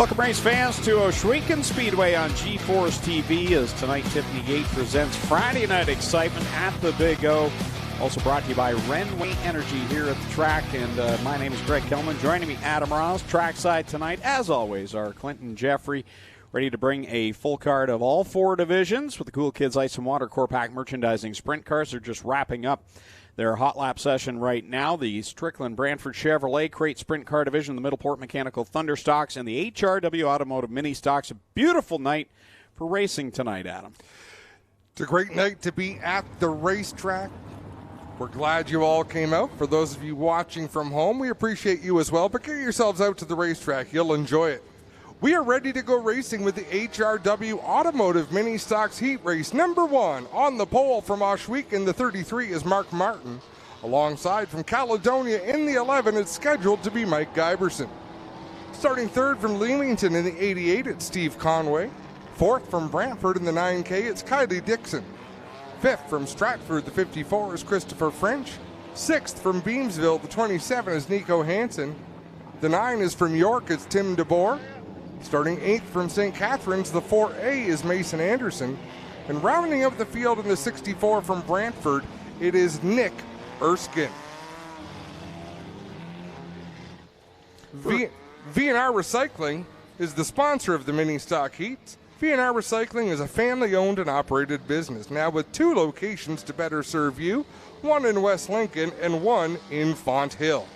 Welcome, race fans, to Ohsweken Speedway on G-Force TV as tonight Tiffany Gate presents Friday Night Excitement at the Big O. Also brought to you by Renway Energy here at the track. And my name is Greg Kelman. Joining me, Adam Ross, trackside tonight, as always, are Clinton Jeffrey, ready to bring a full card of all four divisions with the Cool Kids Ice and Water Core Pack merchandising. Sprint cars are just wrapping up their hot lap session right now. The Strickland Brantford Chevrolet Crate Sprint Car Division, the Middleport Mechanical Thunderstocks, and the HRW Automotive Mini Stocks. A beautiful night for racing tonight, Adam. It's a great night to be at the racetrack. We're glad you all came out. For those of you watching from home, we appreciate you as well. But get yourselves out to the racetrack. You'll enjoy it. We are ready to go racing with the HRW Automotive Mini Stocks Heat Race. Number one on the pole from Ohsweken, the 33, is Mark Martin. Alongside from Caledonia in the 11, it's scheduled to be Mike Giberson. Starting third from Leamington in the 88, it's Steve Conway. Fourth from Brantford in the 9K, it's Kylie Dixon. Fifth from Stratford, the 54, is Christopher French. Sixth from Beamsville, the 27, is Nico Hansen. The 9 is from York, it's Tim DeBoer. Starting 8th from St. Catharines, the 4A is Mason Anderson. And rounding up the field in the 64 from Brantford, it is Nick Erskine. V&R Recycling is the sponsor of the Mini Stock Heats. V&R Recycling is a family-owned and operated business, now with 2 locations to better serve you, one in West Lincoln and one in Font Hill.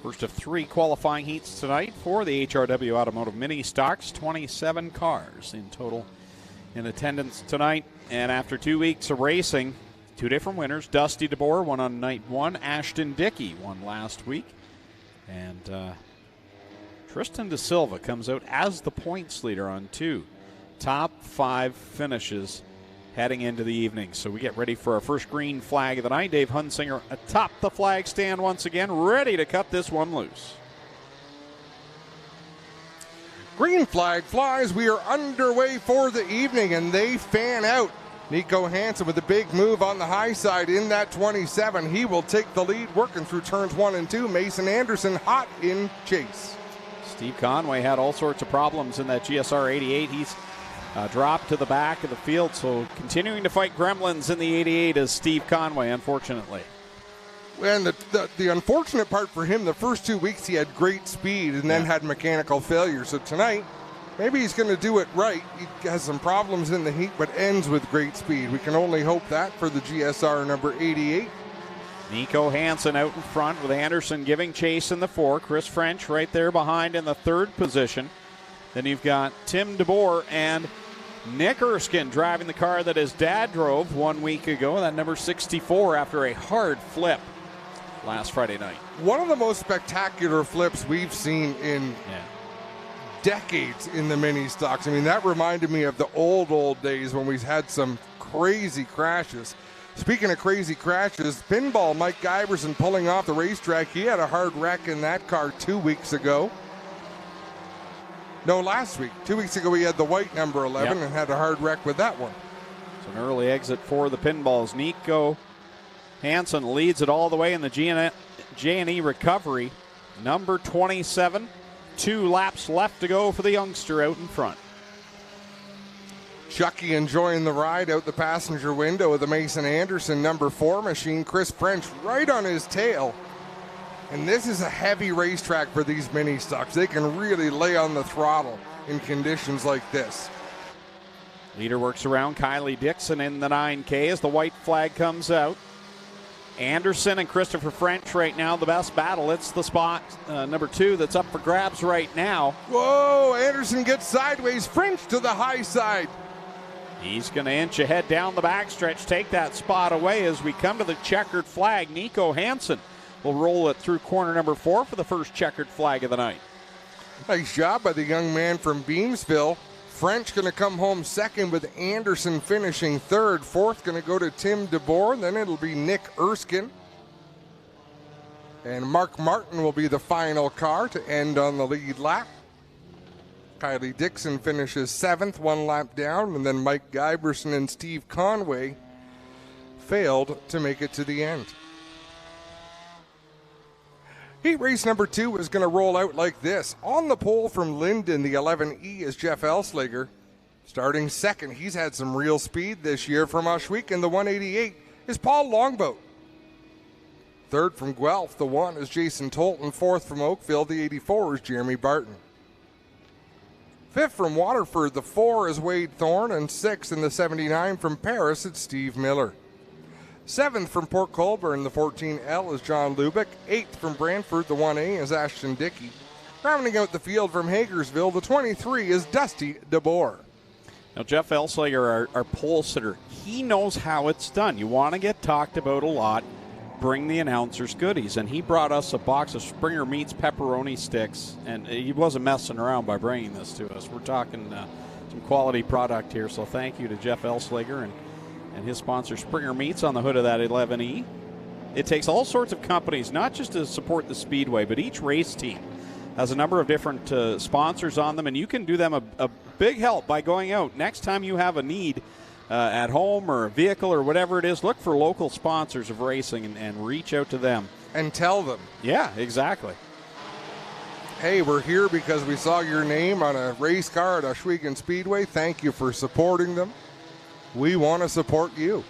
First of 3 qualifying heats tonight for the HRW Automotive Mini Stocks. 27 cars in total in attendance tonight. And after 2 weeks of racing, 2 different winners. Dusty DeBoer won on night 1. Ashton Dickey won last week. And Tristan De Silva comes out as the points leader on 2 top 5 finishes heading into the evening. So we get ready for our first green flag of the night. Dave Hunsinger atop the flag stand once again, ready to cut this one loose. Green flag flies. We are underway for the evening, and they fan out. Nico Hansen with a big move on the high side in that 27. He will take the lead working through turns 1 and 2. Mason Anderson hot in chase. Steve Conway had all sorts of problems in that GSR 88. He's dropped to the back of the field, so continuing to fight gremlins in the 88 is Steve Conway, unfortunately. And the unfortunate part for him, the first 2 weeks he had great speed and then had mechanical failure. So tonight, maybe he's going to do it right. He has some problems in the heat, but ends with great speed. We can only hope that for the GSR number 88. Nico Hansen out in front with Anderson giving chase in the 4. Chris French right there behind in the 3rd position. Then you've got Tim DeBoer and Nick Erskine driving the car that his dad drove 1 week ago, that number 64, after a hard flip last Friday night. One of the most spectacular flips we've seen in decades in the mini stocks. I mean, that reminded me of the old days when we had some crazy crashes. Speaking of crazy crashes, pinball Mike Giberson pulling off the racetrack. He had a hard wreck in that car 2 weeks ago. No, last week. 2 weeks ago, he had the white number 11 and had a hard wreck with that one. So an early exit for the pinballs. Nico Hansen leads it all the way in the G&E recovery. Number 27, 2 laps left to go for the youngster out in front. Chucky enjoying the ride out the passenger window of the Mason Anderson number 4 machine. Chris French right on his tail. And this is a heavy racetrack for these mini stocks. They can really lay on the throttle in conditions like this. Leader works around Kylie Dixon in the 9K as the white flag comes out. Anderson and Christopher French right now, the best battle. It's the spot number 2 that's up for grabs right now. Whoa, Anderson gets sideways. French to the high side. He's going to inch ahead down the backstretch, take that spot away as we come to the checkered flag. Nico Hansen will roll it through corner number 4 for the first checkered flag of the night. Nice job by the young man from Beamsville. French going to come home second with Anderson finishing 3rd. 4th going to go to Tim DeBoer. Then it'll be Nick Erskine. And Mark Martin will be the final car to end on the lead lap. Kylie Dixon finishes 7th, 1 lap down. And then Mike Giberson and Steve Conway failed to make it to the end. Heat race number 2 is going to roll out like this. On the pole from Linden, the 11E is Jeff Ohsweken. Starting second, he's had some real speed this year. From Ohsweken, the 188 is Paul Longboat. Third from Guelph, the 1 is Jason Tolton. Fourth from Oakville, the 84 is Jeremy Barton. Fifth from Waterford, the 4 is Wade Thorne. And sixth in the 79 from Paris, it's Steve Miller. Seventh from Port Colborne, the 14L is John Lubick. Eighth from Brantford, the 1A is Ashton Dickey. Rounding out the field from Hagersville, the 23 is Dusty DeBoer. Now, Jeff Ohsweken, our pole sitter, he knows how it's done. You want to get talked about a lot, bring the announcers goodies. And he brought us a box of Springer Meats pepperoni sticks, and he wasn't messing around by bringing this to us. We're talking some quality product here, so thank you to Jeff Ohsweken and his sponsor Springer Meats on the hood of that 11E. It takes all sorts of companies, not just to support the Speedway, but each race team has a number of different sponsors on them, and you can do them a big help by going out. Next time you have a need at home or a vehicle or whatever it is, look for local sponsors of racing and reach out to them. And tell them. Yeah, exactly. Hey, we're here because we saw your name on a race car at Ohsweken Speedway. Thank you for supporting them. We want to support you.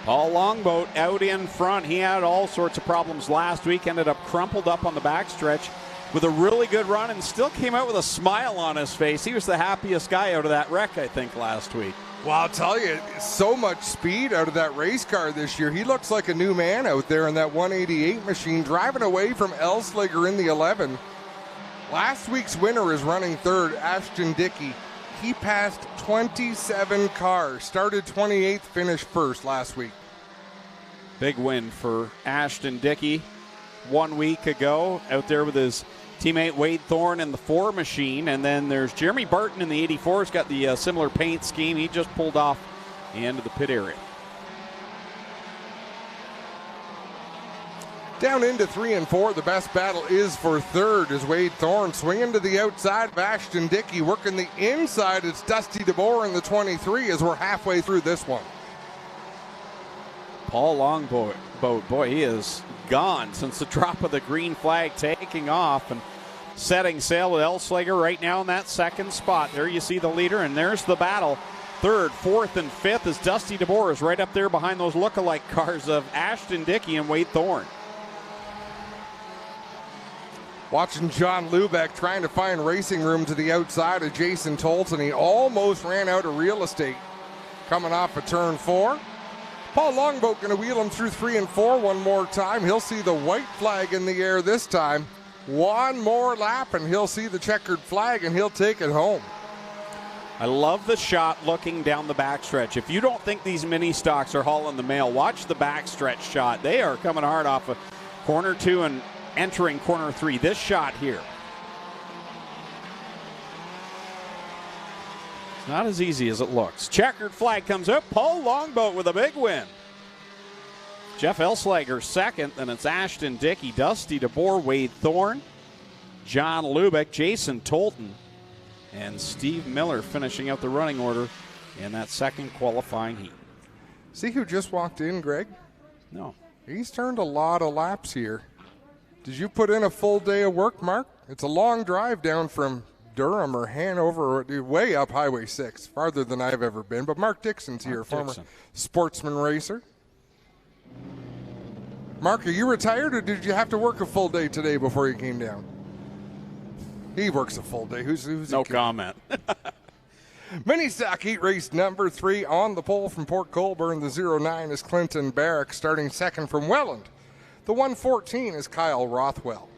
Paul Longboat out in front. He had all sorts of problems last week, ended up crumpled up on the backstretch with a really good run and still came out with a smile on his face. He was the happiest guy out of that wreck, I think, last week. Well, I'll tell you, so much speed out of that race car this year. He looks like a new man out there in that 188 machine, driving away from Ohsweken in the 11. Last week's winner is running third, Ashton Dickey. He passed 27 cars, started 28th, finished first last week. Big win for Ashton Dickey 1 week ago, out there with his teammate Wade Thorne in the 4 machine. And then there's Jeremy Barton in the 84. He's got the similar paint scheme. He just pulled off the end of the pit area. Down into 3 and 4, the best battle is for third as Wade Thorne swinging to the outside of Ashton Dickey. Working the inside, it's Dusty DeBoer in the 23 as we're halfway through this one. Paul Longboat, boy, he is gone since the drop of the green flag, taking off and setting sail with Ohsweken right now in that second spot. There you see the leader, and there's the battle. Third, fourth, and fifth as Dusty DeBoer is right up there behind those look-alike cars of Ashton Dickey and Wade Thorne. Watching John Lubeck trying to find racing room to the outside of Jason Tolton. He almost ran out of real estate coming off of turn 4. Paul Longboat going to wheel him through 3 and 4 one more time. He'll see the white flag in the air this time. One more lap and he'll see the checkered flag and he'll take it home. I love the shot looking down the backstretch. If you don't think these mini stocks are hauling the mail, watch the backstretch shot. They are coming hard off of corner 2 and entering corner 3. This shot here. It's not as easy as it looks. Checkered flag comes up. Paul Longboat with a big win. Jeff Ohsweken second. Then it's Ashton Dickey, Dusty DeBoer, Wade Thorne, John Lubeck, Jason Tolton, and Steve Miller finishing out the running order in that second qualifying heat. See who just walked in, Greg? No. He's turned a lot of laps here. Did you put in a full day of work, Mark? It's a long drive down from Durham or Hanover, or way up Highway 6, farther than I've ever been. But Mark Dixon's here, former sportsman racer. Mark, are you retired, or did you have to work a full day today before you came down? He works a full day. Who's no comment. Mini stock heat race number 3 on the pole from Port Colborne. The 09 is Clinton Barrick, starting second from Welland. The 114 is Kyle Rothwell.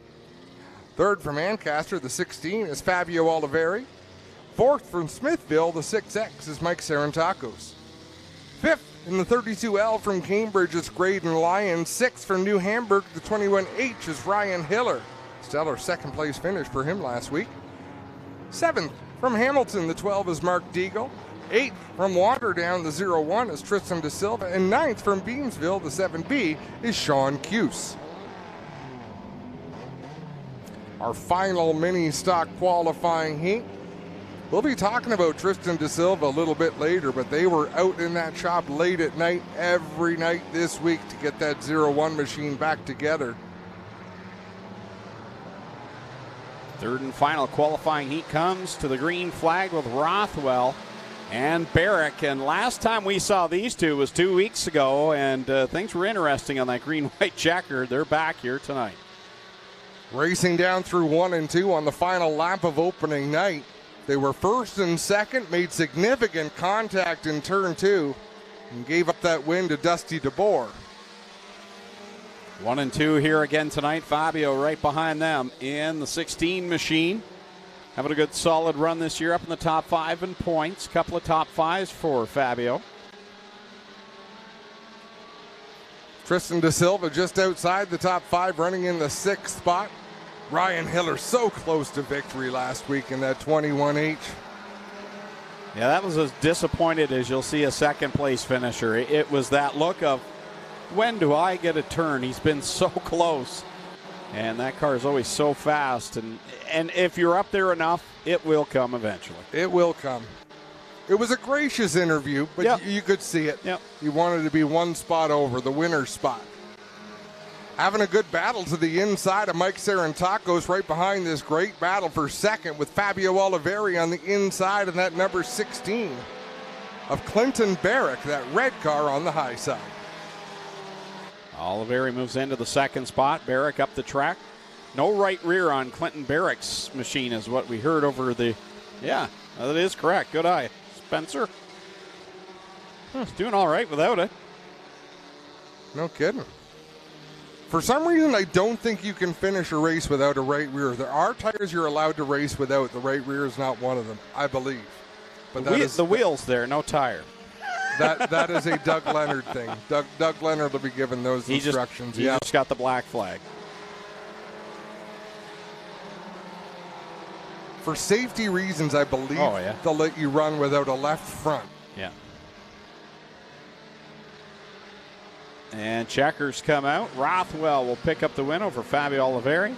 Third from Ancaster, the 16 is Fabio Oliveri. Fourth from Smithville, the 6X is Mike Sarantakos. Fifth in the 32L from Cambridge is Graydon Lyons. Sixth from New Hamburg, the 21H is Ryan Hiller. Stellar second place finish for him last week. Seventh from Hamilton, the 12 is Mark Deagle. Eighth from Waterdown, the 01 is Tristan De Silva. And ninth from Beamsville, the 7B is Sean Cuse. Our final mini stock qualifying heat. We'll be talking about Tristan Da Silva a little bit later, but they were out in that shop late at night every night this week to get that 0-1 machine back together. Third and final qualifying heat comes to the green flag with Rothwell and Barrick. And last time we saw these two was 2 weeks ago, and things were interesting on that green-white checker. They're back here tonight. Racing down through 1 and 2 on the final lap of opening night. They were first and second, made significant contact in turn 2, and gave up that win to Dusty DeBoer. 1 and 2 here again tonight. Fabio right behind them in the 16 machine. Having a good solid run this year, up in the top 5 in points. Couple of top 5s for Fabio. Tristan Da Silva just outside the top 5, running in the 6th spot. Ryan Hiller so close to victory last week in that 21H. Yeah, that was as disappointed as you'll see a second place finisher. It was that look of, when do I get a turn? He's been so close. And that car is always so fast. And if you're up there enough, it will come eventually. It will come. It was a gracious interview, but yep. You could see it. Yep. He wanted to be one spot over, the winner's spot. Having a good battle to the inside of Mike Sarantakos, right behind this great battle for second with Fabio Oliveri on the inside and that number 16 of Clinton Barrick, that red car on the high side. Oliveri moves into the second spot. Barrick up the track. No right rear on Clinton Barrick's machine is what we heard over the... Yeah, that is correct. Good eye. Spencer. He's doing all right without it. No kidding. For some reason, I don't think you can finish a race without a right rear. There are tires you're allowed to race without. The right rear is not one of them, I believe. But the wheel's there, no tire. That is a Doug Leonard thing. Doug Leonard will be given those instructions. He just got the black flag. For safety reasons, I believe they'll let you run without a left front. Yeah. And checkers come out. Rothwell will pick up the win over Fabio Oliveri.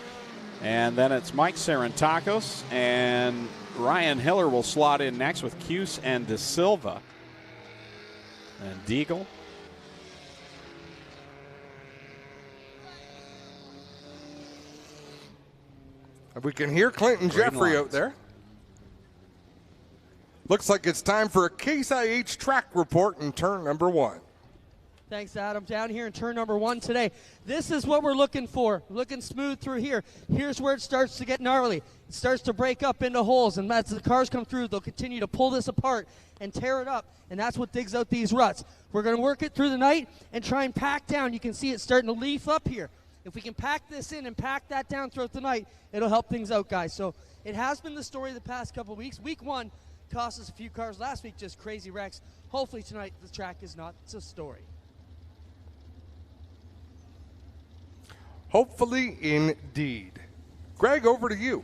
And then it's Mike Sarantakos. And Ryan Hiller will slot in next with Cuse and Da Silva. And Deagle. We can hear Clinton Jeffrey out there. Looks like it's time for a Case IH track report in turn number 1. Thanks, Adam. Down here in turn number 1 today. This is what we're looking for. Looking smooth through here. Here's where it starts to get gnarly. It starts to break up into holes, and as the cars come through, they'll continue to pull this apart and tear it up, and that's what digs out these ruts. We're going to work it through the night and try and pack down. You can see it starting to leaf up here. If we can pack this in and pack that down throughout the night, it'll help things out, guys. So it has been the story of the past couple of weeks. Week 1 cost us a few cars. Last week, just crazy wrecks. Hopefully tonight the track is not. It's a story. Hopefully, indeed. Greg, over to you.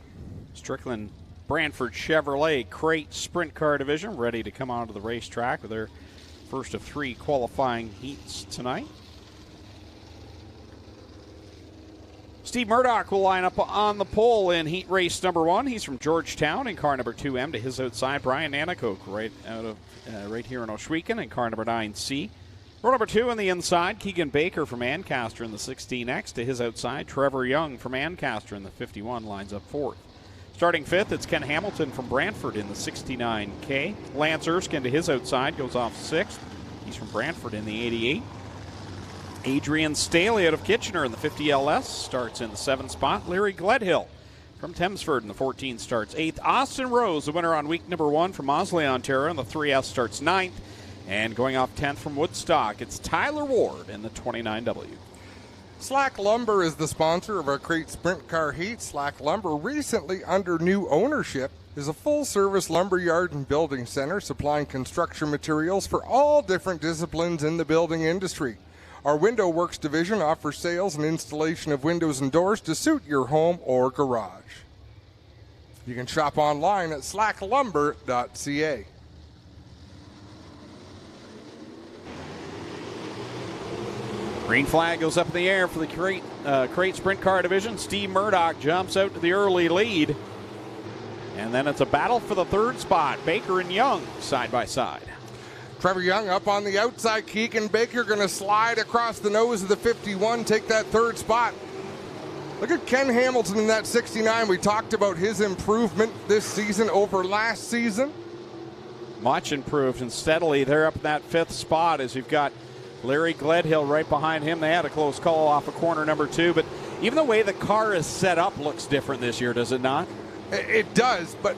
Strickland Brantford Chevrolet Crate Sprint Car Division ready to come onto the racetrack with their first of 3 qualifying heats tonight. Steve Murdoch will line up on the pole in heat race number 1. He's from Georgetown in car number 2M. To his outside, Brian Nanakoke right here in Ohsweken in car number 9C. Row number 2 on the inside, Keegan Baker from Ancaster in the 16X. To his outside, Trevor Young from Ancaster in the 51 lines up 4th. Starting 5th, it's Ken Hamilton from Brantford in the 69K. Lance Erskine to his outside goes off 6th. He's from Brantford in the 88. Adrian Staley out of Kitchener in the 50 LS starts in the 7th spot. Larry Gledhill from Thamesford in the 14 starts 8th. Austin Rose, the winner on week number 1 from Mosley, Ontario in the 3S starts 9th. And going off 10th from Woodstock, it's Tyler Ward in the 29W. Slack Lumber is the sponsor of our Crate Sprint Car Heat. Slack Lumber, recently under new ownership, is a full-service lumber yard and building center supplying construction materials for all different disciplines in the building industry. Our Window Works division offers sales and installation of windows and doors to suit your home or garage. You can shop online at slacklumber.ca. Green flag goes up in the air for the Crate Sprint Car Division. Steve Murdoch jumps out to the early lead. And then it's a battle for the third spot. Baker and Young side by side. Trevor Young up on the outside. Keegan Baker going to slide across the nose of the 51, take that third spot. Look at Ken Hamilton in that 69. We talked about his improvement this season over last season. Much improved, and steadily they're up in that fifth spot as you've got Larry Gledhill right behind him. They had a close call off of corner number 2, but even the way the car is set up looks different this year, does it not? It does, but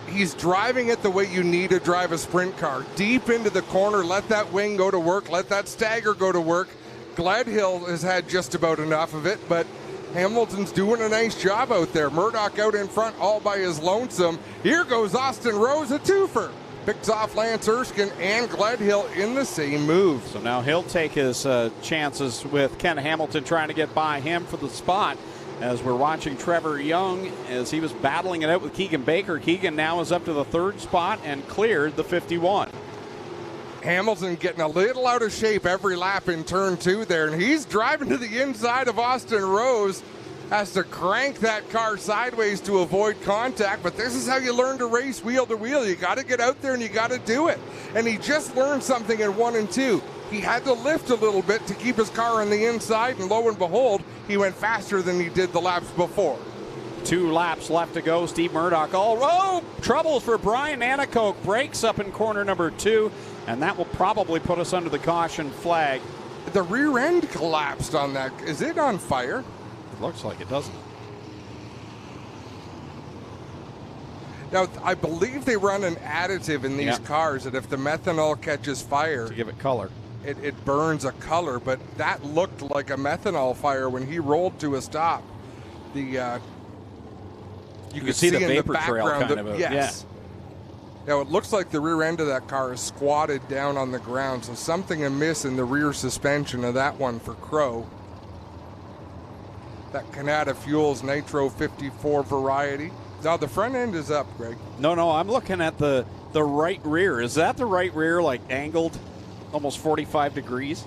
he's driving it the way you need to drive a sprint car. Deep into the corner, let that wing go to work, let that stagger go to work. Gledhill has had just about enough of it, but Hamilton's doing a nice job out there. Murdoch out in front all by his lonesome. Here goes Austin Rose, a twofer. Picks off Lance Erskine and Gledhill in the same move. So now he'll take his chances with Ken Hamilton trying to get by him for the spot. As we're watching Trevor Young as he was battling it out with Keegan Baker. Keegan now is up to the third spot and cleared the 51. Hamilton getting a little out of shape every lap in turn 2 there, and he's driving to the inside of Austin Rose. Has to crank that car sideways to avoid contact, but this is how you learn to race wheel to wheel. You got to get out there and you got to do it. And he just learned something in 1 and 2. He had to lift a little bit to keep his car on the inside, and lo and behold, he went faster than he did the laps before. 2 laps left to go. Steve Murdoch. Troubles for Brian Anacoke. Breaks up in corner number 2, and that will probably put us under the caution flag. The rear end collapsed on that. Is it on fire? It looks like it, doesn't it? Now, I believe they run an additive in these cars that if the methanol catches fire, to give it color, it burns a color, but that looked like a methanol fire when he rolled to a stop. You could see the in vapor the trail background. kind of. Yes. Now, it looks like the rear end of that car is squatted down on the ground, so something amiss in the rear suspension of that one for Crow. That Canada Fuels Nitro 54 variety. Now, the front end is up, Greg. No, I'm looking at the right rear. Is that the right rear, like angled almost 45 degrees?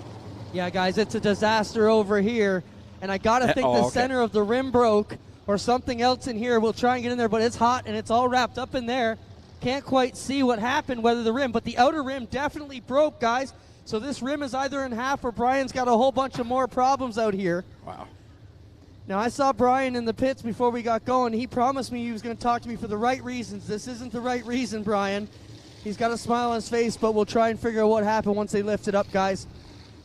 Yeah, guys, it's a disaster over here. And I got to think the center of the rim broke or something else in here. We'll try and get in there, but it's hot and it's all wrapped up in there. Can't quite see what happened, whether the rim, but the outer rim definitely broke, guys. So this rim is either in half or Brian's got a whole bunch of more problems out here. Wow. Now, I saw Brian in the pits before we got going. He promised me he was going to talk to me for the right reasons. This isn't the right reason, Brian. He's got a smile on his face, but we'll try and figure out what happened once they lift it up, guys.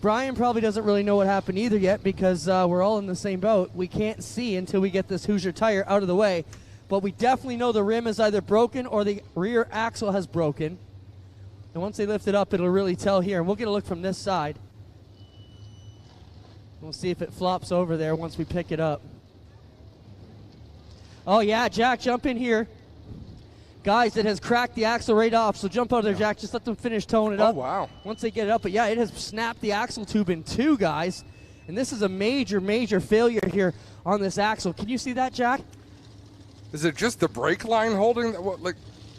Brian probably doesn't really know what happened either yet because we're all in the same boat. We can't see until we get this Hoosier tire out of the way. But we definitely know the rim is either broken or the rear axle has broken. And once they lift it up, it'll really tell here. And we'll get a look from this side. We'll see if it flops over there once we pick it up. Oh, yeah, Jack, jump in here. Guys, it has cracked the axle right off, so jump out of there, Jack. Just let them finish towing it up. Oh, wow. Once they get it up. But, yeah, it has snapped the axle tube in 2, guys. And this is a major, major failure here on this axle. Can you see that, Jack? Is it just the brake line holding?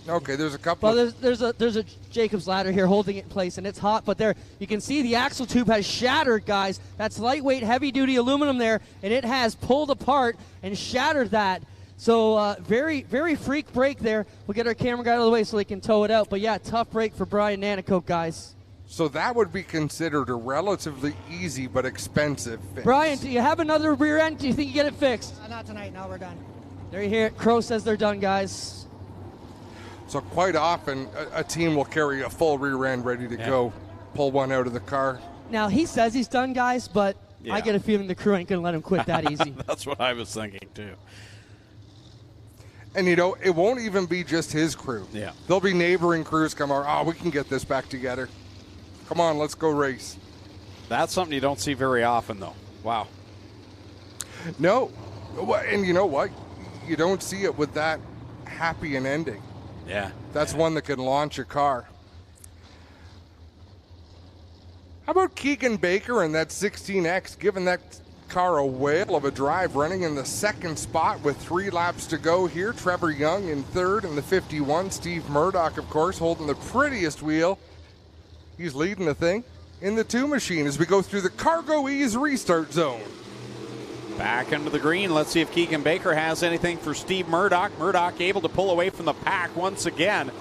Okay, there's a couple. Well, there's a Jacob's ladder here holding it in place, and it's hot. But there, you can see the axle tube has shattered, guys. That's lightweight, heavy-duty aluminum there, and it has pulled apart and shattered that. So very, very freak break there. We'll get our camera guy out of the way so they can tow it out. But, yeah, tough break for Brian Nanacoke, guys. So that would be considered a relatively easy but expensive fix. Brian, do you have another rear end? Do you think you get it fixed? Not tonight. No, we're done. There you hear it. Crow says they're done, guys. So quite often, a team will carry a full rear end ready to go, pull one out of the car. Now, he says he's done, guys, but I get a feeling the crew ain't going to let him quit that easy. That's what I was thinking, too. And, you know, it won't even be just his crew. Yeah. There'll be neighboring crews come over. Oh, we can get this back together. Come on, let's go race. That's something you don't see very often, though. Wow. No. And you know what? You don't see it with that happy an ending. Yeah. That's one that can launch a car. How about Keegan Baker and that 16X, giving that car a whale of a drive, running in the second spot with 3 laps to go here. Trevor Young in third in the 51. Steve Murdoch, of course, holding the prettiest wheel. He's leading the thing in the 2 machine as we go through the Cargo Ease restart zone. Back into the green. Let's see if Keegan Baker has anything for Steve Murdoch. Murdoch able to pull away from the pack once again.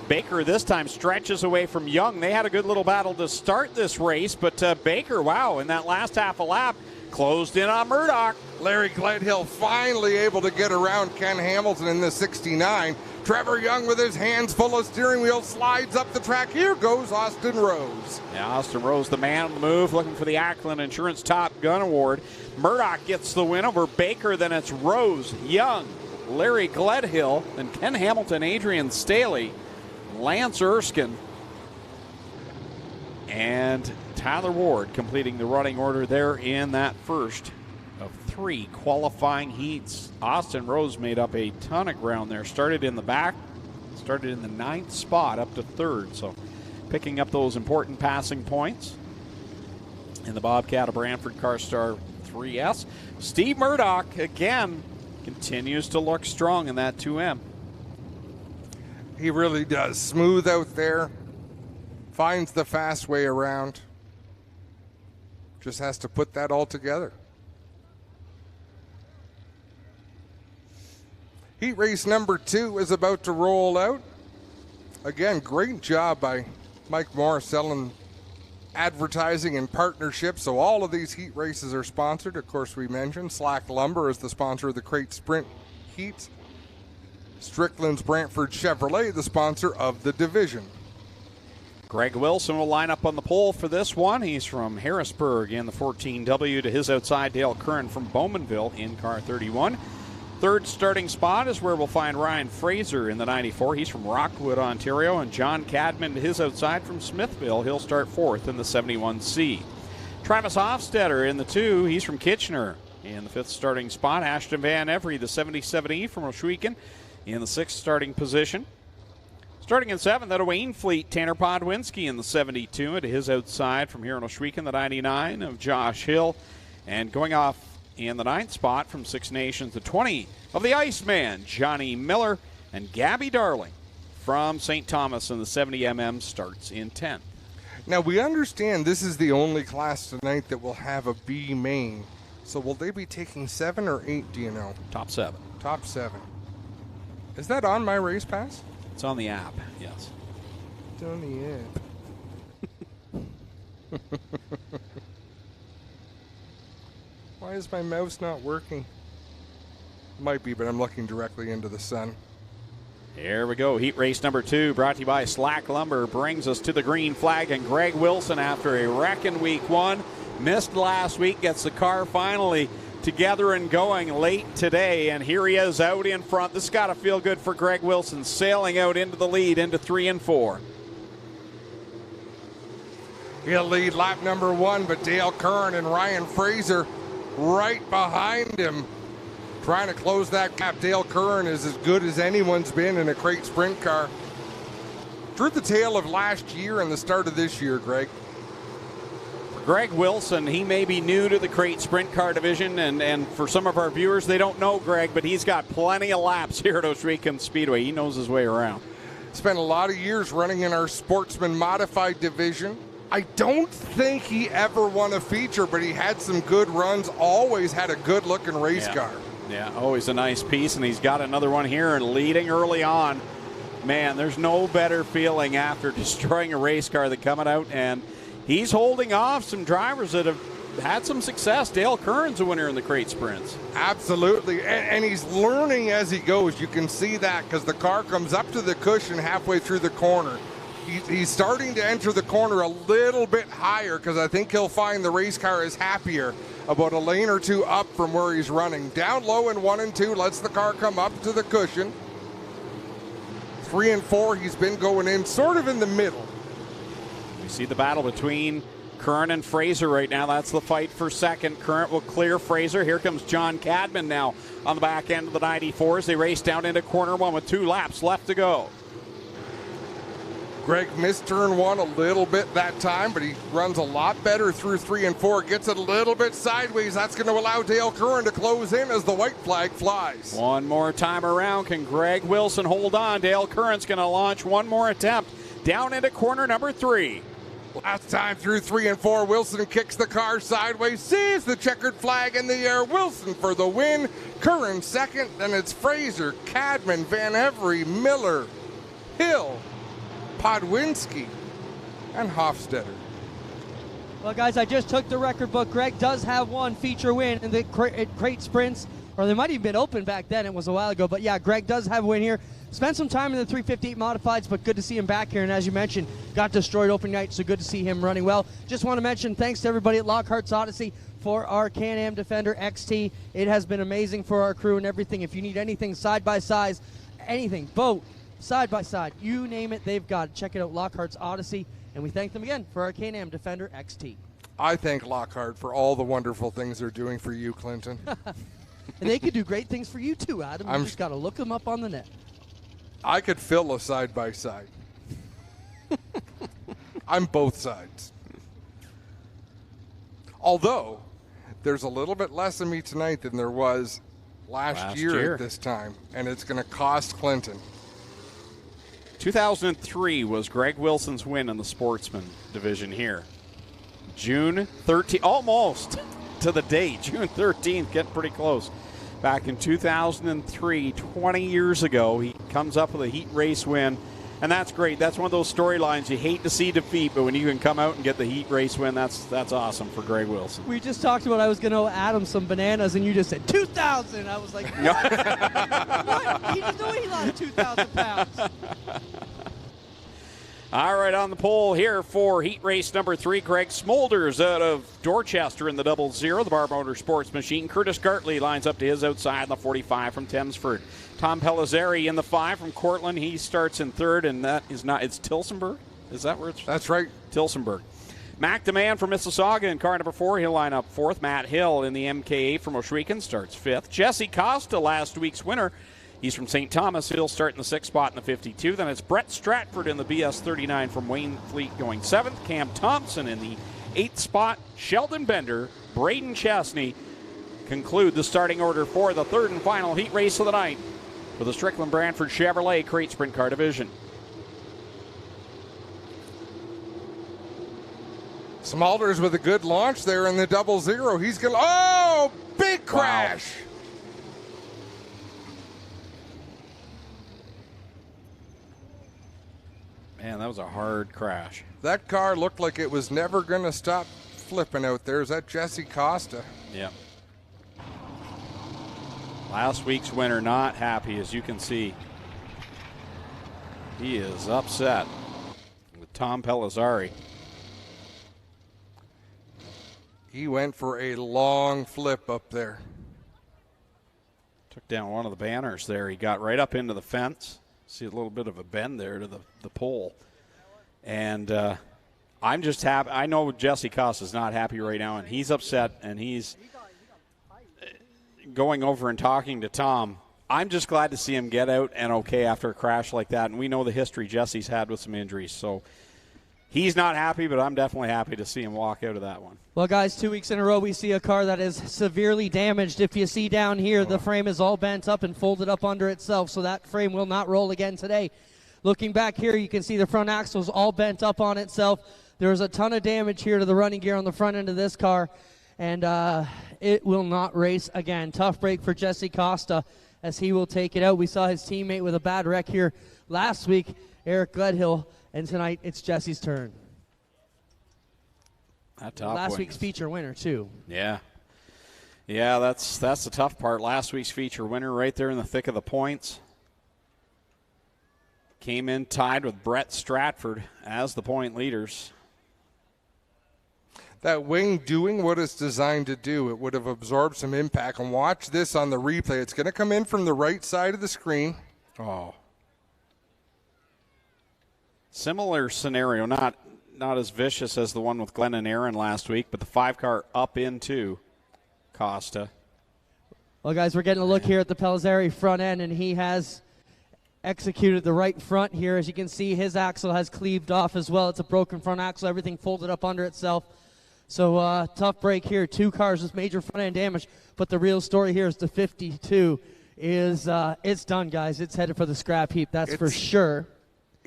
Baker this time stretches away from Young. They had a good little battle to start this race, but Baker, wow, in that last half a lap, closed in on Murdoch. Larry Gledhill finally able to get around Ken Hamilton in the 69. Trevor Young with his hands full of steering wheel slides up the track. Here goes Austin Rose. Yeah, Austin Rose, the man on the move, looking for the Ackland Insurance Top Gun Award. Murdoch gets the win over Baker. Then it's Rose, Young, Larry Gledhill, then Ken Hamilton, Adrian Staley, Lance Erskine, and Tyler Ward completing the running order there in that first of 3 qualifying heats. Austin Rose made up a ton of ground there. Started in the back, started in the 9th spot up to 3rd. So picking up those important passing points. In the Bobcat of Brantford Carstar 3S. Steve Murdoch, again, continues to look strong in that 2M. He really does. Smooth out there. Finds the fast way around. Just has to put that all together. Heat race number 2 is about to roll out. Again, great job by Mike Moore selling advertising and partnership. So all of these heat races are sponsored. Of course, we mentioned Slack Lumber is the sponsor of the Crate Sprint Heats. Strickland's Brantford Chevrolet, the sponsor of the division. Greg Wilson will line up on the pole for this one. He's from Harrisburg in the 14W. To his outside, Dale Curran from Bowmanville in car 31. 3rd starting spot is where we'll find Ryan Fraser in the 94. He's from Rockwood, Ontario. And John Cadman to his outside from Smithville. He'll start 4th in the 71C. Travis Hofstetter in the 2. He's from Kitchener in the 5th starting spot. Ashton Van Every, the 77E from Ohsweken, in the 6th starting position. Starting in 7th out of Wainfleet, Tanner Podwinski in the 72. And to his outside from here in Ohsweken, the 99 of Josh Hill. And going off in the 9th spot from Six Nations, the 20 of the Iceman, Johnny Miller. And Gabby Darling from St. Thomas in the 70mm starts in 10th. Now, we understand this is the only class tonight that will have a B main. So will they be taking 7 or 8, do you know? Top 7. Top 7. Is that on my race pass? It's on the app, yes. It's on the app. Why is my mouse not working? Might be, but I'm looking directly into the sun. Here we go. Heat race number 2 brought to you by Slack Lumber brings us to the green flag. And Greg Wilson, after a wreck in week 1, missed last week, gets the car finally together and going late today. And here he is out in front. This has got to feel good for Greg Wilson, sailing out into the lead into 3 and 4. He'll lead lap number 1, but Dale Curran and Ryan Fraser right behind him, trying to close that gap. Dale Curran is as good as anyone's been in a crate sprint car. Drew the tail of last year and the start of this year, Greg. Greg Wilson, he may be new to the crate sprint car division, and for some of our viewers, they don't know Greg, but he's got plenty of laps here at Ohsweken Speedway. He knows his way around. Spent a lot of years running in our Sportsman Modified division. I don't think he ever won a feature, but he had some good runs, always had a good-looking race car. Yeah, always a nice piece, and he's got another one here and leading early on. Man, there's no better feeling after destroying a race car than coming out, and he's holding off some drivers that have had some success. Dale Curran's a winner in the crate sprints. Absolutely, and he's learning as he goes. You can see that because the car comes up to the cushion halfway through the corner. He's starting to enter the corner a little bit higher because I think he'll find the race car is happier about a lane or 2 up from where he's running. Down low in 1 and 2, lets the car come up to the cushion. 3 and 4, he's been going in sort of in the middle. We see the battle between Curran and Fraser right now. That's the fight for second. Curran will clear Fraser. Here comes John Cadman now on the back end of the 94s. They race down into corner 1 with 2 laps left to go. Greg missed turn 1 a little bit that time, but he runs a lot better through 3 and 4. Gets it a little bit sideways. That's going to allow Dale Curran to close in as the white flag flies. One more time around. Can Greg Wilson hold on? Dale Curran's going to launch one more attempt down into corner number 3. Last time through 3 and 4, Wilson kicks the car sideways, sees the checkered flag in the air. Wilson for the win. Curran second, then it's Fraser, Cadman, Van Every, Miller, Hill, Podwinski, and Hofstetter. Well, guys, I just took the record book. Greg does have one feature win in the crate sprints, or they might have been open back then. It was a while ago. But, yeah, Greg does have a win here. Spent some time in the 358 modifieds, but good to see him back here. And as you mentioned, got destroyed open night, so good to see him running well. Just want to mention thanks to everybody at Lockhart's Odyssey for our Can-Am Defender XT. It has been amazing for our crew and everything. If you need anything side-by-side, anything, boat, side-by-side, you name it, they've got it. Check it out, Lockhart's Odyssey. And we thank them again for our Can-Am Defender XT. I thank Lockhart for all the wonderful things they're doing for you, Clinton. And they could do great things for you too, Adam. You just got to look them up on the net. I could fill a side-by-side. I'm both sides. Although, there's a little bit less of me tonight than there was last year at this time, and it's going to cost Clinton. 2003 was Greg Wilson's win in the Sportsman division here. June 13th, almost to the date, June 13th, getting pretty close. Back in 2003, 20 years ago, he comes up with a heat race win, and that's great. That's one of those storylines you hate to see defeat, but when you can come out and get the heat race win, that's awesome for Greg Wilson. We just talked about I was going to owe Adam some bananas, and you just said 2,000. I was like, what? He didn't know he lost 2,000 pounds. All right, on the pole here for heat race number 3, Greg Smolders out of Dorchester in the 00, the Bar Motorsports machine. Curtis Gartley lines up to his outside in the 45 from Thamesford. Tom Pellizzari in the 5 from Cortland. He starts in 3rd, and that is not, it's Tilsonburg? Is that where it's? That's right. Tilsonburg. Mac DeMann from Mississauga in car number 4. He'll line up 4th. Matt Hill in the MK8 from Ohsweken starts 5th. Jesse Costa, last week's winner. He's from St. Thomas. He'll start in the 6th spot in the 52. Then it's Brett Stratford in the BS39 from Wayne Fleet going 7th. Cam Thompson in the 8th spot. Sheldon Bender, Braden Chesney conclude the starting order for the 3rd and final heat race of the night for the Strickland Brantford Chevrolet Crate Sprint Car Division. Smulders with a good launch there in the 00. He's going to, oh, big crash. Wow. Man, that was a hard crash. That car looked like it was never going to stop flipping out there. Is that Jesse Costa? Yeah. Last week's winner not happy, as you can see. He is upset with Tom Pellizzari. He went for a long flip up there. Took down one of the banners there. He got right up into the fence. See a little bit of a bend there to the pole. And I'm just happy. I know Jesse Costa's not happy right now, and he's upset, and he's going over and talking to Tom. I'm just glad to see him get out and okay after a crash like that. And we know the history Jesse's had with some injuries. So he's not happy, but I'm definitely happy to see him walk out of that one. Well, guys, 2 weeks in a row we see a car that is severely damaged. If you see down here, the frame is all bent up and folded up under itself, so that frame will not roll again today. Looking back here, you can see the front axle is all bent up on itself. There's a ton of damage here to the running gear on the front end of this car, and it will not race again. Tough break for Jesse Costa as he will take it out. We saw his teammate with a bad wreck here last week, Eric Gledhill, and tonight it's Jesse's turn. Last week's feature winner, too. Yeah. Yeah, that's the tough part. Last week's feature winner right there in the thick of the points. Came in tied with Brett Stratford as the point leaders. That wing doing what it's designed to do. It would have absorbed some impact. And watch this on the replay. It's going to come in from the right side of the screen. Oh. Similar scenario, not as vicious as the one with Glenn and Aaron last week, but the 5-car up into Costa. Well, guys, we're getting a look here at the Pellizzari front end, and he has executed the right front here. As you can see, his axle has cleaved off as well. It's a broken front axle, everything folded up under itself. So tough break here. 2 cars with major front end damage, but the real story here is the 52 is it's done, guys. It's headed for the scrap heap, that's for sure.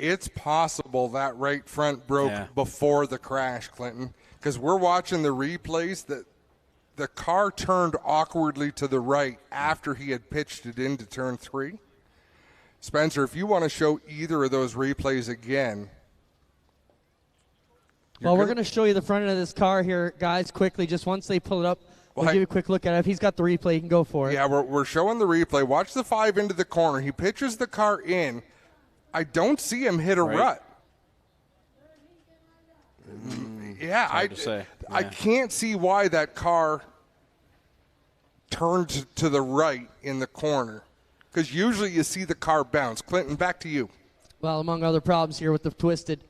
it's possible that right front broke before the crash, Clinton, because we're watching the replays that the car turned awkwardly to the right after he had pitched it into turn 3. Spencer, if you want to show either of those replays again. Well, we're going to show you the front end of this car here, guys, quickly. Just once they pull it up, we'll give you a quick look at it. If he's got the replay, you can go for it. Yeah, we're showing the replay. Watch the 5 into the corner. He pitches the car in. I don't see him hit a rut. Yeah, I can't see why that car turned to the right in the corner, because usually you see the car bounce. Clinton, back to you. Well, among other problems here with the twisted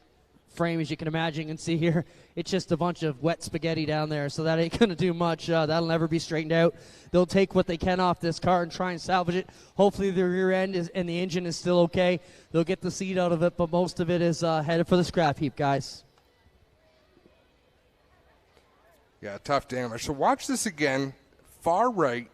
frame, as you can imagine and see here, it's just a bunch of wet spaghetti down there, so that ain't going to do much. That'll never be straightened out. They'll take what they can off this car and try and salvage it. Hopefully the rear end and the engine is still okay. They'll get the seat out of it, but most of it is headed for the scrap heap, guys. Yeah, tough damage. So watch this again. Far right.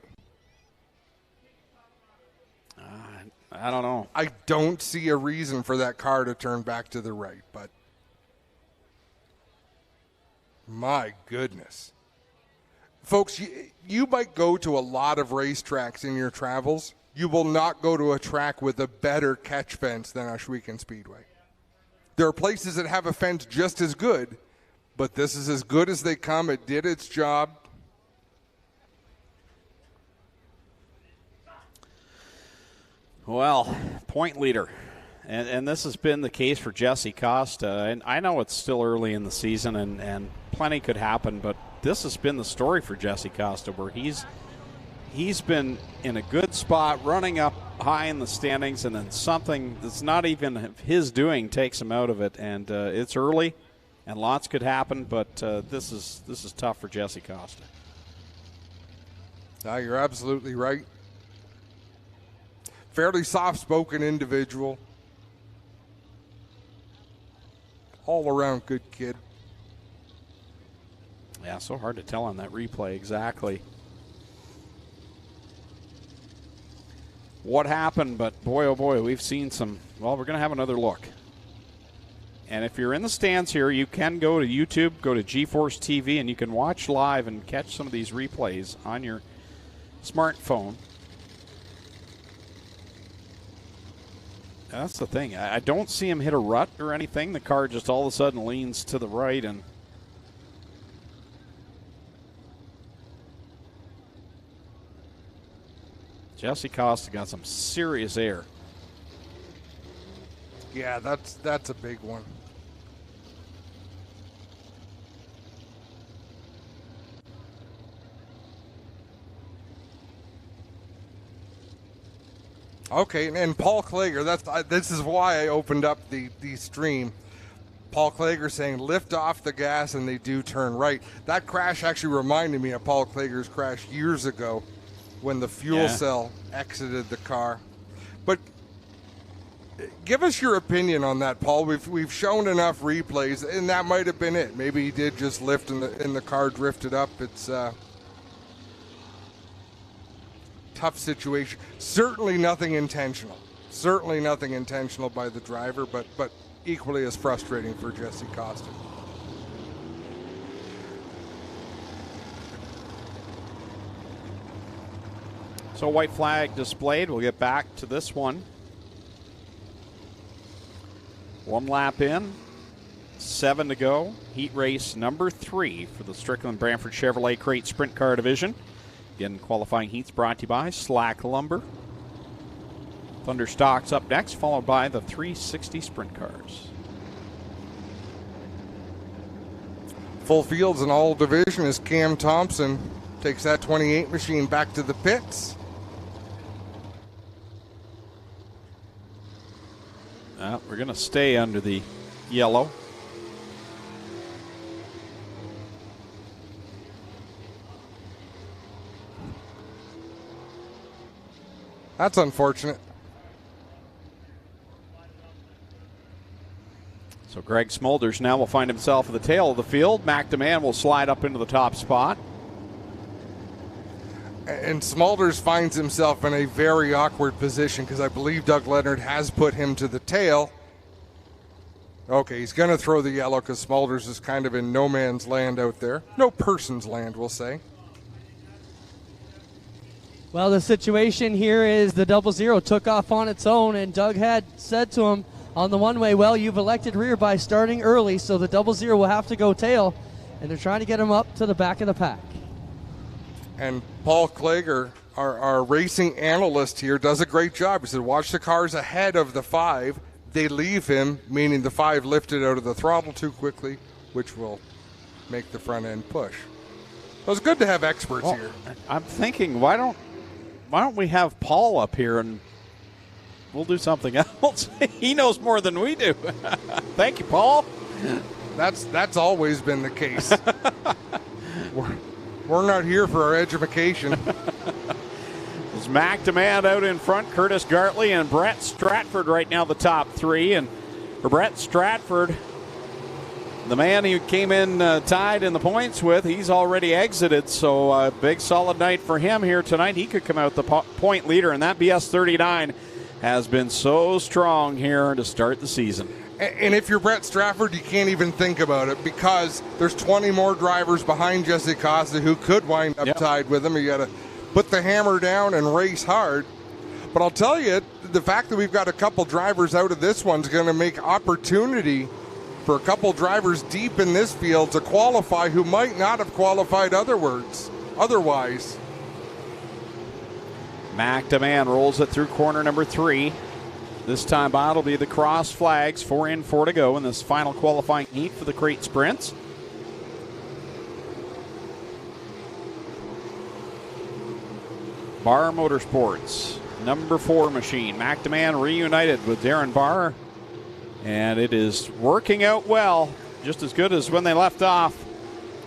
I don't know. I don't see a reason for that car to turn back to the right, but my goodness. Folks, you might go to a lot of racetracks in your travels. You will not go to a track with a better catch fence than Ohsweken Speedway. There are places that have a fence just as good, but this is as good as they come. It did its job. Well, point leader. And this has been the case for Jesse Costa. And I know it's still early in the season and plenty could happen, but this has been the story for Jesse Costa, where he's been in a good spot, running up high in the standings, and then something that's not even his doing takes him out of it. And it's early, and lots could happen, but this is tough for Jesse Costa. You're absolutely right. Fairly soft-spoken individual. All-around good kid. Yeah, so hard to tell on that replay exactly what happened, but boy, oh boy, we've seen some. Well, we're going to have another look. And if you're in the stands here, you can go to YouTube, go to GeForce TV, and you can watch live and catch some of these replays on your smartphone. That's the thing. I don't see him hit a rut or anything. The car just all of a sudden leans to the right, and Jesse Costa got some serious air. Yeah, that's a big one. Okay, and Paul Klager, this is why I opened up the stream. Paul Klager saying lift off the gas and they do turn right. That crash actually reminded me of Paul Klager's crash years ago when the fuel cell exited the car. But give us your opinion on that, Paul. We've shown enough replays, and that might have been it. Maybe he did just lift and the car drifted up. It's tough situation. Certainly nothing intentional. Certainly nothing intentional by the driver, but equally as frustrating for Jesse Costa. So white flag displayed. We'll get back to this one. One lap in, 7 to go. Heat race number 3 for the Strickland Brantford Chevrolet Crate Sprint Car Division. Again, qualifying heats brought to you by Slack Lumber. Thunderstock's up next, followed by the 360 Sprint Cars. Full fields in all division as Cam Thompson takes that 28 machine back to the pits. We're going to stay under the yellow. That's unfortunate. So Greg Smulders now will find himself at the tail of the field. Mac DeMann will slide up into the top spot. And Smulders finds himself in a very awkward position because I believe Doug Leonard has put him to the tail. Okay, he's going to throw the yellow because Smulders is kind of in no man's land out there. No person's land, we'll say. Well, the situation here is the 0-0 took off on its own, and Doug had said to him on the one way, well, you've elected rear by starting early, so the 0-0 will have to go tail, and they're trying to get him up to the back of the pack. And Paul Klager, our racing analyst here, does a great job. He said, watch the cars ahead of the 5. They leave him, meaning the 5 lifted out of the throttle too quickly, which will make the front end push. So it's good to have experts here. I'm thinking, why don't we have Paul up here and we'll do something else? He knows more than we do. Thank you, Paul. That's always been the case. We're not here for our education. It's Mac Demand out in front, Curtis Gartley and Brett Stratford right now the top 3. And for Brett Stratford, the man he came in tied in the points with, he's already exited. So a big solid night for him here tonight. He could come out the point leader, and that BS 39 has been so strong here to start the season. And if you're Brett Stratford, you can't even think about it because there's 20 more drivers behind Jesse Costa who could wind up tied with him. You got to put the hammer down and race hard. But I'll tell you, the fact that we've got a couple drivers out of this one's going to make opportunity for a couple drivers deep in this field to qualify who might not have qualified otherwise. Mac Demand rolls it through corner number 3. This time out will be the cross flags, 4 in, 4 to go in this final qualifying heat for the crate sprints. Barr Motorsports, number 4 machine. Mac Demand reunited with Darren Barr, and it is working out well, just as good as when they left off.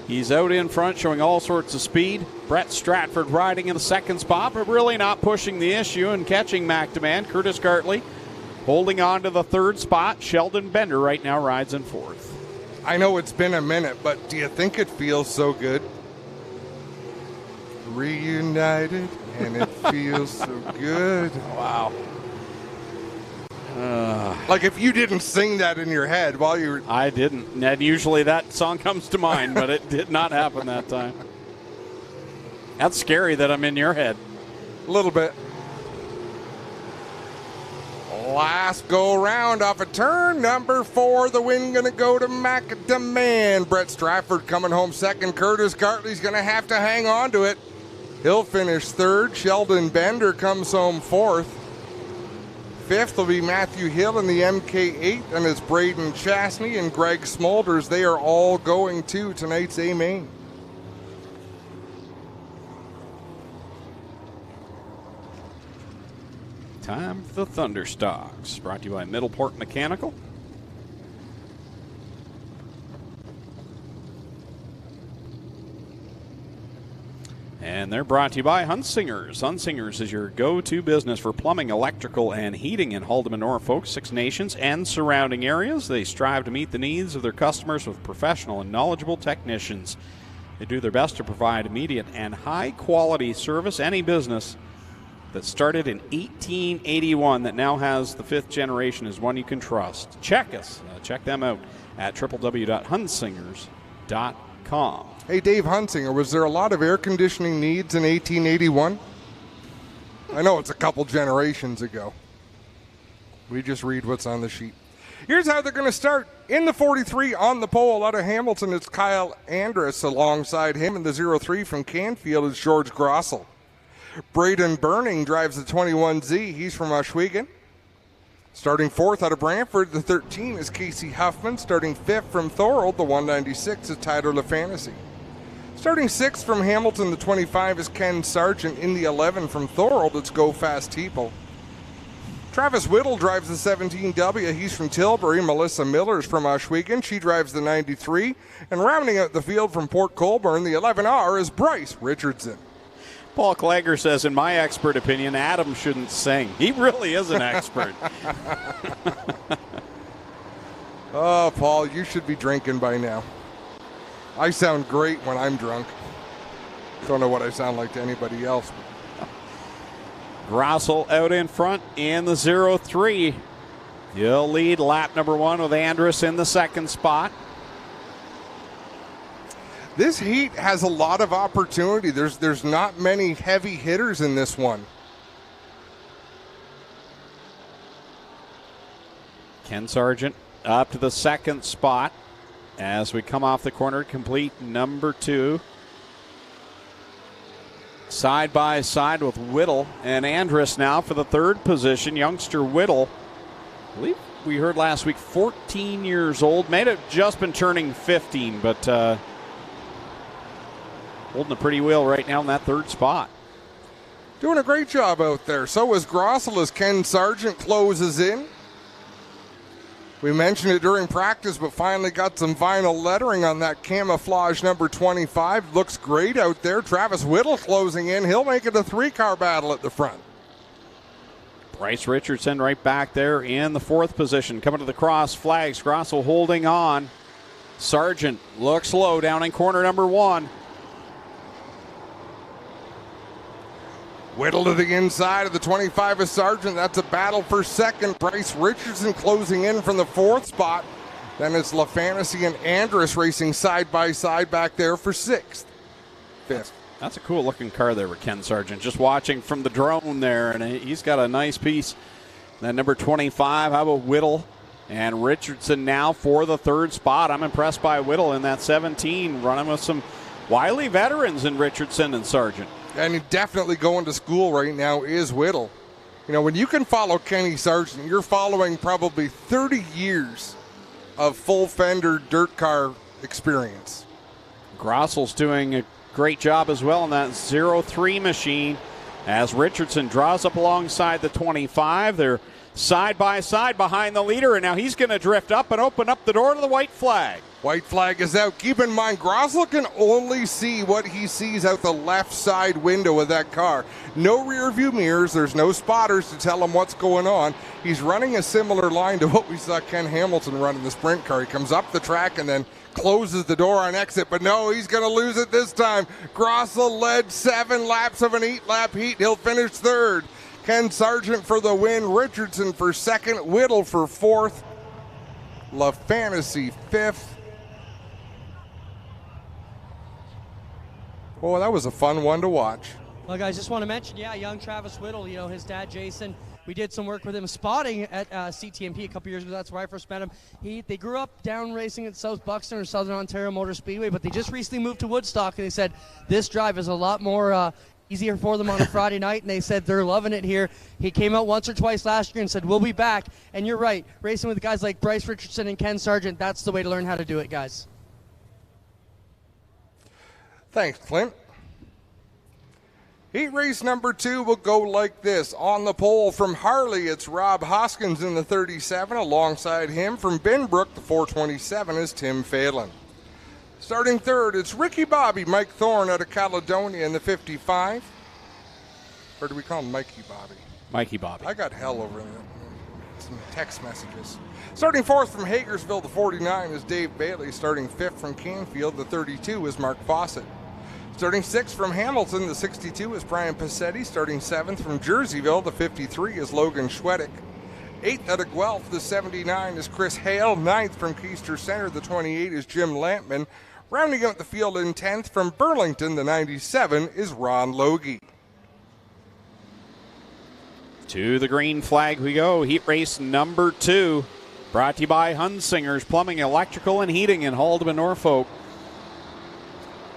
He's out in front showing all sorts of speed. Brett Stratford riding in the second spot, but really not pushing the issue and catching Mac Demand. Curtis Gartley holding on to the 3rd spot. Sheldon Bender right now rides in 4th. I know it's been a minute, but do you think it feels so good? Reunited, and it feels so good. Wow. Like if you didn't sing that in your head while you were... I didn't. And usually that song comes to mind, but it did not happen that time. That's scary that I'm in your head. A little bit. Last go round off of turn number 4. The win going to go to Mac Demand. Brett Stratford coming home second. Curtis Gartley's going to have to hang on to it. He'll finish 3rd. Sheldon Bender comes home 4th. 5th will be Matthew Hill in the MK8, and it's Braden Chastney and Greg Smulders. They are all going to tonight's A-Main. Time for the Thunderstocks, brought to you by Middleport Mechanical. And they're brought to you by Hunsingers. Hunsingers is your go-to business for plumbing, electrical, and heating in Haldeman, Norfolk, 6 Nations, and surrounding areas. They strive to meet the needs of their customers with professional and knowledgeable technicians. They do their best to provide immediate and high-quality service. Any business that started in 1881 that now has the 5th generation is one you can trust. Check them out at www.hunsingers.com. Hey, Dave Hunsinger, was there a lot of air conditioning needs in 1881? I know it's a couple generations ago. We just read what's on the sheet. Here's how they're going to start. In the 43 on the pole out of Hamilton, it's Kyle Andrus. Alongside him in the 03 from Canfield is George Grossel. Braden Burning drives the 21Z. He's from Ohsweken. Starting 4th out of Brantford, the 13 is Casey Huffman. Starting 5th from Thorold, the 196 is Tyler LaFantasy. Starting 6th from Hamilton, the 25 is Ken Sargent. In the 11 from Thorold, it's Go Fast Teeple. Travis Whittle drives the 17W. He's from Tilbury. Melissa Miller's from Ohsweken. She drives the 93. And rounding out the field from Port Colborne, the 11R is Bryce Richardson. Paul Klager says, in my expert opinion, Adam shouldn't sing. He really is an expert. Oh, Paul, you should be drinking by now. I sound great when I'm drunk. Don't know what I sound like to anybody else. Grossel out in front in the 03 He'll lead lap number 1 with Andrus in the second spot. This heat has a lot of opportunity. There's not many heavy hitters in this one. Ken Sargent up to the second spot as we come off the corner, complete number 2. Side by side with Whittle and Andrus now for the third position. Youngster Whittle, I believe we heard last week, 14 years old. May have just been turning 15, but holding a pretty wheel right now in that third spot. Doing a great job out there. So is Grossel as Ken Sargent closes in. We mentioned it during practice, but finally got some vinyl lettering on that camouflage number 25. Looks great out there. Travis Whittle closing in. He'll make it a 3-car battle at the front. Bryce Richardson right back there in the 4th position. Coming to the cross, flags. Grossel holding on. Sargent looks low down in corner number 1. Whittle to the inside of the 25 of Sargent. That's a battle for second. Bryce Richardson closing in from the 4th spot. Then it's LaFantasy and Andrus racing side by side back there for 6th. 5th. That's a cool looking car there with Ken Sargent. Just watching from the drone there, and he's got a nice piece. That number 25, how about Whittle and Richardson now for the 3rd spot. I'm impressed by Whittle in that 17, running with some wily veterans in Richardson and Sargent. And definitely going to school right now is Whittle. You know, when you can follow Kenny Sargent, you're following probably 30 years of full fender dirt car experience. Grossel's doing a great job as well in that 0-3 machine as Richardson draws up alongside the 25. They're side by side behind the leader, and now he's going to drift up and open up the door to the white flag. White flag is out. Keep in mind, Grossel can only see what he sees out the left side window of that car. No rear view mirrors. There's no spotters to tell him what's going on. He's running a similar line to what we saw Ken Hamilton run in the sprint car. He comes up the track and then closes the door on exit, but no, he's going to lose it this time. Grossel led 7 laps of an 8-lap heat. He'll finish 3rd. Ken Sargent for the win. Richardson for 2nd. Whittle for 4th. LaFantasy 5th. Oh, that was a fun one to watch. Well, guys, just want to mention, young Travis Whittle, his dad, Jason, we did some work with him spotting at CTMP a couple years ago. That's where I first met him. They grew up down racing at South Buxton or Southern Ontario Motor Speedway, but they just recently moved to Woodstock, and they said this drive is a lot more easier for them on a Friday night, and they said they're loving it here. He came out once or twice last year and said, we'll be back. And you're right, racing with guys like Bryce Richardson and Ken Sargent, that's the way to learn how to do it, guys. Thanks, Clint. Heat race number 2 will go like this. On the pole from Harley, it's Rob Hoskins in the 37. Alongside him from Binbrook, the 427 is Tim Phelan. Starting 3rd, it's Ricky Bobby, Mike Thorne out of Caledonia in the 55. Or do we call him Mikey Bobby? Mikey Bobby. I got hell over some text messages. Starting 4th from Hagersville, the 49 is Dave Bailey. Starting 5th from Canfield, the 32 is Mark Fawcett. Starting 6th from Hamilton, the 62 is Brian Passetti. Starting 7th from Jerseyville, the 53 is Logan Schwedick. 8th out of Guelph, the 79 is Chris Hale. 9th from Keister Center, the 28 is Jim Lampman. Rounding out the field in 10th from Burlington, the 97 is Ron Logie. To the green flag we go. Heat race number 2. Brought to you by Hunsinger's Plumbing, Electrical, and Heating in Haldeman, Norfolk.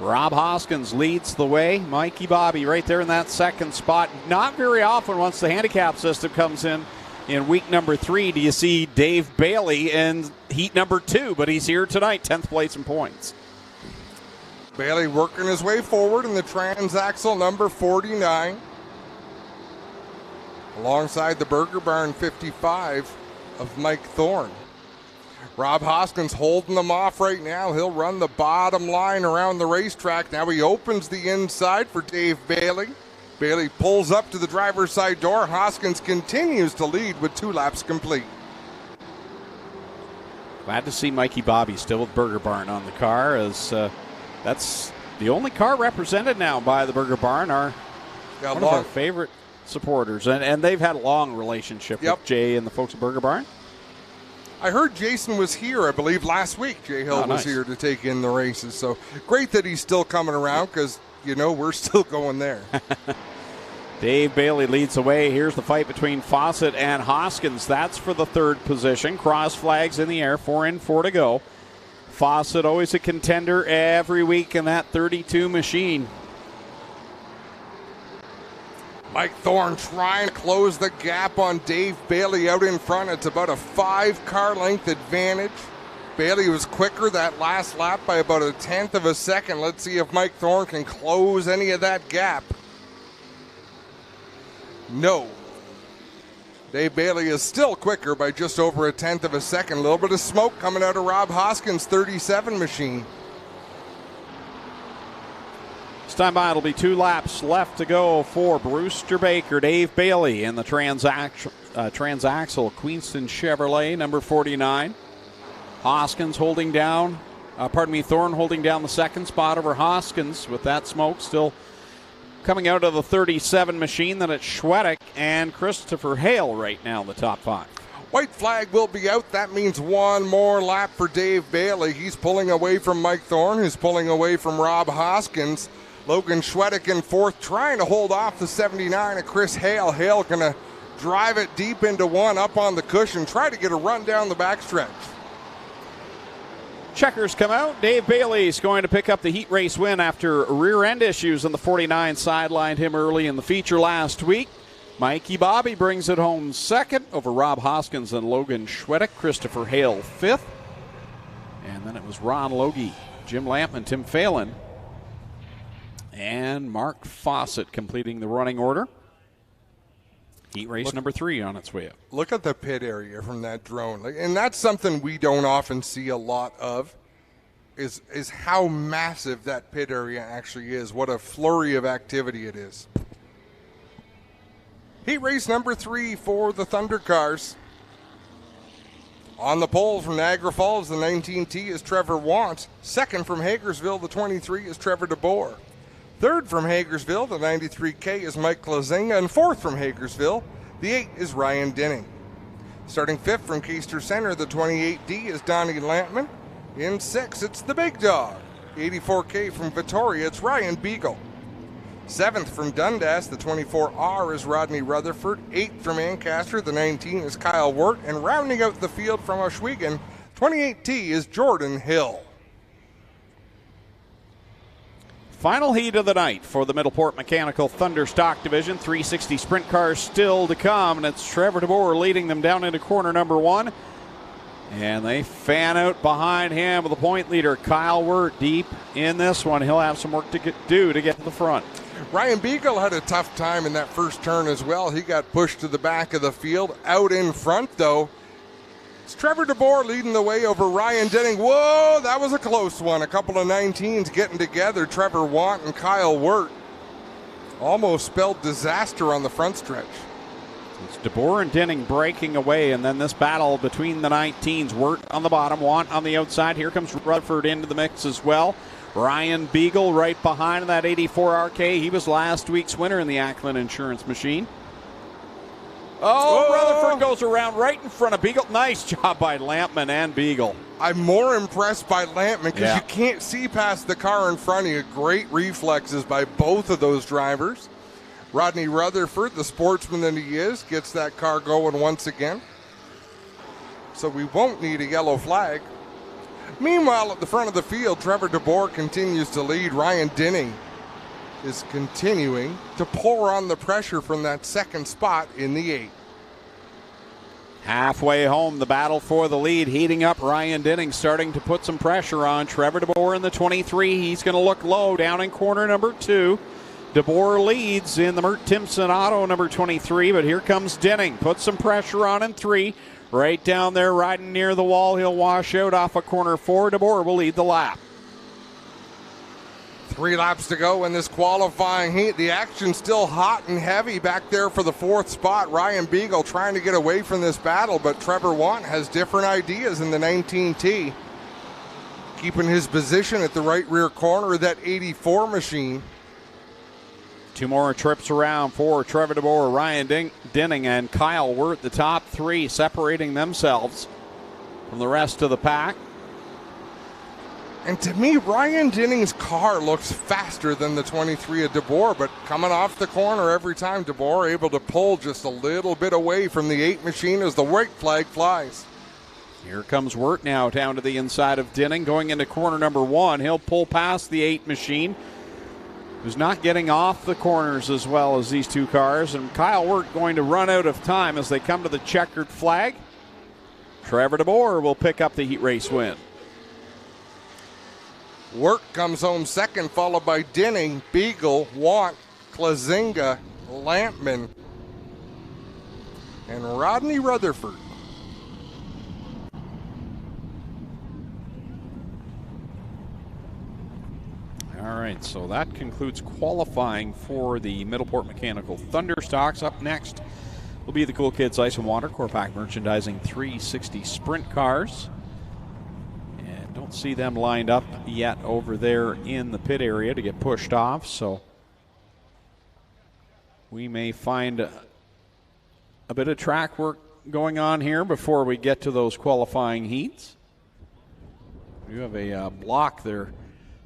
Rob Hoskins leads the way. Mikey Bobby right there in that 2nd spot. Not very often once the handicap system comes in week number 3 do you see Dave Bailey in heat number 2, but he's here tonight, 10th place in points. Bailey working his way forward in the transaxle number 49. Alongside the Burger Barn 55 of Mike Thorne. Rob Hoskins holding them off right now. He'll run the bottom line around the racetrack. Now he opens the inside for Dave Bailey. Bailey pulls up to the driver's side door. Hoskins continues to lead with 2 laps complete. Glad to see Mikey Bobby still with Burger Barn on the car, as that's the only car represented now by the Burger Barn. One of our favorite supporters, and they've had a long relationship with Jay and the folks at Burger Barn. I heard Jason was here, I believe, last week. Jay Hill was here to take in the races. So great that he's still coming around because, we're still going there. Dave Bailey leads the way. Here's the fight between Fawcett and Hoskins. That's for the third position. Cross flags in the air, 4 in, 4 to go. Fawcett always a contender every week in that 32 machine. Mike Thorne trying to close the gap on Dave Bailey out in front. It's about a 5-car length advantage. Bailey was quicker that last lap by about 1/10 of a second. Let's see if Mike Thorne can close any of that gap. No. Dave Bailey is still quicker by just over 1/10 of a second. A little bit of smoke coming out of Rob Hoskins' 37 machine. This time by, it'll be 2 laps left to go for Brewster Baker. Dave Bailey in the transaxle Queenston Chevrolet, number 49. Hoskins holding down, Thorne holding down the second spot over Hoskins with that smoke still coming out of the 37 machine. Then it's Schwedick and Christopher Hale right now in the top 5. White flag will be out. That means one more lap for Dave Bailey. He's pulling away from Mike Thorne, who's pulling away from Rob Hoskins. Logan Schwedick in fourth, trying to hold off the 79 of Chris Hale. Hale going to drive it deep into one, up on the cushion, try to get a run down the backstretch. Checkers come out. Dave Bailey's going to pick up the heat race win after rear end issues on the 49. Sidelined him early in the feature last week. Mikey Bobby brings it home second over Rob Hoskins and Logan Schwedick. Christopher Hale fifth. And then it was Ron Logie, Jim Lampman, Tim Phelan, and Mark Fawcett completing the running order. Heat race number 3 on its way up. Look at the pit area from that drone. And that's something we don't often see a lot of, is how massive that pit area actually is. What a flurry of activity it is. Heat race number 3 for the Thunder Cars. On the pole from Niagara Falls, the 19T is Trevor Want. Second from Hagersville, the 23 is Trevor DeBoer. Third from Hagersville, the 93K is Mike Klazinga. And fourth from Hagersville, the 8 is Ryan Dinning. Starting fifth from Keister Center, the 28D is Donnie Lampman. In sixth, it's the big dog. 84K from Victoria, it's Ryan Beagle. Seventh from Dundas, the 24R is Rodney Rutherford. Eighth from Ancaster, the 19 is Kyle Wirt. And rounding out the field from Ohsweken, 28T is Jordan Hill. Final heat of the night for the Middleport Mechanical Thunderstock Division. 360 sprint cars still to come, and it's Trevor DeBoer leading them down into corner number 1. And they fan out behind him with the point leader, Kyle Wirt, deep in this one. He'll have some work to do to get to the front. Ryan Beagle had a tough time in that first turn as well. He got pushed to the back of the field. Out in front, though, it's Trevor DeBoer leading the way over Ryan Denning. Whoa, that was a close one. A couple of 19s getting together. Trevor Want and Kyle Wirt almost spelled disaster on the front stretch. It's DeBoer and Denning breaking away, and then this battle between the 19s. Wirt on the bottom, Want on the outside. Here comes Rutherford into the mix as well. Ryan Beagle right behind that 84 RK. He was last week's winner in the Ackland Insurance Machine. Oh, Rutherford goes around right in front of Beagle. Nice job by Lampman and Beagle. I'm more impressed by Lampman because you can't see past the car in front of you. Great reflexes by both of those drivers. Rodney Rutherford, the sportsman that he is, gets that car going once again. So we won't need a yellow flag. Meanwhile, at the front of the field, Trevor DeBoer continues to lead. Ryan Dinning is continuing to pour on the pressure from that second spot in the 8. Halfway home, the battle for the lead heating up. Ryan Dinning starting to put some pressure on Trevor DeBoer in the 23. He's going to look low down in corner number 2. DeBoer leads in the Mert Timpson Auto number 23, but here comes Dinning. Put some pressure on in 3. Right down there, riding near the wall. He'll wash out off of corner 4. DeBoer will lead the lap. 3 laps to go in this qualifying heat. The action still hot and heavy back there for the 4th spot. Ryan Beagle trying to get away from this battle, but Trevor Want has different ideas in the 19T. Keeping his position at the right rear corner of that 84 machine. 2 more trips around for Trevor DeBoer, Ryan Dinning, and Kyle Wirt, the top 3 separating themselves. from the rest of the pack. And to me, Ryan Dinning's car looks faster than the 23 of DeBoer, but coming off the corner every time, DeBoer able to pull just a little bit away from the 8 machine as the white flag flies. Here comes Wirt now down to the inside of Dinning, going into corner number 1. He'll pull past the 8 machine, who's not getting off the corners as well as these two cars. And Kyle Wirt going to run out of time as they come to the checkered flag. Trevor DeBoer will pick up the heat race win. Wirt comes home second, followed by Dinning, Beagle, Watt, Klazinga, Lampman, and Rodney Rutherford. All right, so that concludes qualifying for the Middleport Mechanical Thunderstocks. Up next will be the Cool Kids Ice and Water Core Pack Merchandising 360 Sprint Cars. And don't see them lined up yet over there in the pit area to get pushed off, so we may find a bit of track work going on here before we get to those qualifying heats. We have a block there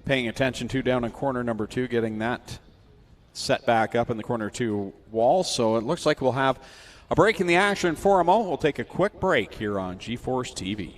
paying attention to down in corner number 2, getting that set back up in the corner 2 wall. So it looks like we'll have a break in the action for a moment. We'll take a quick break here on G-Force TV.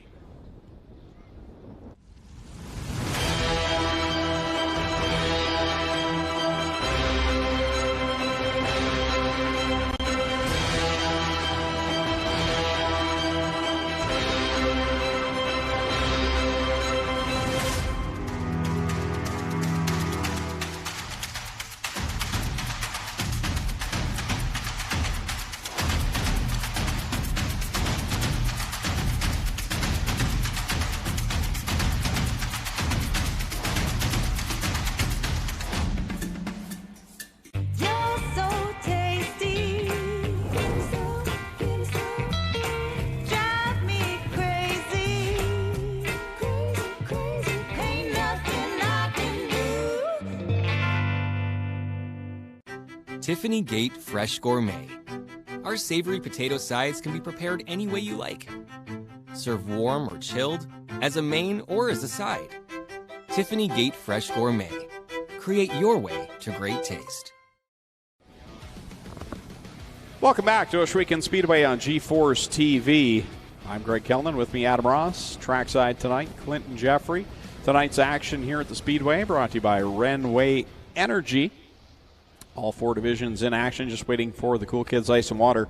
Tiffany Gate Fresh Gourmet. Our savory potato sides can be prepared any way you like. Serve warm or chilled, as a main or as a side. Tiffany Gate Fresh Gourmet. Create your way to great taste. Welcome back to Ohsweken Speedway on G-Force TV. I'm Greg Kellnan, with me Adam Ross. Trackside tonight, Clinton Jeffrey. Tonight's action here at the Speedway brought to you by Renway Energy. All 4 divisions in action, just waiting for the Cool Kids Ice and Water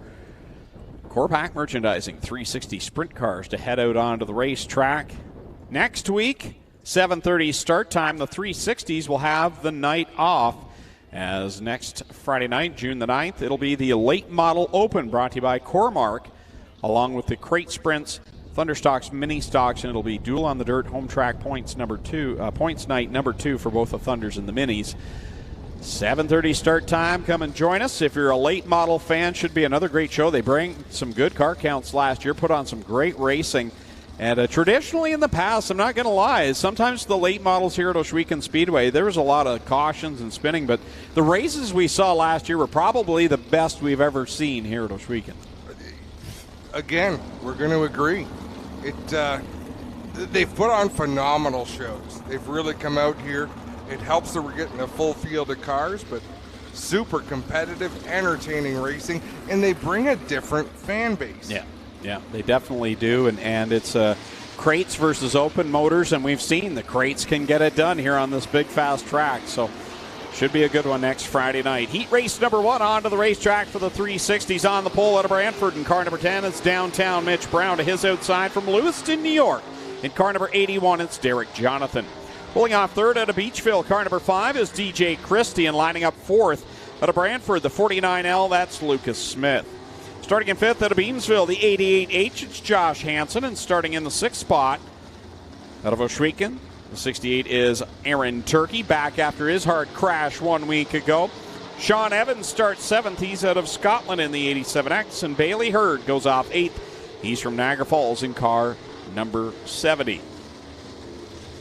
Core Pack Merchandising 360 Sprint Cars to head out onto the racetrack. Next week, 7:30 start time, the 360s will have the night off, as next Friday night, June the 9th, it'll be the Late Model Open brought to you by Cormark, along with the Crate Sprints, Thunderstocks, Mini Stocks, and it'll be Duel on the Dirt Home Track points night number 2 for both the Thunders and the Minis. 7:30 start time. Come and join us. If you're a late model fan, should be another great show. They bring some good car counts last year, put on some great racing. And traditionally in the past, I'm not going to lie, sometimes the late models here at Ohsweken Speedway, there was a lot of cautions and spinning, but the races we saw last year were probably the best we've ever seen here at Ohsweken. Again, we're going to agree. They've put on phenomenal shows. They've really come out here. It helps that we're getting a full field of cars, but super competitive, entertaining racing, and they bring a different fan base. Yeah, they definitely do, and it's crates versus open motors, and we've seen the crates can get it done here on this big, fast track, so should be a good one next Friday night. Heat race number 1 onto the racetrack for the 360s on the pole out of Brantford, and car number 10 is downtown Mitch Brown to his outside from Lewiston, New York. In car number 81, it's Derek Jonathan. Pulling off third out of Beachville, car number 5 is DJ Christie, and lining up fourth out of Brantford, the 49L, that's Lucas Smith. Starting in 5th out of Beamsville, the 88H, it's Josh Hansen, and starting in the 6th spot out of Ohsweken, the 68 is Aaron Turkey, back after his hard crash 1 week ago. Sean Evans starts 7th, he's out of Scotland in the 87X, and Bailey Hurd goes off 8th. He's from Niagara Falls in car number 70.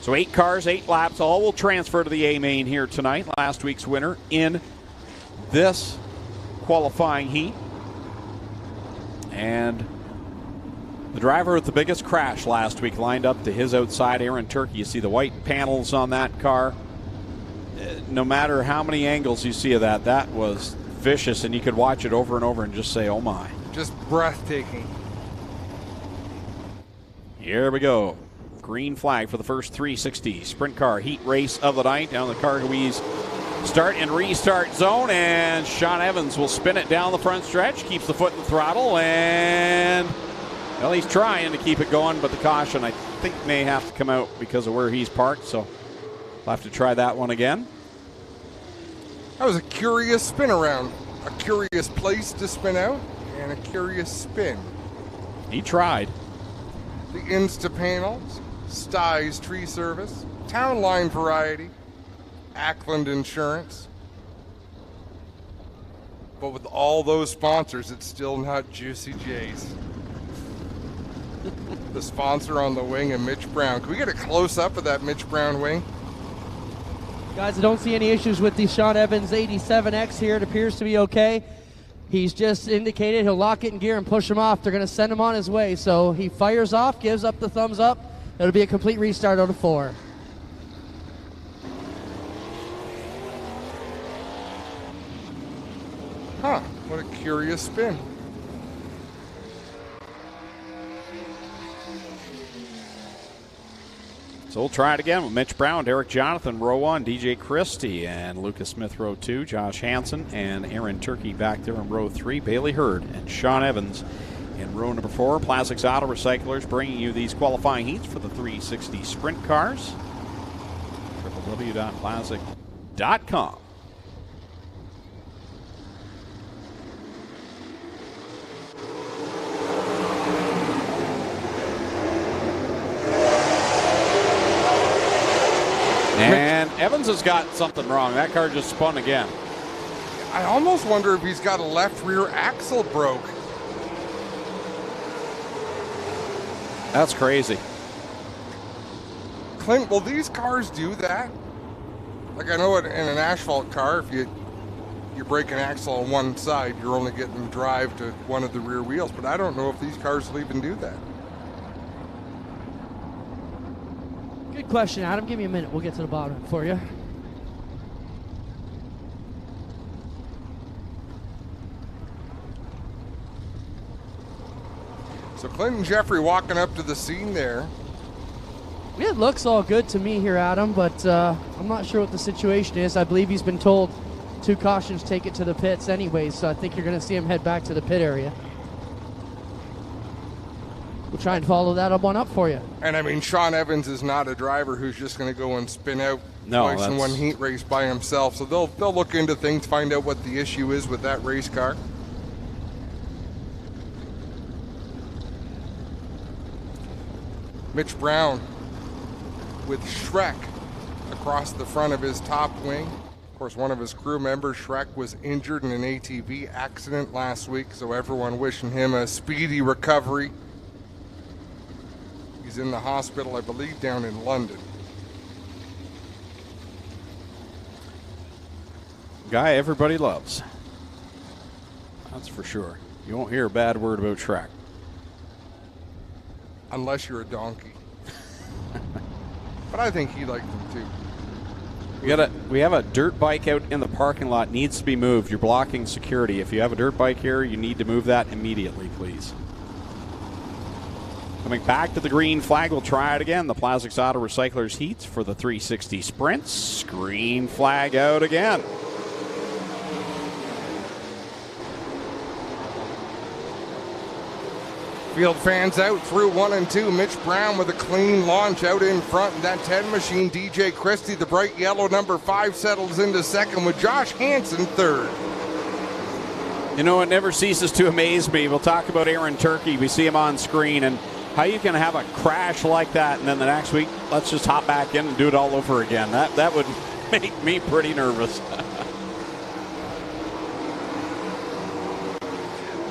So 8 cars, 8 laps, all will transfer to the A-Main here tonight. Last week's winner in this qualifying heat. And The driver with the biggest crash last week lined up to his outside, Aaron Turkey. You see the white panels on that car. No matter how many angles you see of that, that was vicious, and you could watch it over and over and just say, oh my. Just breathtaking. Here we go. Green flag for the first 360 sprint car heat race of the night down the Cargouise start and restart zone, and Sean Evans will spin it down the front stretch, keeps the foot in the throttle, and well, he's trying to keep it going, but the caution I think may have to come out because of where he's parked, so we'll have to try that one again. That was a curious spin around. A curious place to spin out and a curious spin. He tried. The Insta panels, Styes Tree Service, Town Line Variety, Ackland Insurance. But with all those sponsors, it's still not Juicy J's. The sponsor on the wing and Mitch Brown. Can we get a close-up of that Mitch Brown wing? Guys, I don't see any issues with the Sean Evans 87X here. It appears to be okay. He's just indicated he'll lock it in gear and push him off. They're going to send him on his way. So he fires off, gives up the thumbs up. It'll be a complete restart out of 4. Huh, what a curious spin. So we'll try it again with Mitch Brown, Derek Jonathan, row 1, DJ Christie, and Lucas Smith, row 2, Josh Hansen, and Aaron Turkey back there in row 3, Bailey Hurd, and Sean Evans in row number 4. Plastics Auto Recyclers bringing you these qualifying heats for the 360 sprint cars. www.plastic.com. And Evans has got something wrong. That car just spun again. I almost wonder if he's got a left rear axle broke. That's crazy. Clint, will these cars do that? Like, I know in an asphalt car, if you break an axle on one side, you're only getting them drive to one of the rear wheels. But I don't know if these cars will even do that. Good question, Adam. Give me a minute. We'll get to the bottom of it for you. So Clinton Jeffrey walking up to the scene there. It looks all good to me here, Adam, but I'm not sure what the situation is. I believe he's been told 2 cautions take it to the pits anyways, so I think you're going to see him head back to the pit area. We'll try and follow that one up for you. And I mean, Sean Evans is not a driver who's just going to go and spin out twice in one heat race by himself. So they'll look into things, find out what the issue is with that race car. Mitch Brown with Shrek across the front of his top wing. Of course, one of his crew members, Shrek, was injured in an ATV accident last week, so everyone wishing him a speedy recovery. He's in the hospital, I believe, down in London. Guy everybody loves. That's for sure. You won't hear a bad word about Shrek. Unless you're a donkey. But I think he liked them too. We have a dirt bike out in the parking lot. Needs to be moved. You're blocking security. If you have a dirt bike here, you need to move that immediately, please. Coming back to the green flag, we'll try it again. The Plastics Auto Recyclers heats for the 360 sprints. Green flag out again. Field fans out through 1 and 2. Mitch Brown with a clean launch out in front. And that 10 machine, DJ Christie, the bright yellow number 5, settles into second with Josh Hansen third. You know, it never ceases to amaze me. We'll talk about Aaron Turkey. We see him on screen, and how you can have a crash like that, and then the next week, let's just hop back in and do it all over again. That would make me pretty nervous.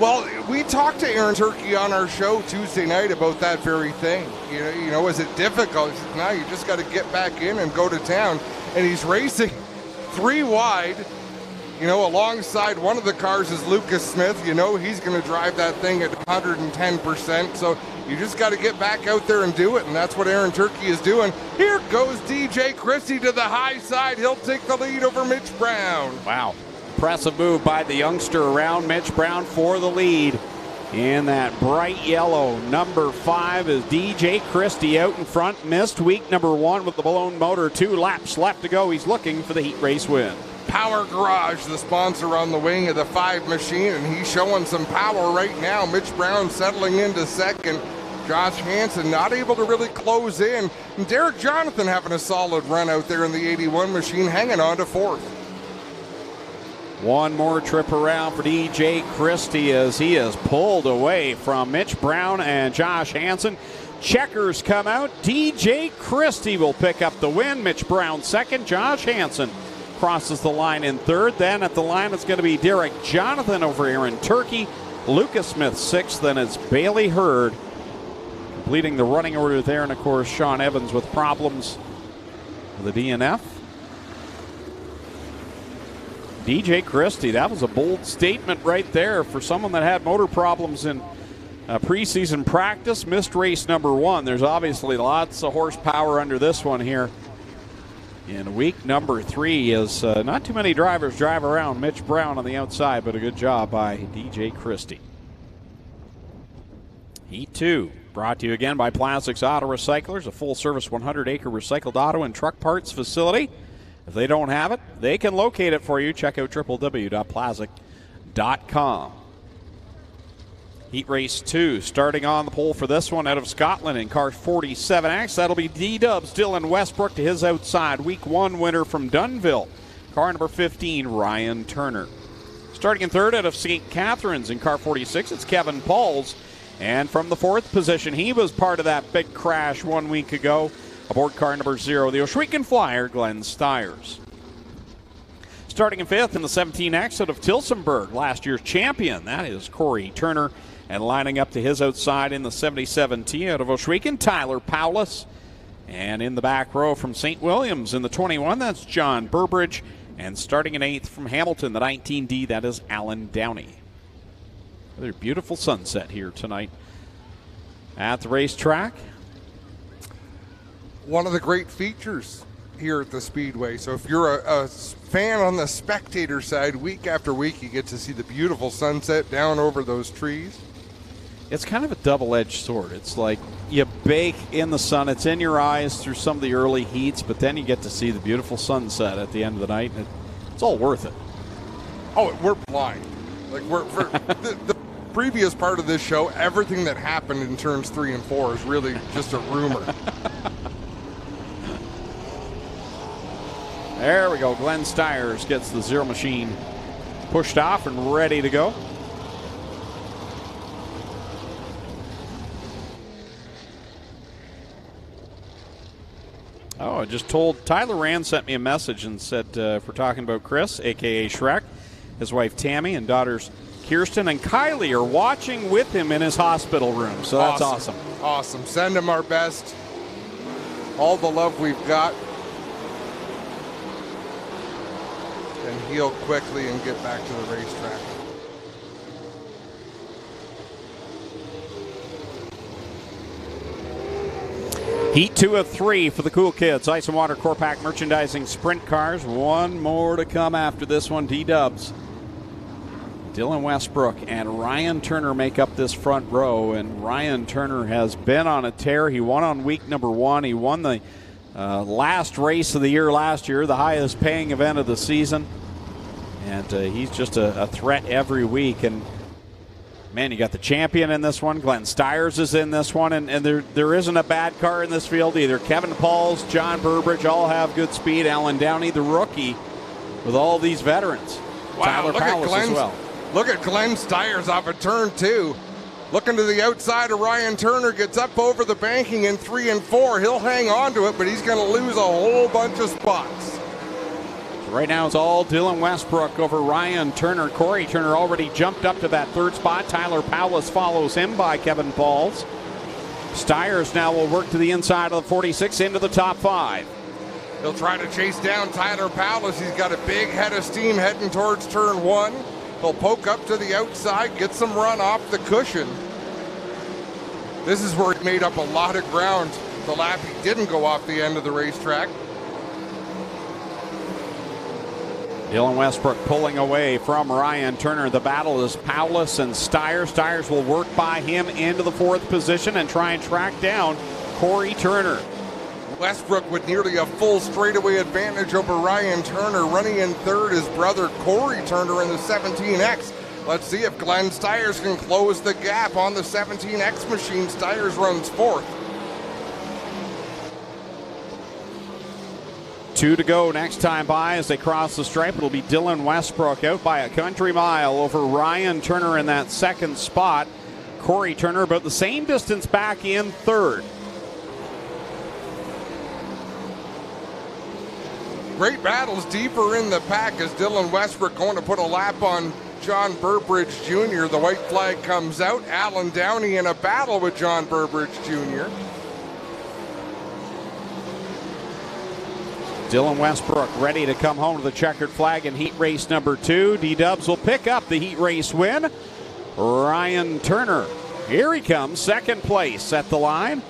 Well, we talked to Aaron Turkey on our show Tuesday night about that very thing. You know, is it difficult? He said, no, you just got to get back in and go to town. And he's racing 3 wide. You know, alongside one of the cars is Lucas Smith. You know, he's going to drive that thing at 110%. So You just got to get back out there and do it, and that's what Aaron Turkey is doing. Here goes DJ Christie to the high side. He'll take the lead over Mitch Brown. Wow. Impressive move by the youngster around Mitch Brown for the lead. In that bright yellow, number 5 is DJ Christie out in front. Missed week number 1 with the blown motor. 2 laps left to go. He's looking for the heat race win. Power Garage, the sponsor on the wing of the 5 machine, and he's showing some power right now. Mitch Brown settling into second. Josh Hansen not able to really close in. And Derek Jonathan having a solid run out there in the 81 machine, hanging on to 4th. One more trip around for DJ Christie as he is pulled away from Mitch Brown and Josh Hansen. Checkers come out. DJ Christie will pick up the win. Mitch Brown second. Josh Hansen crosses the line in third. Then at the line it's going to be Derek Jonathan over Aaron Turkey. Lucas Smith sixth. Then it's Bailey Hurd completing the running order there. And of course Sean Evans with problems with the DNF. DJ Christie, that was a bold statement right there for someone that had motor problems in preseason practice. Missed race number 1. There's obviously lots of horsepower under this one here. In week number 3 is not too many drivers drive around Mitch Brown on the outside, but a good job by DJ Christie. Heat 2 brought to you again by Plastics Auto Recyclers, a full-service 100-acre recycled auto and truck parts facility. If they don't have it, they can locate it for you. Check out www.plastics.com. Heat race 2 starting on the pole for this one out of Scotland in car 47X. That'll be D-Dubs, Dylan Westbrook to his outside. Week 1 winner from Dunnville, car number 15, Ryan Turner. Starting in third out of St. Catharines in car 46, it's Kevin Pauls. And from the 4th position, he was part of that big crash 1 week ago. Aboard car number 0, the Ohsweken Flyer, Glenn Stiers. Starting in 5th in the 17X out of Tilsonburg, last year's champion, that is Corey Turner. And lining up to his outside in the 77T out of Ohsweken, Tyler Paulus. And in the back row from St. Williams in the 21, that's John Burbridge. And starting in 8th from Hamilton, the 19D, that is Alan Downey. Another beautiful sunset here tonight at the racetrack. One of the great features here at the Speedway. So if you're a fan on the spectator side, week after week you get to see the beautiful sunset down over those trees. It's kind of a double-edged sword. It's like you bake in the sun. It's in your eyes through some of the early heats, but then you get to see the beautiful sunset at the end of the night. And it's all worth it. Oh, we're blind. Like the previous part of this show, everything that happened in turns 3 and 4 is really just a rumor. There we go. Glenn Stiers gets the 0 machine pushed off and ready to go. Oh, I just told Tyler Rand sent me a message and said if we're talking about Chris, a.k.a. Shrek, his wife Tammy and daughters Kirsten and Kylie are watching with him in his hospital room. So that's awesome. Awesome. Send him our best. All the love we've got. And heal quickly and get back to the racetrack. Heat 2 of 3 for the Cool Kids. Ice and Water Core Pack Merchandising Sprint Cars. One more to come after this one. D-Dubs. Dylan Westbrook and Ryan Turner make up this front row. And Ryan Turner has been on a tear. He won on week number 1. He won the last race of the year last year, the highest paying event of the season. And he's just a threat every week. And man, you got the champion in this one. Glenn Stiers is in this one. And there isn't a bad car in this field either. Kevin Pauls, John Burbridge all have good speed. Alan Downey, the rookie, with all these veterans. Wow, Tyler Powers as well. Look at Glenn Stiers off of turn 2. Looking to the outside of Ryan Turner, gets up over the banking in 3 and 4. He'll hang on to it, but he's going to lose a whole bunch of spots. So right now it's all Dylan Westbrook over Ryan Turner. Corey Turner already jumped up to that 3rd spot. Tyler Powers follows him by Kevin Pauls. Stiers now will work to the inside of the 46 into the top 5. He'll try to chase down Tyler Powers. He's got a big head of steam heading towards turn 1. He'll poke up to the outside, get some run off the cushion. This is where he made up a lot of ground the lap he didn't go off the end of the racetrack. Dylan Westbrook pulling away from Ryan Turner. The battle is Paulus and Stiers. Stiers will work by him into the 4th position and try and track down Corey Turner. Westbrook with nearly a full straightaway advantage over Ryan Turner. Running in 3rd is brother Corey Turner in the 17X. Let's see if Glenn Stiers can close the gap on the 17X machine. Stiers runs 4th. 2 to go next time by as they cross the stripe. It'll be Dylan Westbrook out by a country mile over Ryan Turner in that 2nd spot. Corey Turner about the same distance back in 3rd. Great battles deeper in the pack as Dylan Westbrook going to put a lap on John Burbridge Jr. The white flag comes out. Alan Downey in a battle with John Burbridge Jr. Dylan Westbrook ready to come home to the checkered flag in heat race number 2. D-Dubs will pick up the heat race win. Ryan Turner, here he comes, 2nd place at the line.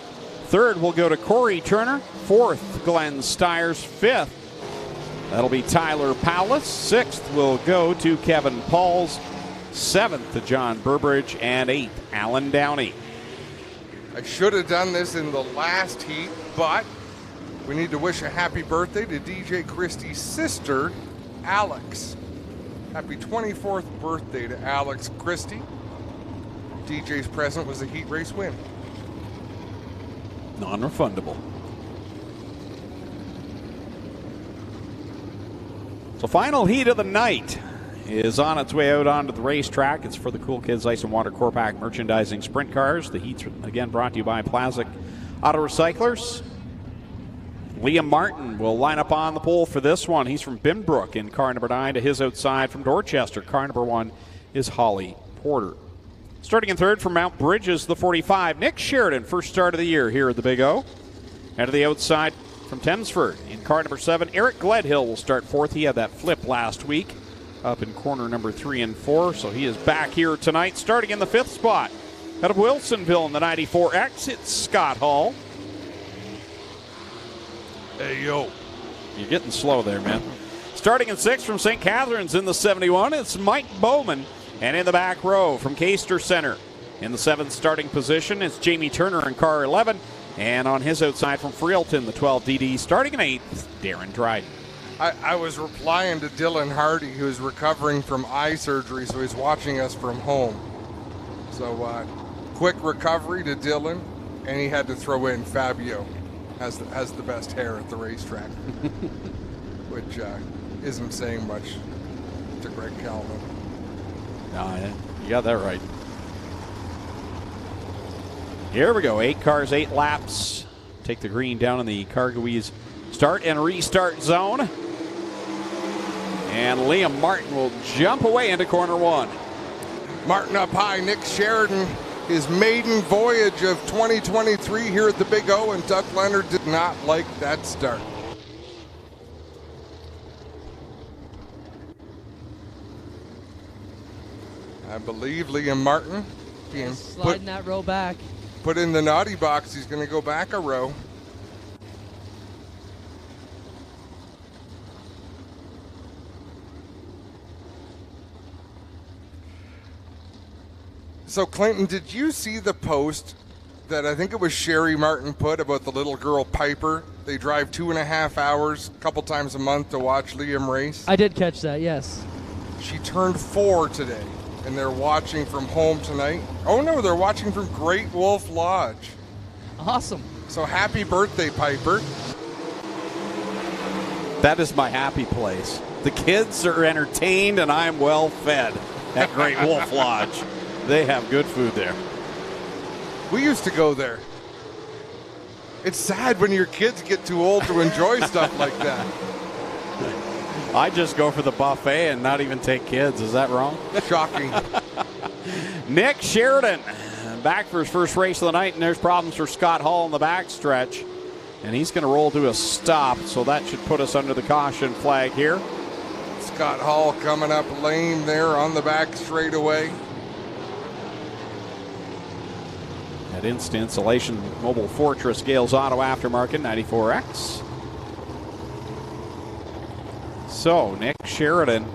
3rd will go to Corey Turner. 4th, Glenn Stiers. 5th, that'll be Tyler Paulus. 6th will go to Kevin Pauls. 7th to John Burbridge. And 8th, Alan Downey. I should have done this in the last heat, but we need to wish a happy birthday to DJ Christie's sister, Alex. Happy 24th birthday to Alex Christie. DJ's present was a heat race win. Non-refundable. So final heat of the night is on its way out onto the racetrack. It's for the Cool Kids Ice and Water Core Pack merchandising sprint cars. The heat's again brought to you by Plazic Auto Recyclers. Liam Martin will line up on the pole for this one. He's from Binbrook in car number 9. To his outside from Dorchester, car number 1 is Holly Porter. Starting in 3rd from Mount Bridges, the 45, Nick Sheridan, first start of the year here at the Big O. And to the outside from Thamesford in car number 7, Eric Gledhill will start 4th. He had that flip last week up in corner number 3 and 4, so he is back here tonight. Starting in the 5th spot, out of Wilsonville in the 94X, it's Scott Hall. Hey, yo. You're getting slow there, man. Starting in 6th from St. Catharines in the 71, it's Mike Bowman. And in the back row from Caister Center in the 7th starting position, it's Jamie Turner in car 11. And on his outside from Freelton, the 12 DD, starting in 8th, Darren Dryden. I was replying to Dylan Hardy, who's recovering from eye surgery, so he's watching us from home. So quick recovery to Dylan, and he had to throw in Fabio. Has the best hair at the racetrack, which isn't saying much to Greg Calvin. No, you got that right. Here we go. 8 cars, 8 laps. Take the green down in the Cargouise start and restart zone. And Liam Martin will jump away into corner 1. Martin up high. Nick Sheridan, his maiden voyage of 2023 here at the Big O, and Doug Leonard did not like that start. I believe Liam Martin being sliding that row back. Put in the naughty box. He's going to go back a row. So, Clinton, did you see the post that I think it was Sherry Martin put about the little girl Piper? They drive 2.5 hours a couple times a month to watch Liam race. I did catch that, yes. She turned 4 today, and they're watching from home tonight. Oh, no, they're watching from Great Wolf Lodge. Awesome. So happy birthday, Piper. That is my happy place. The kids are entertained, and I'm well fed at Great Wolf Lodge. They have good food there. We used to go there. It's sad when your kids get too old to enjoy stuff like that. I just go for the buffet and not even take kids. Is that wrong? Shocking. Nick Sheridan back for his first race of the night, and there's problems for Scott Hall in the backstretch. And he's going to roll to a stop, so that should put us under the caution flag here. Scott Hall coming up lame there on the back straightaway. At Instant Insulation Mobile Fortress, Gales Auto Aftermarket, 94X. So, Nick Sheridan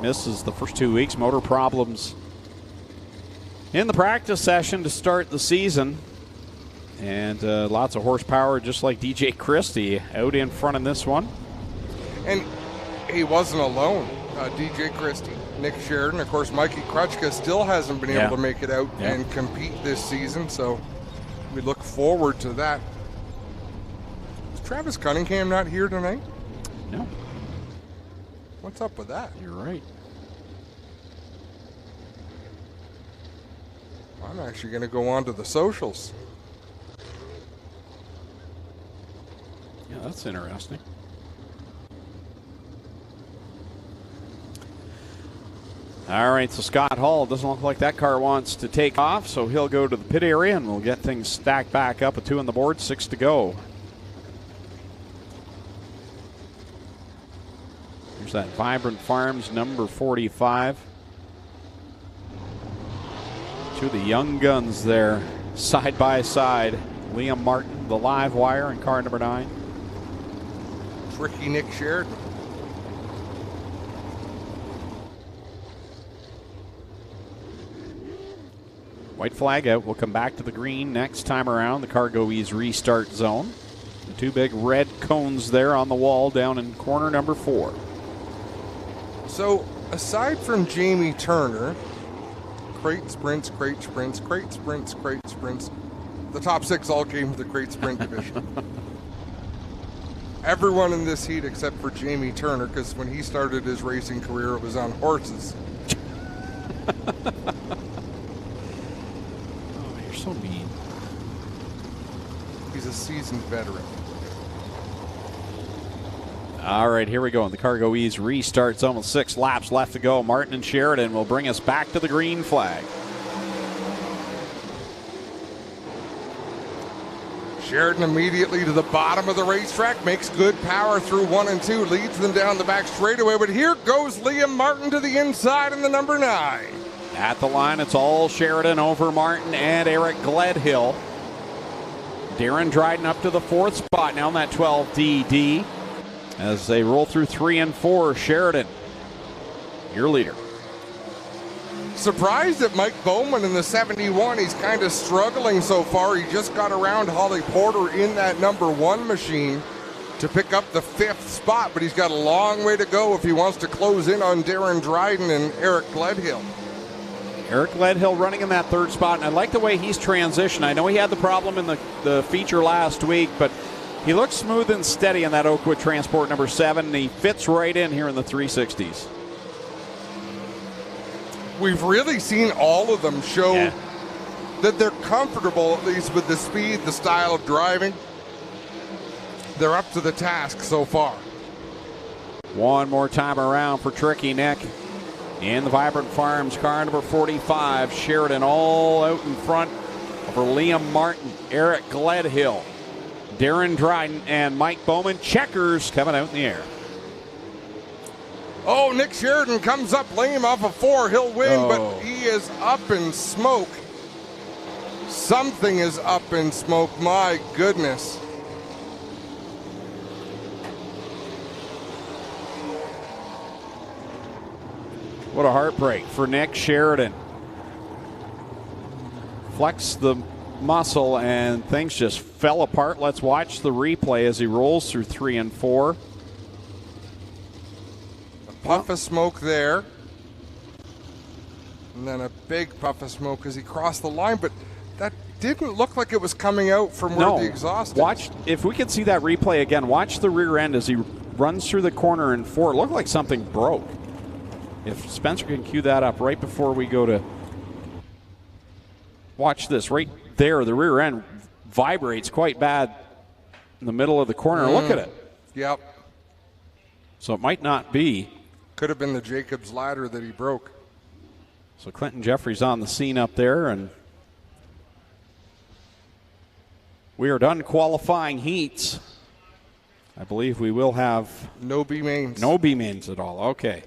misses the first 2 weeks. Motor problems in the practice session to start the season. And lots of horsepower, just like DJ Christie out in front in this one. And he wasn't alone, DJ Christie. Nick Sheridan, of course, Mikey Krutchka still hasn't been able to make it out and compete this season, so we look forward to that. Is Travis Cunningham not here tonight? No. What's up with that? You're right. I'm actually going to go on to the socials. Yeah, that's interesting. All right, so Scott Hall, doesn't look like that car wants to take off, so he'll go to the pit area and we'll get things stacked back up with 2 on the board, 6 to go. Here's that Vibrant Farms number 45. 2 of the young guns there, side by side. Liam Martin, the live wire, in car number 9. Tricky Nick Sheridan. White flag out. We'll come back to the green next time around, the Cargo Ease restart zone. The 2 big red cones there on the wall down in corner number 4. So, aside from Jamie Turner, crate sprints, crate sprints, crate sprints, crate sprints, the top 6 all came from the crate sprint division. Everyone in this heat except for Jamie Turner, because when he started his racing career, it was on horses. So mean. He's a seasoned veteran. All right, here we go. The Cargo Ease restarts, almost 6 laps left to go. Martin and Sheridan will bring us back to the green flag. Sheridan immediately to the bottom of the racetrack, makes good power through 1 and 2, leads them down the back straightaway, but here goes Liam Martin to the inside in the number 9. At the line, it's all Sheridan over Martin and Eric Gledhill. Darren Dryden up to the 4th spot now in that 12DD. As they roll through 3 and 4, Sheridan, your leader. Surprised at Mike Bowman in the 71. He's kind of struggling so far. He just got around Holly Porter in that number 1 machine to pick up the 5th spot, but he's got a long way to go if he wants to close in on Darren Dryden and Eric Gledhill. Eric Gledhill running in that 3rd spot, and I like the way he's transitioned. I know he had the problem in the feature last week, but he looks smooth and steady in that Oakwood Transport number 7, and he fits right in here in the 360s. We've really seen all of them show that they're comfortable, at least with the speed, the style of driving. They're up to the task so far. One more time around for Tricky Nick. In the Vibrant Farms car number 45, Sheridan all out in front over Liam Martin, Eric Gledhill, Darren Dryden, and Mike Bowman. Checkers coming out in the air. Oh, Nick Sheridan comes up lame off of 4. He'll win, but he is up in smoke. Something is up in smoke. My goodness. What a heartbreak for Nick Sheridan. Flexed the muscle and things just fell apart. Let's watch the replay as he rolls through 3 and 4. A puff of smoke there. And then a big puff of smoke as he crossed the line, but that didn't look like it was coming out from where the exhaust is. Watch, if we could see that replay again, watch the rear end as he runs through the corner in 4. It looked like something broke. If Spencer can cue that up right before we go to watch this, right there, the rear end vibrates quite bad in the middle of the corner. Look at it. Yep. So it might not be. Could have been the Jacobs ladder that he broke. So Clinton Jeffries on the scene up there, and we are done qualifying heats. I believe we will have no B mains. No B mains at all. Okay.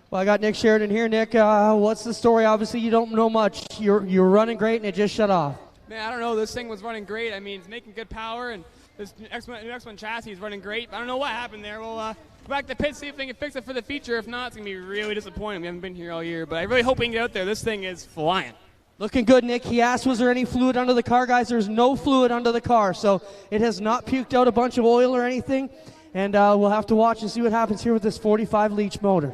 Well, I got Nick Sheridan here. Nick, what's the story? Obviously, you don't know much. You're running great, and it just shut off. Man, I don't know. This thing was running great. I mean, it's making good power, and this new X1 chassis is running great. I don't know what happened there. We'll go back to pit, see if they can fix it for the future. If not, it's going to be really disappointing. We haven't been here all year, but I really hope we can get out there. This thing is flying. Looking good, Nick. He asked, was there any fluid under the car? Guys, there's no fluid under the car, so it has not puked out a bunch of oil or anything, and we'll have to watch and see what happens here with this 45 Leach motor.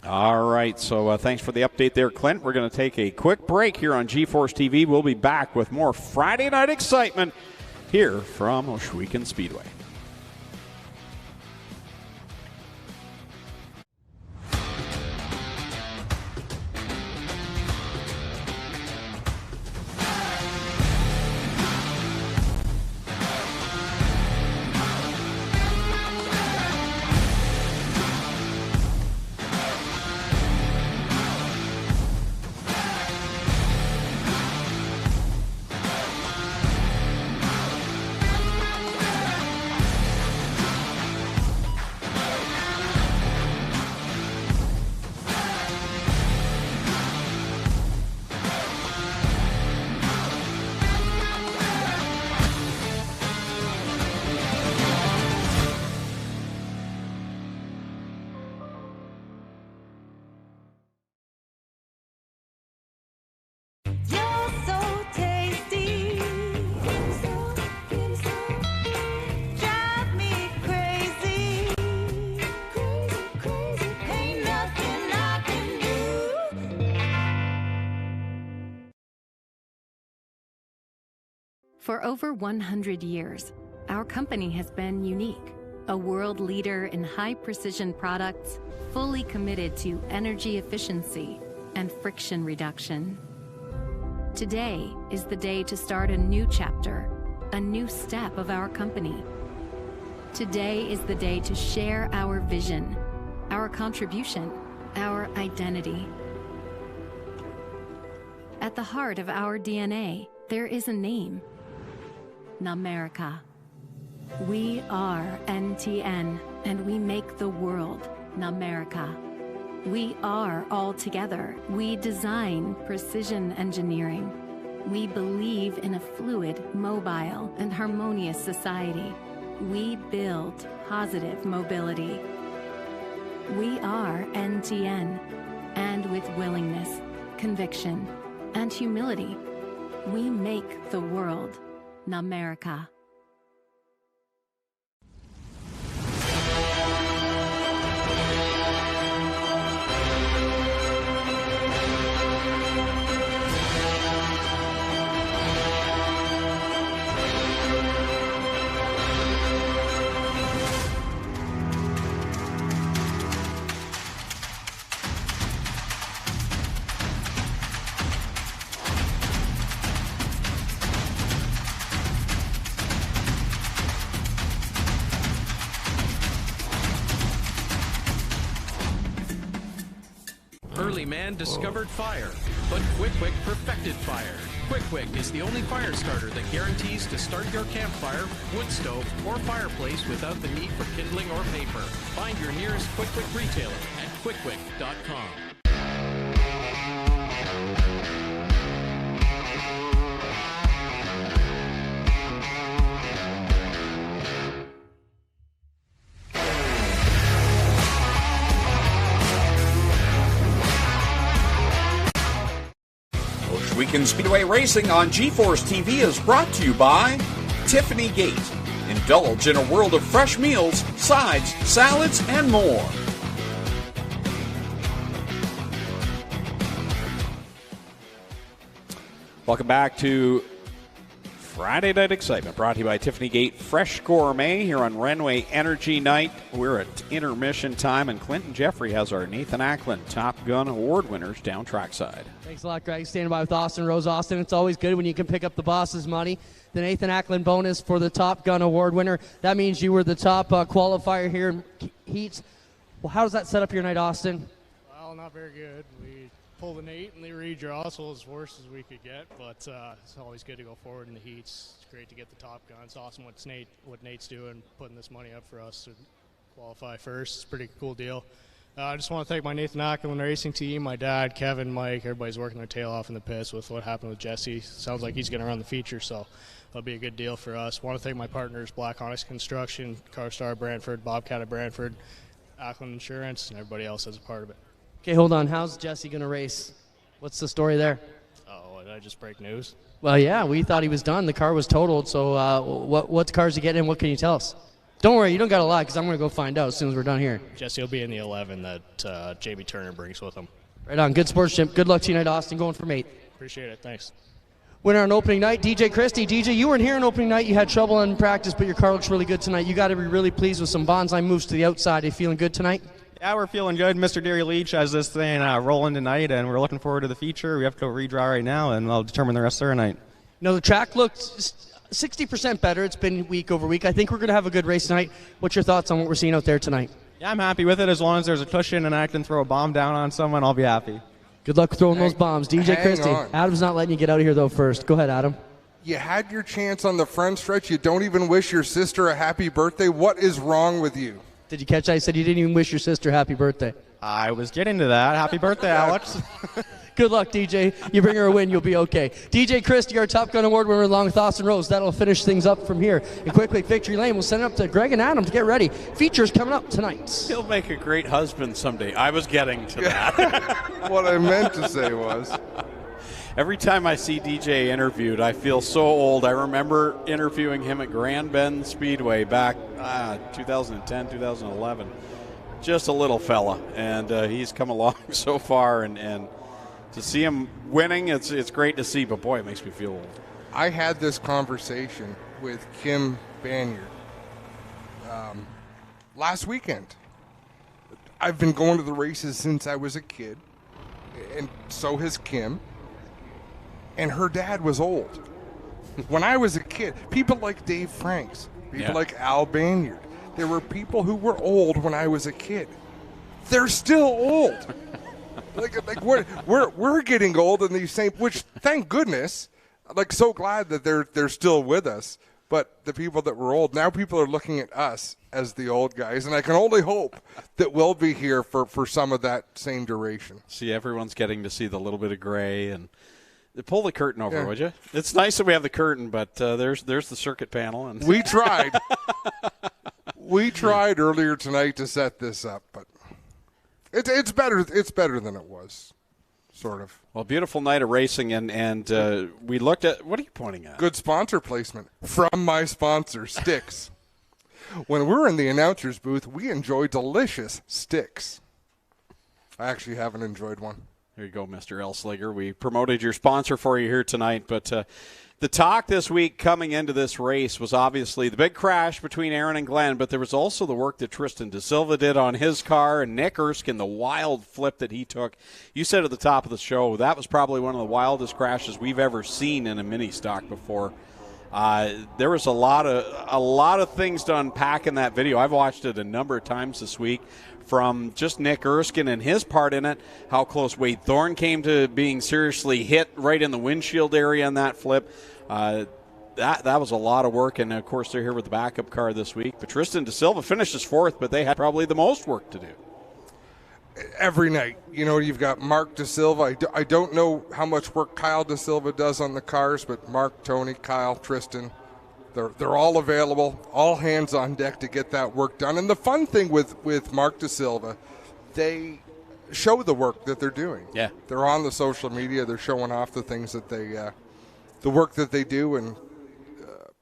All right, so thanks for the update there, Clint. We're going to take a quick break here on G-Force TV. We'll be back with more Friday night excitement here from Ohsweken Speedway. For over 100 years, our company has been unique, a world leader in high-precision products, fully committed to energy efficiency and friction reduction. Today is the day to start a new chapter, a new step of our company. Today is the day to share our vision, our contribution, our identity. At the heart of our DNA, there is a name. Namerica. We are NTN, and we make the world Namerica. We are all together. We design precision engineering. We believe in a fluid, mobile, and harmonious society. We build positive mobility. We are NTN, and with willingness, conviction, and humility, we make the world Namerica. Early man discovered fire, but Quick perfected fire. Quick is the only fire starter that guarantees to start your campfire, wood stove, or fireplace without the need for kindling or paper. Find your nearest Quick retailer at quickquick.com. Ohsweken Speedway Racing on G-Force TV is brought to you by Tiffany Gate. Indulge in a world of fresh meals, sides, salads, and more. Welcome back to Friday Night Excitement, brought to you by Tiffany Gate Fresh Gourmet here on Renway Energy Night. We're at intermission time, and Clinton Jeffrey has our Nathan Ackland Top Gun Award winners down trackside. Thanks a lot, Greg. Standing by with Austin Rose. Austin, it's always good when you can pick up the boss's money. The Nathan Ackland bonus for the Top Gun Award winner. That means you were the top qualifier here in heats. Well, how does that set up your night, Austin? Well, not very good. We pulled an 8 in the redraw, so as worst as we could get, but it's always good to go forward in the heats. It's great to get the Top Gun. It's awesome what Nate's doing, putting this money up for us to qualify first. It's a pretty cool deal. I just want to thank my Nathan Ackerman racing team, my dad, Kevin, Mike. Everybody's working their tail off in the pits with what happened with Jesse. Sounds like he's going to run the feature, so that'll be a good deal for us. Want to thank my partners, Black Onyx Construction, CarStar of Brantford, Bobcat of Brantford, Ackland Insurance, and everybody else that's a part of it. Okay, hold on. How's Jesse going to race? What's the story there? Oh, did I just break news? Well, yeah, we thought he was done. The car was totaled, so what cars are getting in? What can you tell us? Don't worry, you don't got to lie, because I'm going to go find out as soon as we're done here. Jesse will be in the 11 that Jamie Turner brings with him. Right on. Good sportsmanship. Good luck tonight, Austin. Going for mate. Appreciate it. Thanks. Winner on opening night, DJ Christie. DJ, you weren't here on opening night. You had trouble in practice, but your car looks really good tonight. You got to be really pleased with some bonsai moves to the outside. Are you feeling good tonight? Yeah, we're feeling good. Mr. Deary Leach has this thing rolling tonight, and we're looking forward to the feature. We have to go redraw right now, and I'll determine the rest of the night. No, the track looks 60% better. It's been week over week. I think we're going to have a good race tonight. What's your thoughts on what we're seeing out there tonight? Yeah, I'm happy with it. As long as there's a cushion and I can throw a bomb down on someone, I'll be happy. Good luck throwing those bombs. DJ Christie. On. Adam's not letting you get out of here, though, first. Go ahead, Adam. You had your chance on the front stretch. You don't even wish your sister a happy birthday. What is wrong with you? Did you catch that? I said you didn't even wish your sister happy birthday. I was getting to that. Happy birthday, Alex. Good luck, DJ. You bring her a win, you'll be okay. DJ Christie, our Top Gun Award winner along with Austin Rose. That'll finish things up from here. And quick Victory Lane. We'll send it up to Greg and Adam to get ready. Features coming up tonight. He'll make a great husband someday. I was getting to that. What I meant to say was, every time I see DJ interviewed, I feel so old. I remember interviewing him at Grand Bend Speedway back 2010, 2011. Just a little fella, and he's come along so far, and to see him winning, it's great to see, but boy, it makes me feel old. I had this conversation with Kim Banyard last weekend. I've been going to the races since I was a kid, and so has Kim. And her dad was old. When I was a kid, people like Dave Franks, people like Al Banyard, there were people who were old when I was a kid. They're still old. like we're getting old in these same, which thank goodness, like so glad that they're still with us. But the people that were old, now people are looking at us as the old guys, and I can only hope that we'll be here for some of that same duration. See, everyone's getting to see the little bit of gray, and pull the curtain over, would you? It's nice that we have the curtain, but there's the circuit panel, and we tried. We tried earlier tonight to set this up, but it's better. It's better than it was, sort of. Well, beautiful night of racing, and we looked at. What are you pointing at? Good sponsor placement from my sponsor, Sticks. When we're in the announcer's booth, we enjoy delicious sticks. I actually haven't enjoyed one. There you go, Mr. Elsliger. We promoted your sponsor for you here tonight, but the talk this week coming into this race was obviously the big crash between Aaron and Glenn, but there was also the work that Tristan De Silva did on his car, and Nick Erskine, the wild flip that he took. You said at the top of the show that was probably one of the wildest crashes we've ever seen in a mini stock before. There was a lot of things to unpack in that video. I've watched it a number of times this week, from just Nick Erskine and his part in it, how close Wade Thorne came to being seriously hit right in the windshield area on that flip. That was a lot of work, and of course they're here with the backup car this week. But Tristan De Silva finishes fourth, but they had probably the most work to do. Every night, you've got Mark De Silva. I don't know how much work Kyle De Silva does on the cars, but Mark, Tony, Kyle, Tristan, they're all available, all hands on deck to get that work done. And the fun thing with Mark De Silva, they show the work that they're doing. Yeah, they're on the social media. They're showing off the things that the work that they do, and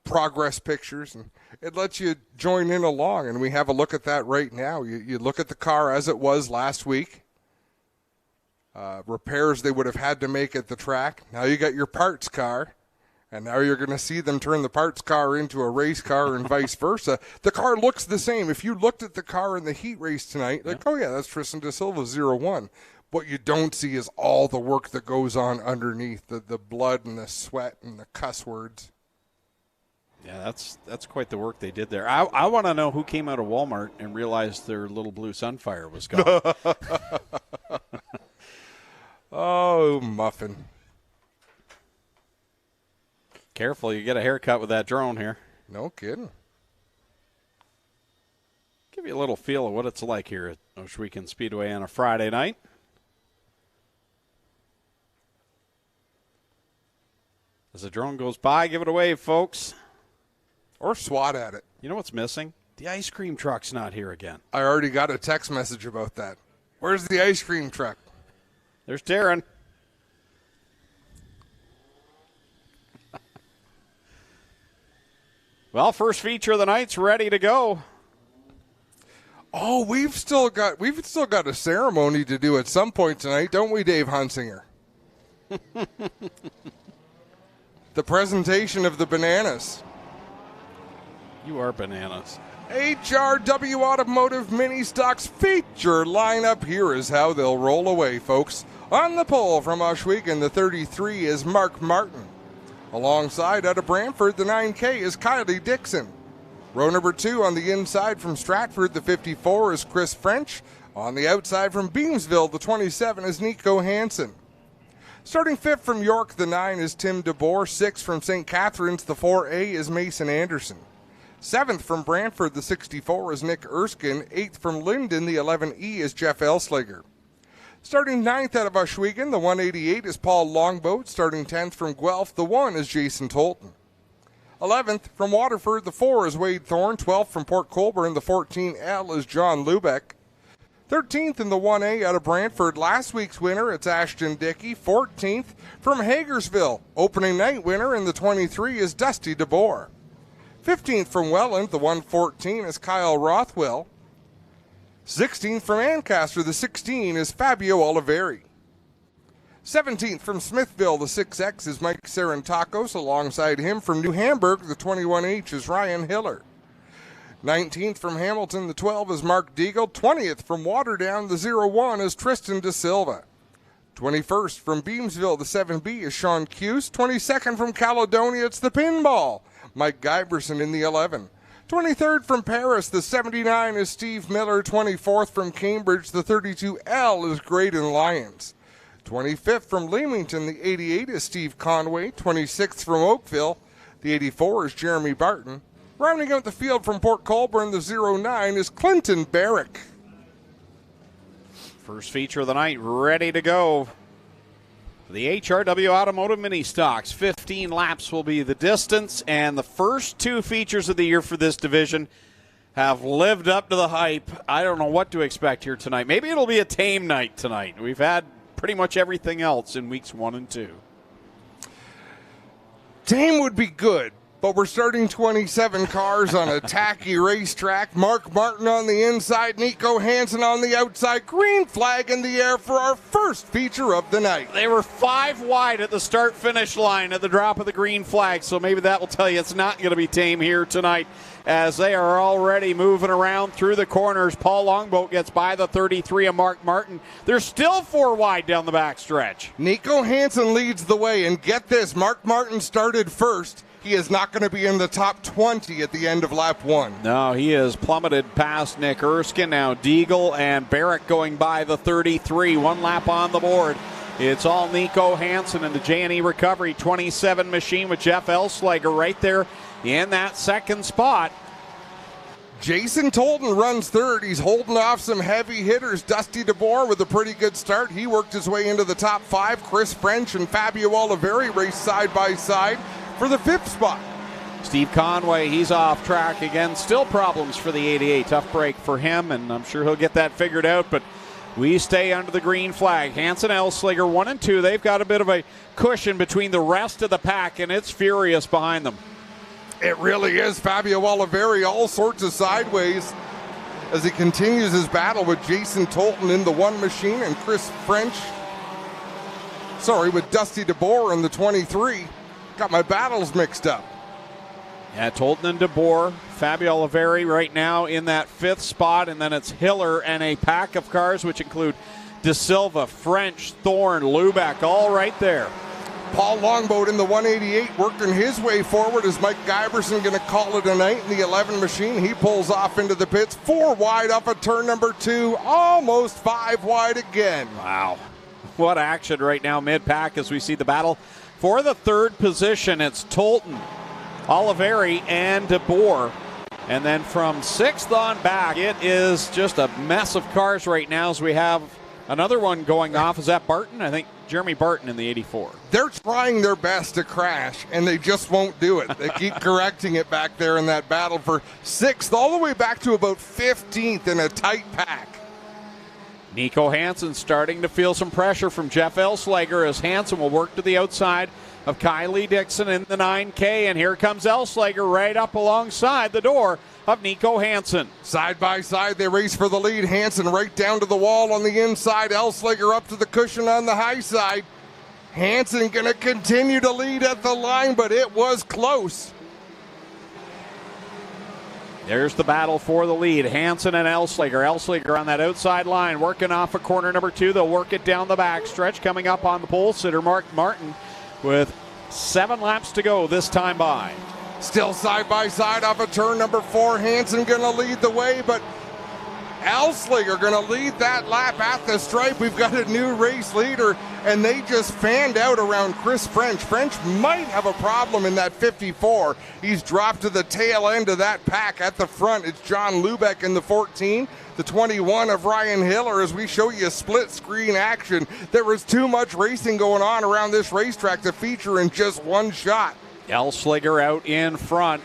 progress pictures, and it lets you join in along. And we have a look at that right now. You look at the car as it was last week. Repairs they would have had to make at the track. Now you got your parts car. And now you're going to see them turn the parts car into a race car and vice versa. The car looks the same. If you looked at the car in the heat race tonight, oh yeah, that's Tristan De Silva 0-1. What you don't see is all the work that goes on underneath, the blood and the sweat and the cuss words. Yeah, that's quite the work they did there. I want to know who came out of Walmart and realized their little blue Sunfire was gone. Oh, Muffin. Careful, you get a haircut with that drone here. No kidding. Give you a little feel of what it's like here at Ohsweken Speedway on a Friday night. As the drone goes by, give it away, folks. Or swat at it. You know what's missing? The ice cream truck's not here again. I already got a text message about that. Where's the ice cream truck? There's Darren. Well, first feature of the night's ready to go. Oh, we've still got a ceremony to do at some point tonight, don't we, Dave Hunsinger? The presentation of the bananas. You are bananas. HRW Automotive Mini Stocks feature lineup. Here is how they'll roll away, folks. On the pole from Ohsweken, the 33 is Mark Martin. Alongside out of Brantford, the 9K is Kylie Dixon. Row number 2 on the inside from Stratford, the 54 is Chris French. On the outside from Beamsville, the 27 is Nico Hansen. Starting 5th from York, the 9 is Tim DeBoer. 6th from St. Catharines, the 4A is Mason Anderson. 7th from Brantford, the 64 is Nick Erskine. 8th from Linden, the 11E is Jeff Elslager. Starting 9th out of Ohsweken, the 188 is Paul Longboat. Starting 10th from Guelph, the 1 is Jason Tolton. 11th from Waterford, the 4 is Wade Thorne. 12th from Port Colborne, the 14L is John Lubeck. 13th in the 1A out of Brantford, last week's winner, it's Ashton Dickey. 14th from Hagersville, opening night winner in the 23 is Dusty DeBoer. 15th from Welland, the 114 is Kyle Rothwell. 16th from Ancaster, the 16 is Fabio Oliveri. 17th from Smithville, the 6X is Mike Sarantakos. Alongside him from New Hamburg, the 21H is Ryan Hiller. 19th from Hamilton, the 12 is Mark Deagle. 20th from Waterdown, the 01 is Tristan De Silva. 21st from Beamsville, the 7B is Sean Cuse. 22nd from Caledonia, it's the Pinball, Mike Giberson in the 11. 23rd from Paris, the 79 is Steve Miller. 24th from Cambridge, the 32L is Graydon Lyons. 25th from Leamington, the 88 is Steve Conway. 26th from Oakville, the 84 is Jeremy Barton. Rounding out the field from Port Colborne, the 09 is Clinton Barrick. First feature of the night ready to go. The HRW Automotive Mini Stocks. 15 laps will be the distance, and the first 2 features of the year for this division have lived up to the hype. I don't know what to expect here tonight. Maybe it'll be a tame night tonight. We've had pretty much everything else in weeks 1 and 2. Tame would be good, but we're starting 27 cars on a tacky racetrack. Mark Martin on the inside, Nico Hansen on the outside. Green flag in the air for our first feature of the night. They were 5 wide at the start-finish line at the drop of the green flag, so maybe that will tell you it's not going to be tame here tonight as they are already moving around through the corners. Paul Longboat gets by the 33 of Mark Martin. They're still 4 wide down the backstretch. Nico Hansen leads the way, and get this, Mark Martin started first. He is not going to be in the top 20 at the end of lap 1. No, he has plummeted past Nick Erskine. Now Deagle and Barrick going by the 33. 1 lap on the board. It's all Nico Hansen and the J&E Recovery 27 machine with Jeff Elslager right there in that second spot. Jason Tolton runs third. He's holding off some heavy hitters. Dusty DeBoer with a pretty good start. He worked his way into the top 5. Chris French and Fabio Oliveri race side by side for the 5th spot. Steve Conway, he's off track again. Still problems for the 88. Tough break for him, and I'm sure he'll get that figured out, but we stay under the green flag. Hansen, Elslager, 1 and 2. They've got a bit of a cushion between the rest of the pack, and it's furious behind them. It really is. Fabio Oliveri all sorts of sideways as he continues his battle with Jason Tolton in the 1 machine and Chris French. With Dusty DeBoer in the 23. Got my battles mixed up. Yeah, Tolton and DeBoer. Fabio Oliveri right now in that 5th spot, and then it's Hiller and a pack of cars which include De Silva, French, Thorne, Lubeck, all right there. Paul Longboat in the 188 working his way forward. Is Mike Giberson going to call it a night in the 11 machine? He pulls off into the pits. 4 wide off of turn number 2. Almost 5 wide again. Wow. What action right now mid-pack as we see the battle for the 3rd position. It's Tolton, Oliveri, and DeBoer. And then from 6th on back, it is just a mess of cars right now as we have another one going off. Is that Barton? I think Jeremy Barton in the 84. They're trying their best to crash, and they just won't do it. They keep correcting it back there in that battle for 6th, all the way back to about 15th in a tight pack. Nico Hansen starting to feel some pressure from Jeff Elslager as Hansen will work to the outside of Kylie Dixon in the 9K, and here comes Elslager right up alongside the door of Nico Hansen. Side by side, they race for the lead. Hansen right down to the wall on the inside. Elslager up to the cushion on the high side. Hansen going to continue to lead at the line, but it was close. There's the battle for the lead. Hansen and Elslager. Elslager on that outside line, working off of corner number 2. They'll work it down the back stretch. Coming up on the pole sitter, Mark Martin, with 7 laps to go this time by. Still side by side off of turn number 4. Hansen going to lead the way, but Elslager going to lead that lap at the stripe. We've got a new race leader, and they just fanned out around Chris French. French might have a problem in that 54. He's dropped to the tail end of that pack. At the front, it's John Lubeck in the 14. The 21 of Ryan Hiller as we show you split screen action. There was too much racing going on around this racetrack to feature in just one shot. Elslager out in front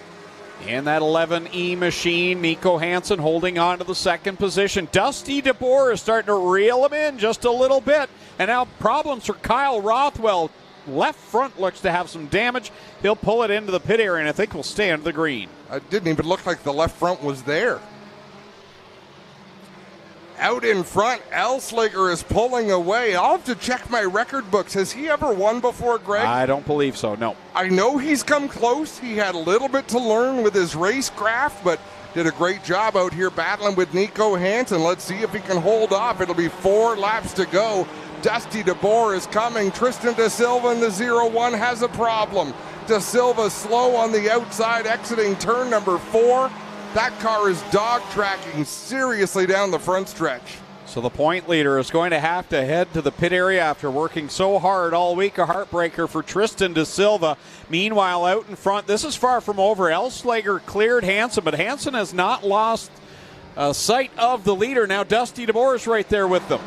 in that 11E machine. Nico Hansen holding on to the 2nd position. Dusty DeBoer is starting to reel him in just a little bit. And now problems for Kyle Rothwell. Left front looks to have some damage. He'll pull it into the pit area, and I think we'll stay under the green. It didn't even look like the left front was there. Out in front, Elslager is pulling away. I'll have to check my record books. Has he ever won before, Greg? I don't believe so, no. I know he's come close. He had a little bit to learn with his racecraft, but did a great job out here battling with Nico Hansen. Let's see if he can hold off. It'll be 4 laps to go. Dusty DeBoer is coming. Tristan De Silva in the 0-1 has a problem. De Silva slow on the outside, exiting turn number 4. That car is dog tracking seriously down the front stretch. So the point leader is going to have to head to the pit area after working so hard all week. A heartbreaker for Tristan De Silva. Meanwhile, out in front, this is far from over. Elslager cleared Hansen, but Hansen has not lost sight of the leader. Now Dusty DeBoer is right there with them.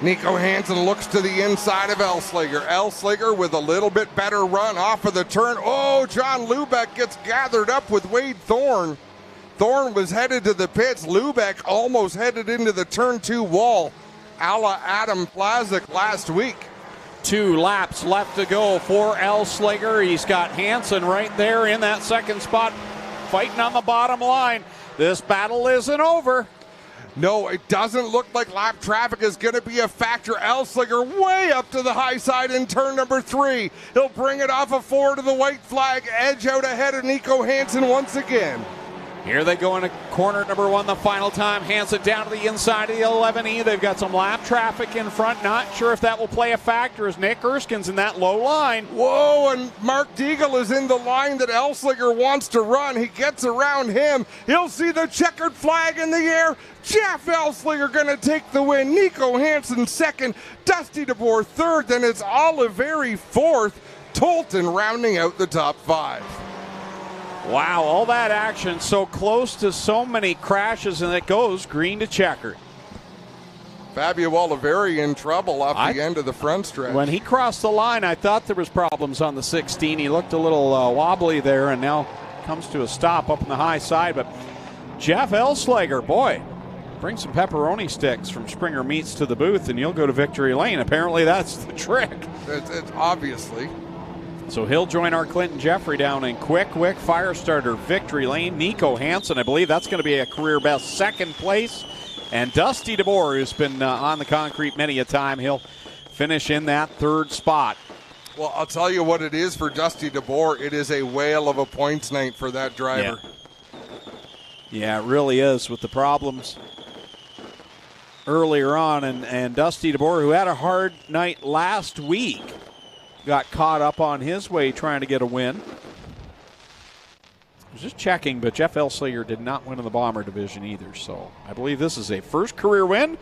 Nico Hansen looks to the inside of Elslager. Elslager with a little bit better run off of the turn. Oh, John Lubeck gets gathered up with Wade Thorne. Thorne was headed to the pits. Lubeck almost headed into the turn 2 wall, a la Adam Plazik last week. 2 laps left to go for Elslager. He's got Hansen right there in that 2nd spot, fighting on the bottom line. This battle isn't over. No, it doesn't look like lap traffic is going to be a factor. Elslager way up to the high side in turn number 3. He'll bring it off of 4 to the white flag, edge out ahead of Nico Hansen once again. Here they go into corner number 1 the final time. Hansen down to the inside of the 11E. They've got some lap traffic in front. Not sure if that will play a factor as Nick Erskine's in that low line. Whoa, and Mark Deagle is in the line that Elslager wants to run. He gets around him. He'll see the checkered flag in the air. Jeff Elslager going to take the win. Nico Hansen 2nd. Dusty DeBoer 3rd. Then it's Oliveri 4th. Tolton rounding out the top 5. Wow, all that action so close to so many crashes, and it goes green to checkered. Fabio Oliveri in trouble off the end of the front stretch. When he crossed the line, I thought there was problems on the 16. He looked a little wobbly there, and now comes to a stop up on the high side. But Jeff Elslager, boy, bring some pepperoni sticks from Springer Meats to the booth, and you'll go to victory lane. Apparently, that's the trick. It's obviously. So he'll join our Clinton Jeffrey down in quick fire starter victory lane. Nico Hansen, I believe that's going to be a career best 2nd place. And Dusty DeBoer, who's been on the concrete many a time, he'll finish in that 3rd spot. Well, I'll tell you what it is for Dusty DeBoer. It is a whale of a points night for that driver. Yeah, it really is with the problems earlier on. And Dusty DeBoer, who had a hard night last week, got caught up on his way trying to get a win. I was just checking, but Jeff Elslager did not win in the Bomber Division either. So I believe this is a first career win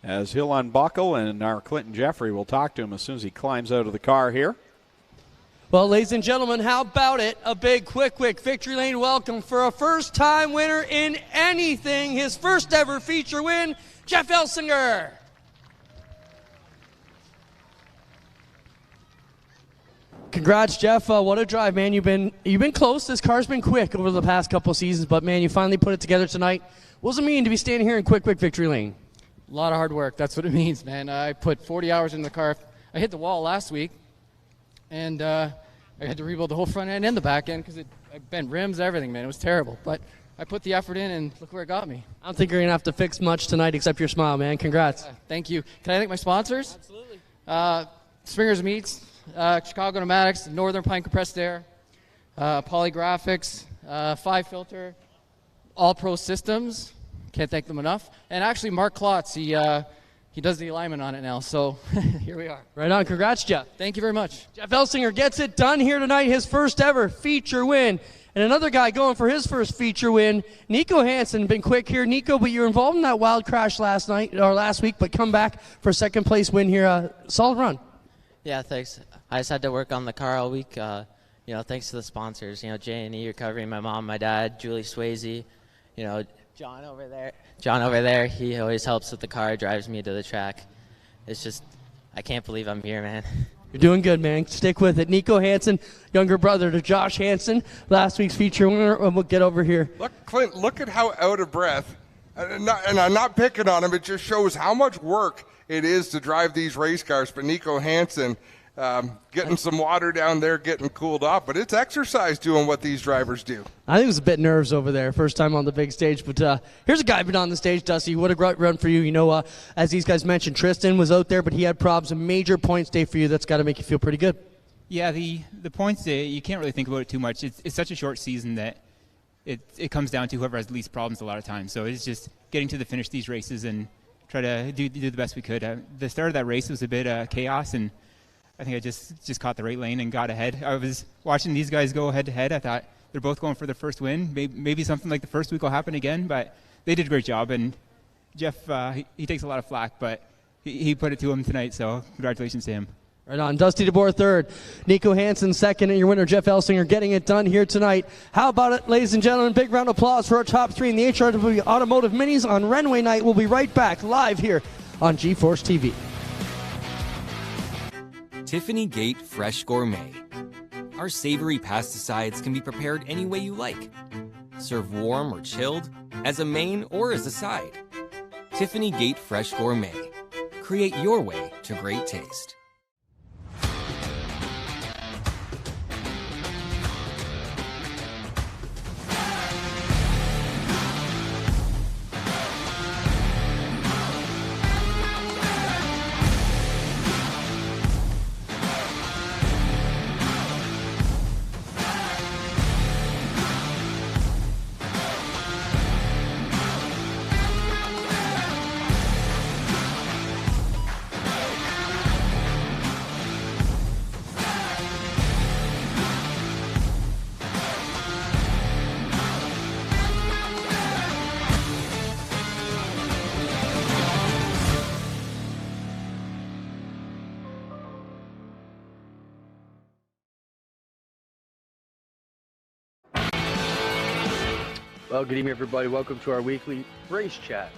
as he'll unbuckle, and our Clinton Jeffrey will talk to him as soon as he climbs out of the car here. Well, ladies and gentlemen, how about it? A big quick victory lane welcome for a first-time winner in anything. His first ever feature win, Jeff Elsinger. Congrats, Jeff. What a drive, man. You've been close. This car's been quick over the past couple seasons, but, man, you finally put it together tonight. What does it mean to be standing here in quick victory lane? A lot of hard work. That's what it means, man. I put 40 hours in the car. I hit the wall last week, and I had to rebuild the whole front end and the back end because I bent rims, everything, man. It was terrible. But I put the effort in, and look where it got me. I don't think you're going to have to fix much tonight except your smile, man. Congrats. Thank you. Can I thank my sponsors? Absolutely. Springer's Meats, Chicago Pneumatics, Northern Pine Compressed Air, Polygraphics, 5 Filter, All Pro Systems. Can't thank them enough. And actually, Mark Klotz, he does the alignment on it now. So here we are. Right on. Congrats, Jeff. Thank you very much. Jeff Elsinger gets it done here tonight, his first ever feature win. And another guy going for his first feature win, Nico Hansen. Been quick here, Nico, but you were involved in that wild crash last week, but come back for a second place win here. Solid run. Yeah, thanks. I just had to work on the car all week. Thanks to the sponsors. J&E Recovery, my mom, my dad, Julie Swayze. John over there. He always helps with the car, drives me to the track. It's just, I can't believe I'm here, man. You're doing good, man. Stick with it. Nico Hansen, younger brother to Josh Hansen, last week's feature winner. And we'll get over here. Look, Clint, look at how out of breath. And I'm not picking on him. It just shows how much work it is to drive these race cars. But Nico Hansen, getting some water down there, getting cooled off. But it's exercise doing what these drivers do. I think it was a bit nerves over there, first time on the big stage. But here's a guy been on the stage, Dusty. What a great run for you. As these guys mentioned, Tristan was out there, but he had problems. A major points day for you. That's got to make you feel pretty good. Yeah, the points day, you can't really think about it too much. It's such a short season that it comes down to whoever has the least problems a lot of times. So it's just getting to the finish these races and try to do the best we could. The start of that race was a bit chaos, and I think I just caught the right lane and got ahead. I was watching these guys go head-to-head. I thought they're both going for their first win. Maybe something like the first week will happen again, but they did a great job. And Jeff, he takes a lot of flack, but he put it to him tonight, so congratulations to him. Right on. Dusty DeBoer third, Nico Hansen second, and your winner, Jeff Elsinger, getting it done here tonight. How about it, ladies and gentlemen? Big round of applause for our top three in the HRW Automotive Minis on Renway Night. We'll be right back live here on GeForce TV. Tiffany Gate Fresh Gourmet. Our savory pasticides can be prepared any way you like. Serve warm or chilled, as a main or as a side. Tiffany Gate Fresh Gourmet. Create your way to great taste. Well, good evening, everybody. Welcome to our weekly race chat.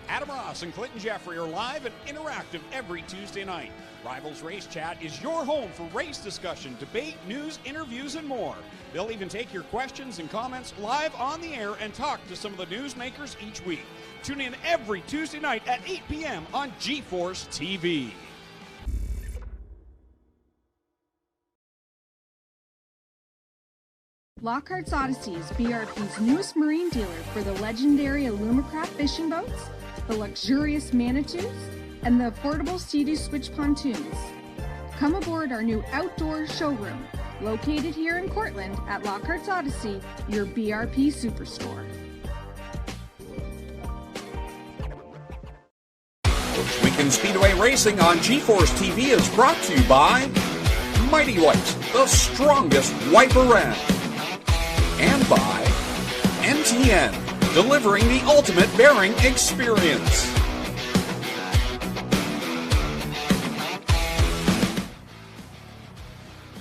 Adam Ross and Clinton Jeffrey are live and interactive every Tuesday night. Rivals Race Chat is your home for race discussion, debate, news, interviews, and more. They'll even take your questions and comments live on the air and talk to some of the newsmakers each week. Tune in every Tuesday night at 8 p.m. on GeForce TV. Lockhart's Odyssey is BRP's newest marine dealer for the legendary Alumacraft fishing boats, the luxurious Manitous, and the affordable Sea-Doo Switch pontoons. Come aboard our new outdoor showroom, located here in Cortland at Lockhart's Odyssey, your BRP superstore. Ohsweken Speedway Racing on GeForce TV is brought to you by Mighty White, the strongest wipe around. And by NTN, delivering the ultimate bearing experience.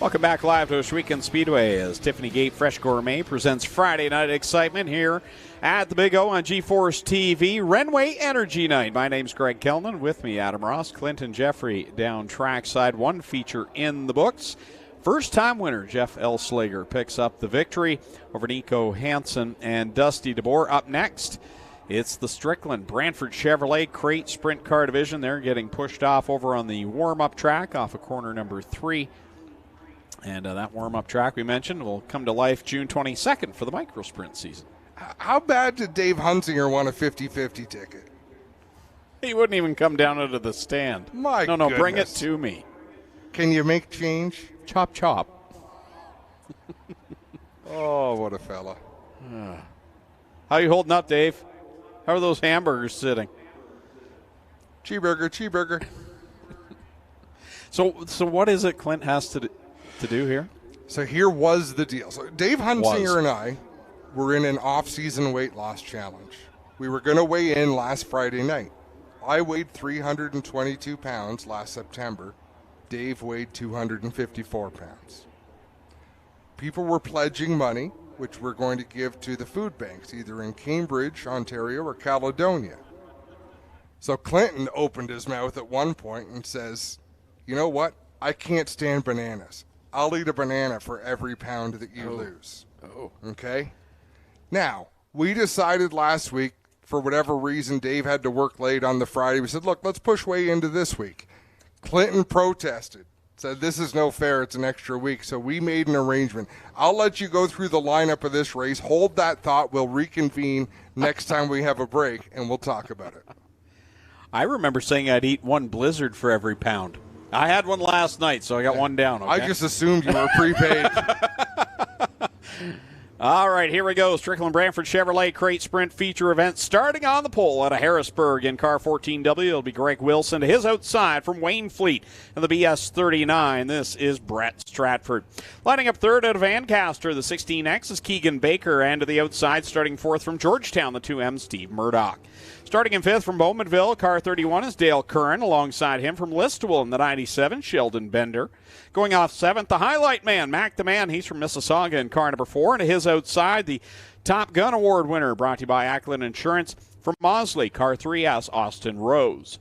Welcome back live to Ohsweken Speedway as Tiffany Gate Fresh Gourmet presents Friday Night Excitement here at the Big O on G-Force TV. Renway Energy Night. My name's Greg Kellman. With me, Adam Ross, Clinton Jeffrey down trackside. One feature in the books. First-time winner Jeff Elslager picks up the victory over Nico Hansen and Dusty DeBoer. Up next, it's the Strickland Brantford Chevrolet Crate Sprint Car Division. They're getting pushed off over on the warm-up track off of corner number 3. And that warm-up track we mentioned will come to life June 22nd for the micro sprint season. How bad did Dave Hunsinger want a 50-50 ticket? He wouldn't even come down into the stand. My No, goodness. bring it to me. Can you make change? Chop, chop. Oh, what a fella. How you holding up, Dave? How are those hamburgers sitting? Cheeseburger. So what is it Clint has to do here? So here was the deal. So Dave Hunsinger and I were in an off-season weight loss challenge. We were going to weigh in last Friday night. I weighed 322 pounds last September. Dave weighed 254 pounds. People were pledging money, which we're going to give to the food banks, either in Cambridge, Ontario, or Caledonia. So Clinton opened his mouth at one point and says, you know what? I can't stand bananas. I'll eat a banana for every pound that you lose. Okay? Now, we decided last week, for whatever reason, Dave had to work late on the Friday. We said, look, let's push way into this week. Clinton protested, said this is no fair, it's an extra week. So we made an arrangement. I'll let you go through the lineup of this race. Hold that thought. We'll reconvene next time we have a break, and we'll talk about it. I remember saying I'd eat one Blizzard for every pound. I had one last night, so I got one down. Okay? I just assumed you were prepaid. All right, here we go. Strickland Brantford Chevrolet Crate Sprint feature event starting on the pole out of Harrisburg in car 14W. It'll be Greg Wilson to his outside from Wayne Fleet and the BS 39. This is Brett Stratford. Lining up third out of Ancaster, the 16X is Keegan Baker, and to the outside starting fourth from Georgetown, the 2M Steve Murdoch. Starting in fifth from Bowmanville, car 31 is Dale Curran. Alongside him from Listowel in the 97, Sheldon Bender. Going off seventh, the highlight man, Mac the Man. He's from Mississauga in car number 4. And to his outside, the Top Gun Award winner, brought to you by Ackland Insurance from Mosley, car 3S, Austin Rose.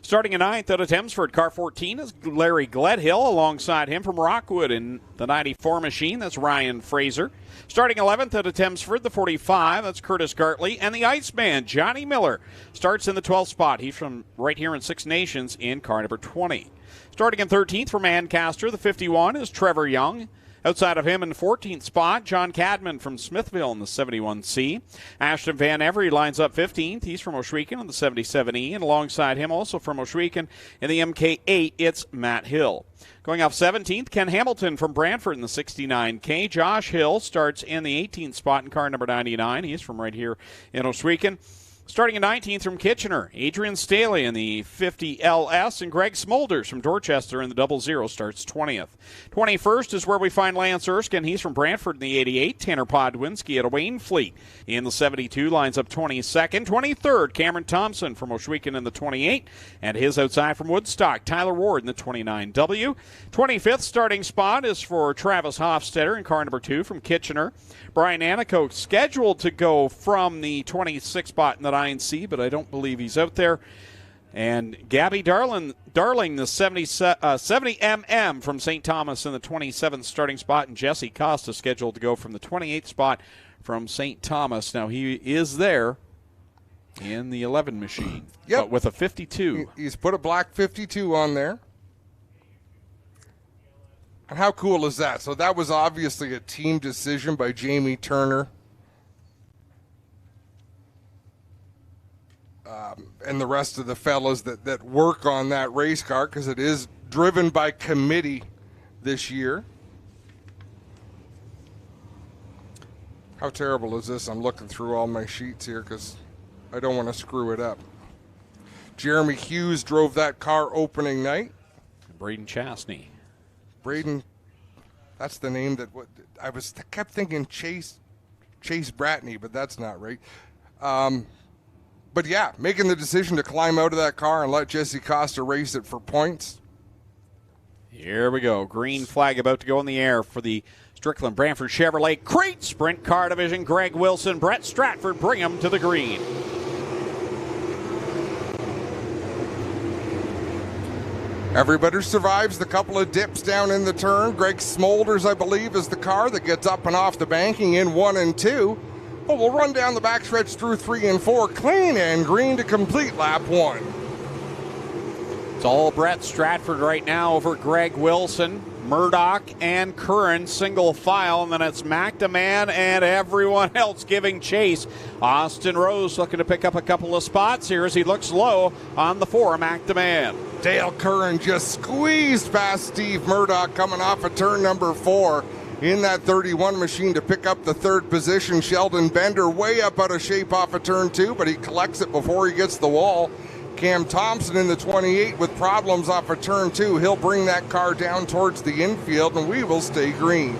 Starting in ninth out of Thamesford, car 14 is Larry Gledhill. Alongside him from Rockwood in the 94 machine, that's Ryan Fraser. Starting 11th out of Thamesford, the 45, that's Curtis Gartley. And the Iceman, Johnny Miller, starts in the 12th spot. He's from right here in Six Nations in car number 20. Starting in 13th from Ancaster, the 51 is Trevor Young. Outside of him in the 14th spot, John Cadman from Smithville in the 71C. Ashton Van Every lines up 15th. He's from Ohsweken in the 77E. And alongside him, also from Ohsweken in the MK8, it's Matt Hill. Going off 17th, Ken Hamilton from Brantford in the 69K. Josh Hill starts in the 18th spot in car number 99. He's from right here in Ohsweken. Starting in 19th from Kitchener, Adrian Staley in the 50LS, and Greg Smolders from Dorchester in the 00 starts 20th. 21st is where we find Lance Erskine. He's from Brantford in the 88. Tanner Podwinski at Wayne Fleet in the 72 lines up 22nd. 23rd, Cameron Thompson from Ohsweken in the 28, and his outside from Woodstock, Tyler Ward in the 29W. 25th starting spot is for Travis Hofstetter in car number 2 from Kitchener. Brian Anico scheduled to go from the 26th spot in the 9C, but I don't believe he's out there. And Gabby Darling, the 70mm from St. Thomas in the 27th starting spot, and Jesse Costa scheduled to go from the 28th spot from St. Thomas. Now, he is there in the 11 machine, but with a 52. He's put a black 52 on there. And how cool is that? So that was obviously a team decision by Jamie Turner and the rest of the fellas that work on that race car, because it is driven by committee this year. How terrible is this? I'm looking through all my sheets here because I don't want to screw it up. Jeremy Hughes drove that car opening night. Braden Chastney. Braden, that's the name that I kept thinking Chase Bratney, but that's not right. But yeah, making the decision to climb out of that car and let Jesse Costa race it for points. Here we go. Green flag about to go in the air for the Strickland Brantford Chevrolet Crate Sprint Car Division. Greg Wilson, Brett Stratford bring him to the green. Everybody survives the couple of dips down in the turn. Greg Smolders, I believe, is the car that gets up and off the banking in 1 and 2. But we'll run down the backstretch through 3 and 4, clean and green to complete lap 1. It's all Brett Stratford right now over Greg Wilson, Murdoch, and Curran single file, and then it's McDeman and everyone else giving chase. Austin Rose looking to pick up a couple of spots here as he looks low on the 4, McDeman. Dale Curran just squeezed past Steve Murdoch coming off of turn number 4 in that 31 machine to pick up the 3rd position. Sheldon Bender way up out of shape off of turn 2, but he collects it before he gets the wall. Cam Thompson in the 28 with problems off of turn 2. He'll bring that car down towards the infield, and we will stay green.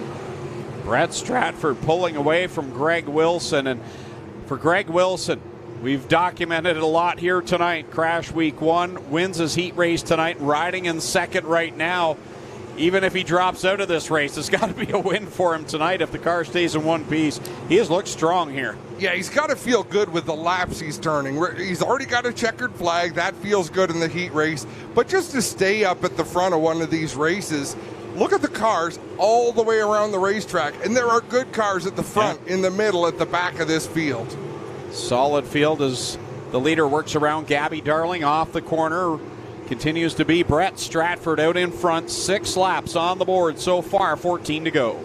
Brett Stratford pulling away from Greg Wilson. And for Greg Wilson, we've documented it a lot here tonight. Crash week 1, wins his heat race tonight, riding in 2nd right now. Even if he drops out of this race, it's got to be a win for him tonight if the car stays in one piece. He has looked strong here. Yeah, he's got to feel good with the laps he's turning. He's already got a checkered flag. That feels good in the heat race. But just to stay up at the front of one of these races, look at the cars all the way around the racetrack. And there are good cars at the front, in the middle, at the back of this field. Solid field as the leader works around Gabby Darling off the corner. Continues to be Brett Stratford out in front. 6 laps on the board so far, 14 to go.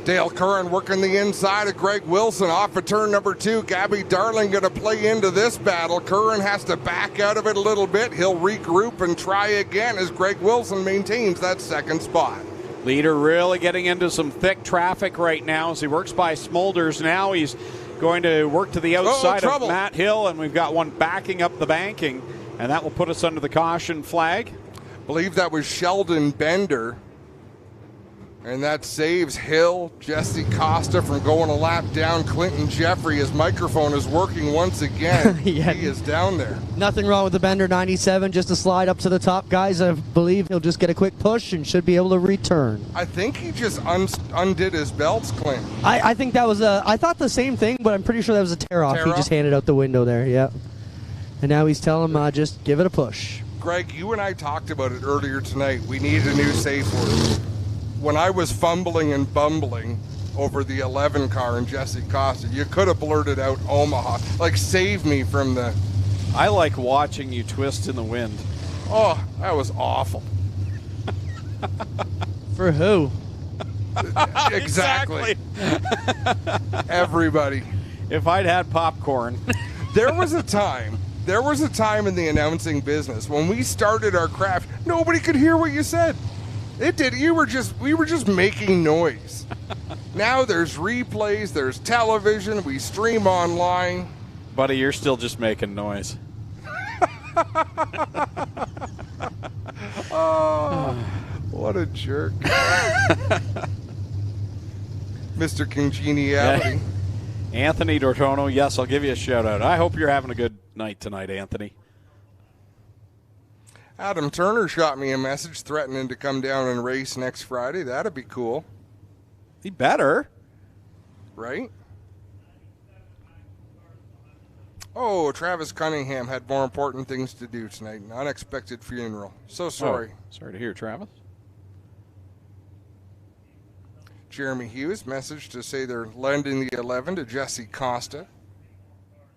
Dale Curran working the inside of Greg Wilson off of turn number 2. Gabby Darling going to play into this battle. Curran has to back out of it a little bit. He'll regroup and try again as Greg Wilson maintains that 2nd spot. Leader really getting into some thick traffic right now as he works by Smolders. Now he's going to work to the outside of Matt Hill, and we've got one backing up the banking. And that will put us under the caution flag. I believe that was Sheldon Bender. And that saves Hill, Jesse Costa from going a lap down. Clinton Jeffrey, his microphone is working once again. Yeah. He is down there. Nothing wrong with the Bender 97, just a slide up to the top. Guys, I believe he'll just get a quick push and should be able to return. I think he just undid his belts, Clint. I think that was I thought the same thing, but I'm pretty sure that was a tear-off. He just handed out the window there, yeah. And now he's telling him, just give it a push. Greg, you and I talked about it earlier tonight. We need a new safe word. When I was fumbling and bumbling over the 11 car and Jesse Costa, you could have blurted out Omaha. Like, save me from the... I like watching you twist in the wind. Oh, that was awful. For who? Exactly. Everybody. If I'd had popcorn. There was a time in the announcing business when we started our craft, nobody could hear what you said. We were just making noise. Now there's replays, there's television, we stream online. Buddy, you're still just making noise. Oh, what a jerk. Mr. Congeniality. Yeah. Anthony Dortono, yes, I'll give you a shout out. I hope you're having a good night tonight, Anthony. Adam Turner shot me a message threatening to come down and race next Friday. That'd be cool. He better. Right? Oh, Travis Cunningham had more important things to do tonight. An unexpected funeral. So sorry. Oh, sorry to hear, Travis. Jeremy Hughes message to say they're lending the 11 to Jesse Costa.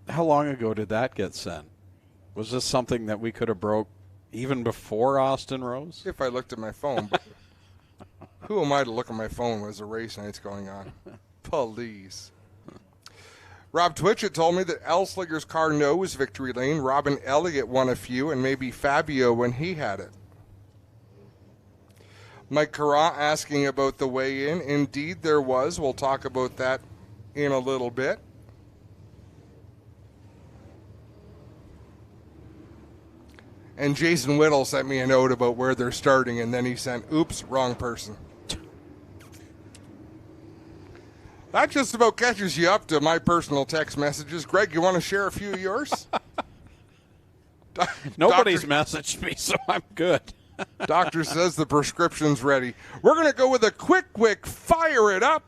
How long ago did that get sent? Was this something that we could have broke even before Austin Rose? If I looked at my phone. But who am I to look at my phone when there's a race night's going on? Please. Rob Twitchett told me that Elslinger's car knows victory lane. Robin Elliott won a few, and maybe Fabio when he had it. Mike Carra asking about the weigh-in. Indeed, there was. We'll talk about that in a little bit. And Jason Whittle sent me a note about where they're starting, and then he sent, oops, wrong person. That just about catches you up to my personal text messages. Greg, you want to share a few of yours? Nobody's messaged me, so I'm good. Doctor says the prescription's ready. We're going to go with a quick fire it up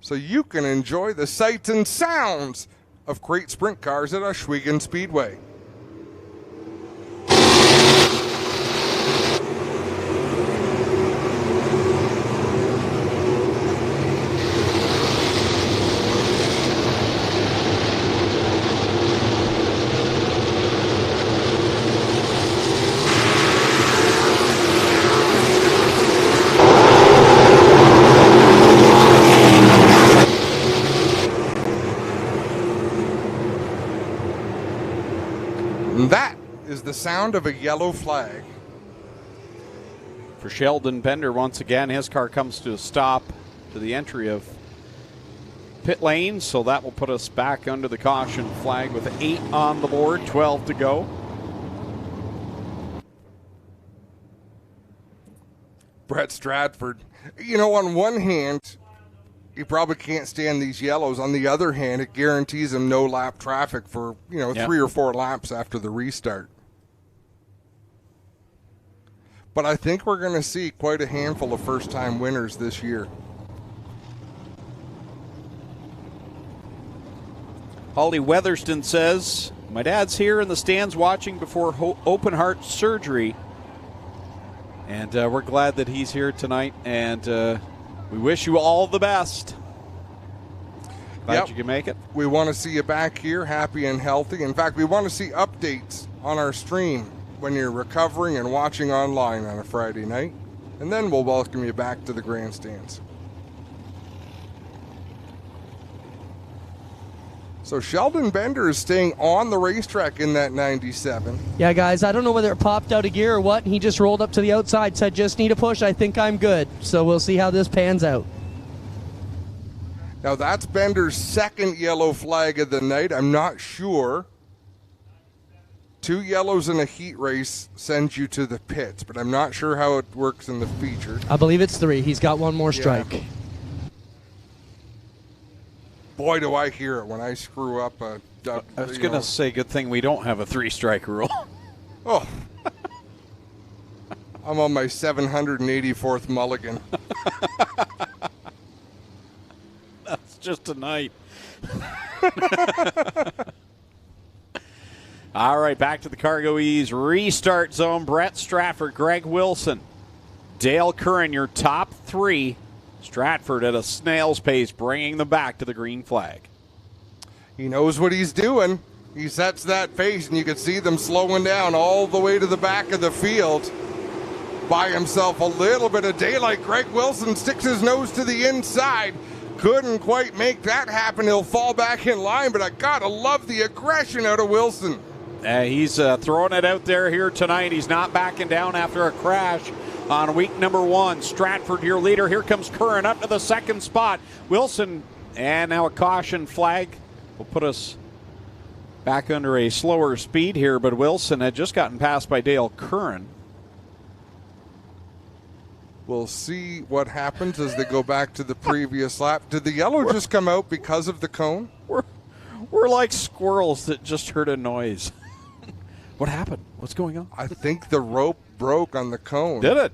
so you can enjoy the sights and sounds of great sprint cars at Ohsweken Speedway. And that is the sound of a yellow flag. For Sheldon Bender, once again, his car comes to a stop to the entry of pit lane, so that will put us back under the caution flag with 8 on the board, 12 to go. Brett Stratford, you know, on one hand, he probably can't stand these yellows. On the other hand, it guarantees him no lap traffic for, 3 or 4 laps after the restart. But I think we're going to see quite a handful of first-time winners this year. Holly Weatherston says, my dad's here in the stands watching before open heart surgery. And we're glad that he's here tonight. And we wish you all the best. Glad you can make it. We want to see you back here, happy and healthy. In fact, we want to see updates on our stream when you're recovering and watching online on a Friday night. And then we'll welcome you back to the grandstands. So Sheldon Bender is staying on the racetrack in that 97. Yeah, guys, I don't know whether it popped out of gear or what. He just rolled up to the outside, said, just need a push. I think I'm good. So we'll see how this pans out. Now, that's Bender's second yellow flag of the night. I'm not sure. 2 yellows in a heat race sends you to the pits, but I'm not sure how it works in the feature. I believe it's 3. He's got 1 more strike. Yeah. Boy, do I hear it when I screw up a... I was going to say, good thing we don't have a 3-strike rule. Oh. I'm on my 784th mulligan. That's just tonight. All right, back to the Cargo Ease restart zone. Brett Stratford, Greg Wilson, Dale Curran, your top 3. Stratford at a snail's pace, bringing them back to the green flag. He knows what he's doing. He sets that pace, and you can see them slowing down all the way to the back of the field. Buy himself a little bit of daylight. Greg Wilson sticks his nose to the inside. Couldn't quite make that happen. He'll fall back in line, but I gotta love the aggression out of Wilson. He's throwing it out there here tonight. He's not backing down after a crash on week number 1. Stratford, your leader. Here comes Curran up to the 2nd spot. Wilson, and now a caution flag will put us back under a slower speed here, but Wilson had just gotten passed by Dale Curran. We'll see what happens as they go back to the previous lap. Did the yellow just come out because of the cone? We're like squirrels that just heard a noise. What happened? What's going on? I think the rope broke on the cone. Did it?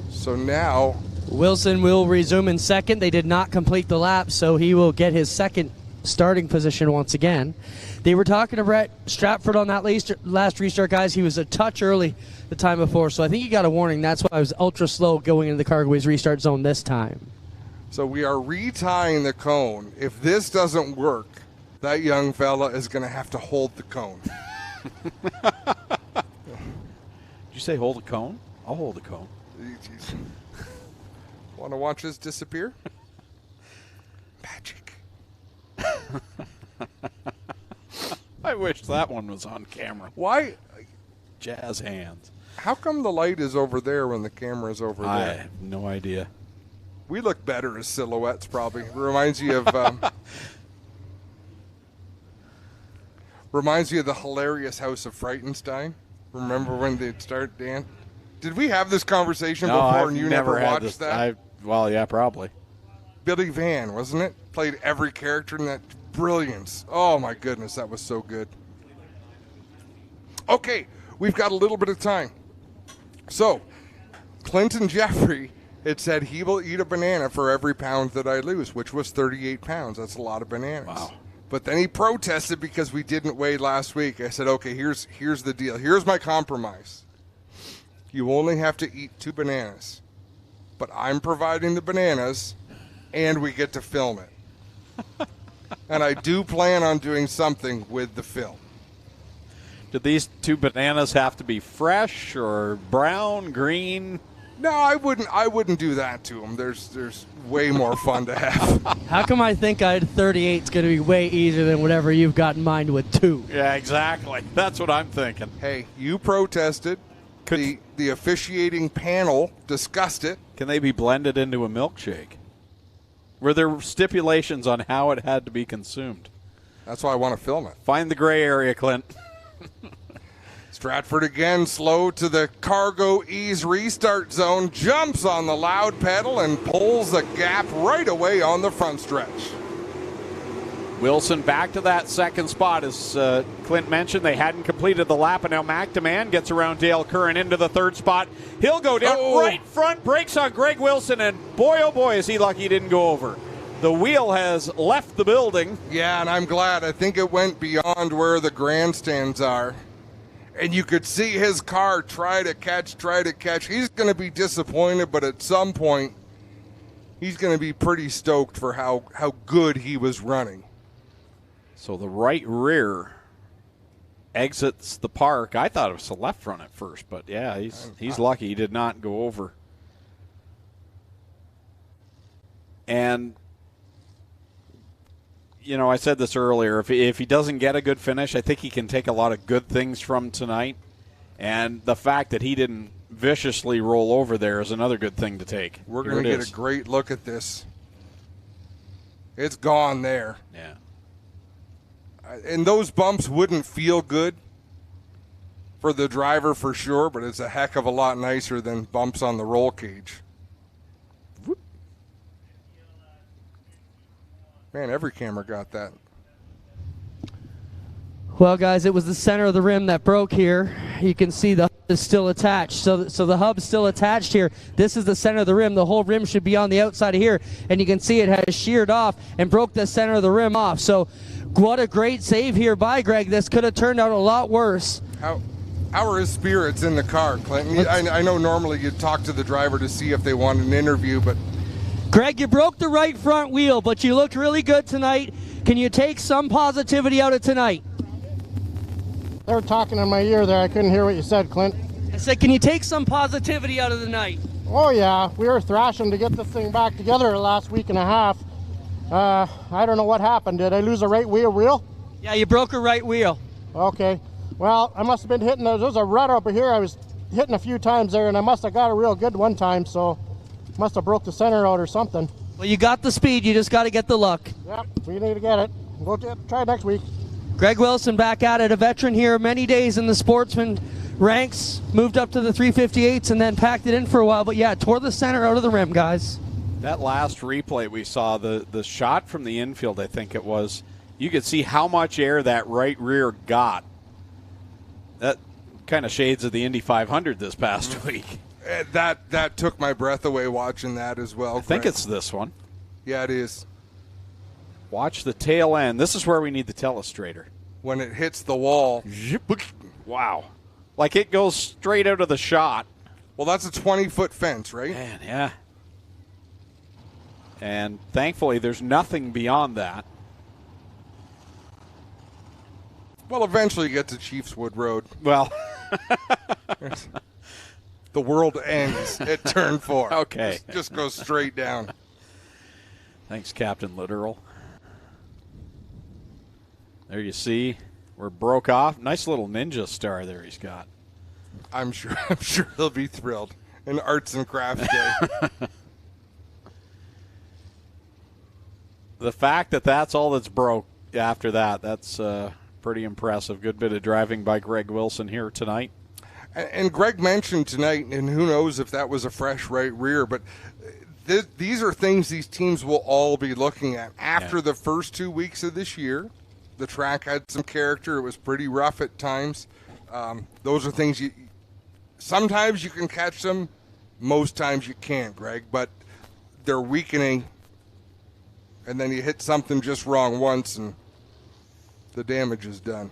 So now Wilson will resume in 2nd. They did not complete the lap, so he will get his 2nd starting position once again. They were talking to Brett Stratford on that last restart, guys. He was a touch early the time before, so I think he got a warning. That's why I was ultra slow going into the Cargoways restart zone this time. So we are retying the cone. If this doesn't work, that young fella is going to have to hold the cone. Did you say hold the cone? I'll hold the cone. Want to watch this disappear? Magic. I wish that one was on camera. Why? Jazz hands. How come the light is over there when the camera is over there? I have no idea. We look better as silhouettes, probably. Reminds you of the hilarious House of Frightenstein. Remember when they'd start dancing? Did we have this conversation before I've and you never watched this. that? Well, yeah, probably. Billy Van, wasn't it? Played every character in that. Brilliance. Oh, my goodness, that was so good. Okay, we've got a little bit of time. So, Clinton Jeffrey had said he will eat a banana for every pound that I lose, which was 38 pounds. That's a lot of bananas. Wow. But then he protested because we didn't weigh last week. I said, okay, here's the deal. Here's my compromise. You only have to eat 2 bananas. But I'm providing the bananas, and we get to film it. And I do plan on doing something with the film. Do these 2 bananas have to be fresh or brown, green? No, I wouldn't do that to them. There's way more fun to have. How come I think I had 38 is going to be way easier than whatever you've got in mind with 2? Yeah, exactly. That's what I'm thinking. Hey, you protested. The officiating panel discussed it. Can they be blended into a milkshake? Were there stipulations on how it had to be consumed? That's why I want to film it. Find the gray area, Clint. Stratford again, slow to the cargo ease restart zone, jumps on the loud pedal and pulls a gap right away on the front stretch. Wilson back to that second spot. As Clint mentioned, they hadn't completed the lap, and now McDeman gets around Dale Curran into the third spot. He'll go down right front, brakes on Greg Wilson, and boy, oh boy, is he lucky he didn't go over. The wheel has left the building. Yeah, and I'm glad. I think it went beyond where the grandstands are. And you could see his car try to catch. He's going to be disappointed, but at some point, he's going to be pretty stoked for how good he was running. So the right rear exits the park. I thought it was the left front at first, but yeah, he's lucky he did not go over. And, you know, I said this earlier, if he doesn't get a good finish, I think he can take a lot of good things from tonight. And the fact that he didn't viciously roll over there is another good thing to take. We're going to get a great look at this. It's gone there. Yeah. And those bumps wouldn't feel good for the driver for sure, but it's a heck of a lot nicer than bumps on the roll cage. Whoop. Man, every camera got that. Well, guys, it was the center of the rim that broke here. You can see the hub is still attached. So the hub's still attached here. This is the center of the rim. The whole rim should be on the outside of here. And you can see it has sheared off and broke the center of the rim off. So what a great save here by Greg. This could have turned out a lot worse. How are his spirits in the car, Clinton? I know normally you talk to the driver to see if they want an interview, but... Greg, you broke the right front wheel, but you looked really good tonight. Can you take some positivity out of tonight? They were talking in my ear there. I couldn't hear what you said, Clint. I said, can you take some positivity out of the night? Oh, yeah. We were thrashing to get this thing back together the last week and a half. I don't know what happened. Did I lose a right wheel? Yeah, you broke a right wheel. Okay. Well, I must have been hitting those. There's a rut over here. I was hitting a few times there, and I must have got a real good one time, so must have broke the center out or something. Well, you got the speed. You just got to get the luck. Yep, we need to get it. We'll try next week. Greg Wilson back at it, a veteran here, many days in the sportsman ranks, moved up to the 358s and then packed it in for a while. But yeah, tore the center out of the rim, guys. That last replay we saw, the shot from the infield, I think it was, you could see how much air that right rear got. That kind of shades of the Indy 500 this past week. That took my breath away watching that as well. I think it's this one. Yeah, it is. Watch the tail end. This is where we need the telestrator. When it hits the wall. Wow. Like it goes straight out of the shot. Well, that's a 20-foot fence, right? Man, yeah. And thankfully, there's nothing beyond that. Well, eventually you get to Chiefswood Road. Well, the world ends at turn 4. Okay. Just goes straight down. Thanks, Captain Literal. There you see, we're broke off. Nice little ninja star there he's got. I'm sure he'll be thrilled. An arts and crafts day. The fact that that's all that's broke after that, that's pretty impressive. Good bit of driving by Greg Wilson here tonight. And Greg mentioned tonight, and who knows if that was a fresh right rear, but these are things these teams will all be looking at. After the first 2 weeks of this year, the track had some character. It was pretty rough at times. Those are things sometimes you can catch them, most times you can't, Greg, but they're weakening, and then you hit something just wrong once, and the damage is done.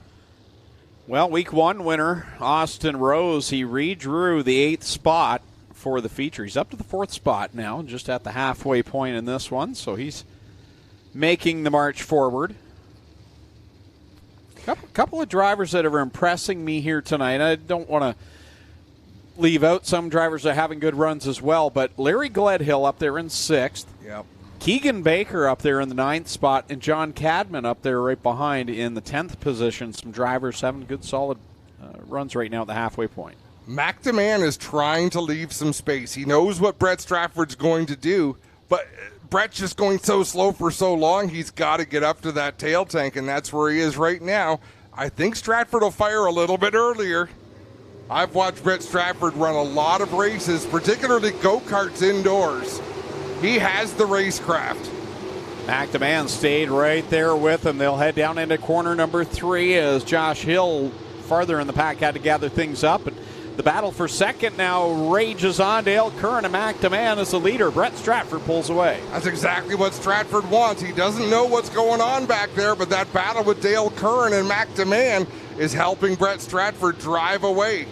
Well, week 1 winner, Austin Rose, he redrew the 8th spot for the feature. He's up to the 4th spot now, just at the halfway point in this one, so he's making the march forward. Couple of drivers that are impressing me here tonight. I don't want to leave out some drivers that are having good runs as well, but Larry Gledhill up there in 6th. Yep. Keegan Baker up there in the 9th spot, and John Cadman up there right behind in the 10th position. Some drivers having good, solid runs right now at the halfway point. McDeman is trying to leave some space. He knows what Brett Stratford's going to do, but Brett's just going so slow for so long, he's got to get up to that tail tank, and that's where he is right now. I think Stratford will fire a little bit earlier. I've watched Brett Stratford run a lot of races, particularly go-karts indoors. He has the racecraft. McDeman stayed right there with him. They'll head down into corner number 3 as Josh Hill farther in the pack had to gather things up. And the battle for second now rages on. Dale Curran and McDeman as the leader. Brett Stratford pulls away. That's exactly what Stratford wants. He doesn't know what's going on back there, but that battle with Dale Curran and McDeman is helping Brett Stratford drive away.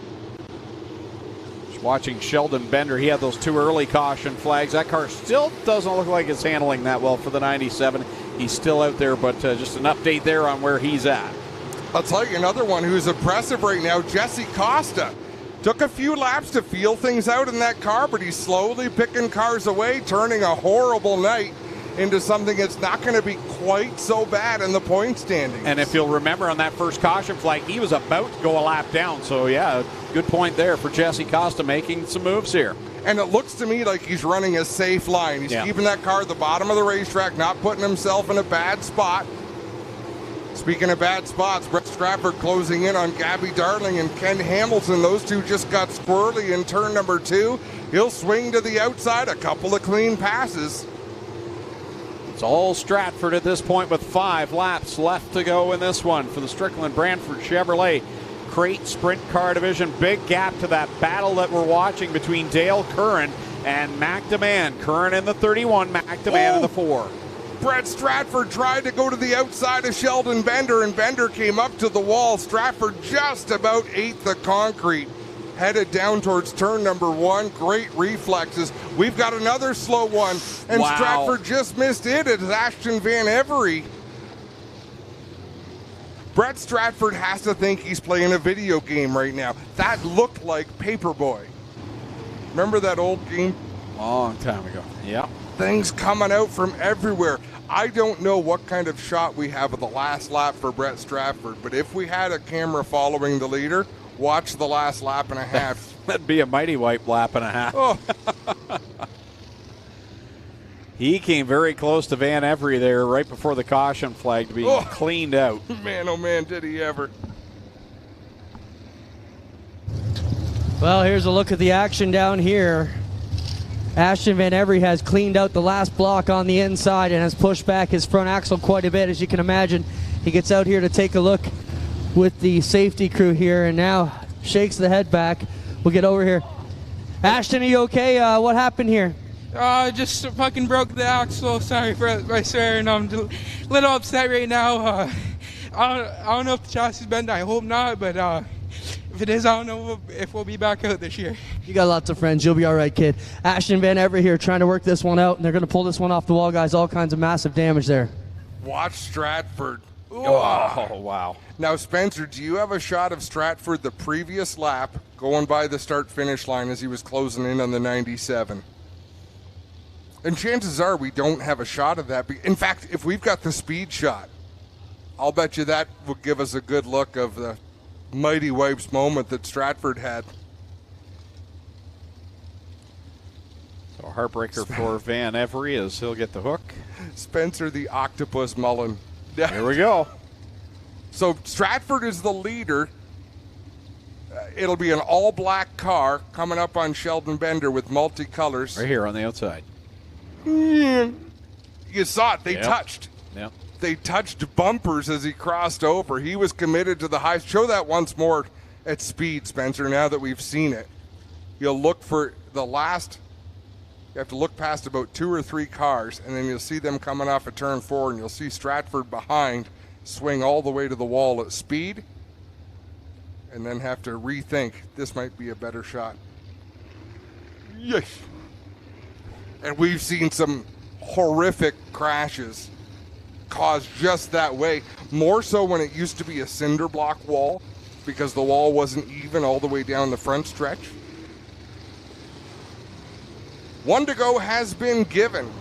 Just watching Sheldon Bender. He had those 2 early caution flags. That car still doesn't look like it's handling that well for the 97. He's still out there, but just an update there on where he's at. I'll tell you another one who's impressive right now, Jesse Costa. Took a few laps to feel things out in that car, but he's slowly picking cars away, turning a horrible night into something that's not going to be quite so bad in the point standings. And if you'll remember on that first caution flag, he was about to go a lap down. So, yeah, good point there for Jesse Costa making some moves here. And it looks to me like he's running a safe line. He's keeping that car at the bottom of the racetrack, not putting himself in a bad spot. Speaking of bad spots, Brett Stratford closing in on Gabby Darling and Ken Hamilton. Those two just got squirrely in turn number 2. He'll swing to the outside, a couple of clean passes. It's all Stratford at this point with 5 laps left to go in this one for the Strickland Brantford Chevrolet Crate Sprint Car Division. Big gap to that battle that we're watching between Dale Curran and McDeman. Curran in the 31, McDeman in the 4. Brett Stratford tried to go to the outside of Sheldon Bender, and Bender came up to the wall. Stratford just about ate the concrete. Headed down towards turn number 1. Great reflexes. We've got another slow one, and Stratford just missed it. It's Ashton Van Every. Brett Stratford has to think he's playing a video game right now. That looked like Paperboy. Remember that old game? Long time ago. Yeah. Things coming out from everywhere. I don't know what kind of shot we have of the last lap for Brett Stratford, but if we had a camera following the leader, watch the last lap and a half. That'd be a mighty white lap and a half. Oh. He came very close to Van Every there right before the caution flag to be cleaned out. Man, oh man, did he ever. Well, here's a look at the action down here. Ashton Van Every has cleaned out the last block on the inside and has pushed back his front axle quite a bit, as you can imagine. He gets out here to take a look with the safety crew here and now shakes the head back. We'll get over here. Ashton, are you okay? What happened here? Just fucking broke the axle. Sorry for my swearing. I'm a little upset right now. I don't know if the chassis is bent. I hope not, but if it is, I don't know if we'll be back out this year. You got lots of friends. You'll be all right, kid. Ashton Van Every here trying to work this one out, and they're going to pull this one off the wall, guys. All kinds of massive damage there. Watch Stratford. Oh, wow. Now, Spencer, do you have a shot of Stratford the previous lap going by the start-finish line as he was closing in on the 97? And chances are we don't have a shot of that. In fact, if we've got the speed shot, I'll bet you that will give us a good look of the mighty wipes moment that Stratford had. So a heartbreaker for Van Every as he'll get the hook. Spencer the Octopus Mullen. Here we go. So Stratford is the leader. It'll be an all-black car coming up on Sheldon Bender with multicolors. Right here on the outside. You saw it. They touched. Yep. They touched bumpers as he crossed over. He was committed to the high. Show that once more, at speed, Spencer, now that we've seen it. You'll look for the last, you have to look past about 2 or 3 cars, and then you'll see them coming off a turn 4, and you'll see Stratford behind swing all the way to the wall at speed, and then have to rethink, this might be a better shot. Yes. And we've seen some horrific crashes caused just that way. More so when it used to be a cinder block wall because the wall wasn't even all the way down the front stretch. 1 to go has been given.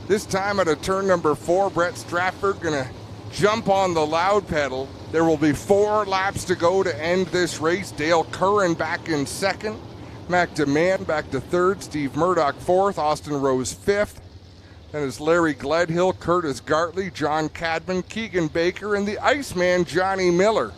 This time at a turn number 4, Brett Stratford gonna jump on the loud pedal. There will be 4 laps to go to end this race. Dale Curran back in 2nd. Mac DeMann back to 3rd. Steve Murdoch 4th. Austin Rose 5th. Then is Larry Gledhill, Curtis Gartley, John Cadman, Keegan Baker, and the Iceman, Johnny Miller.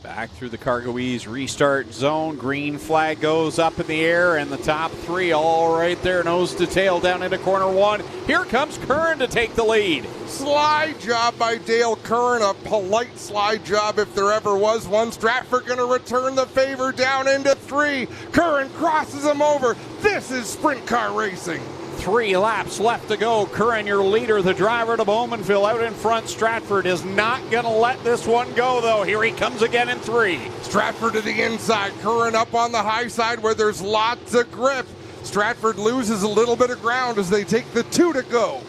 Back through the Cargo Ease restart zone. Green flag goes up in the air, and the top 3 all right there, nose to tail down into corner 1. Here comes Curran to take the lead. Slide job by Dale Curran, a polite slide job if there ever was one. Stratford going to return the favor down into 3. Curran crosses him over. This is sprint car racing. 3 laps left to go. Curran, your leader, the driver to Bowmanville out in front. Stratford is not going to let this one go, though. Here he comes again in 3. Stratford to the inside. Curran up on the high side where there's lots of grip. Stratford loses a little bit of ground as they take the 2 to go.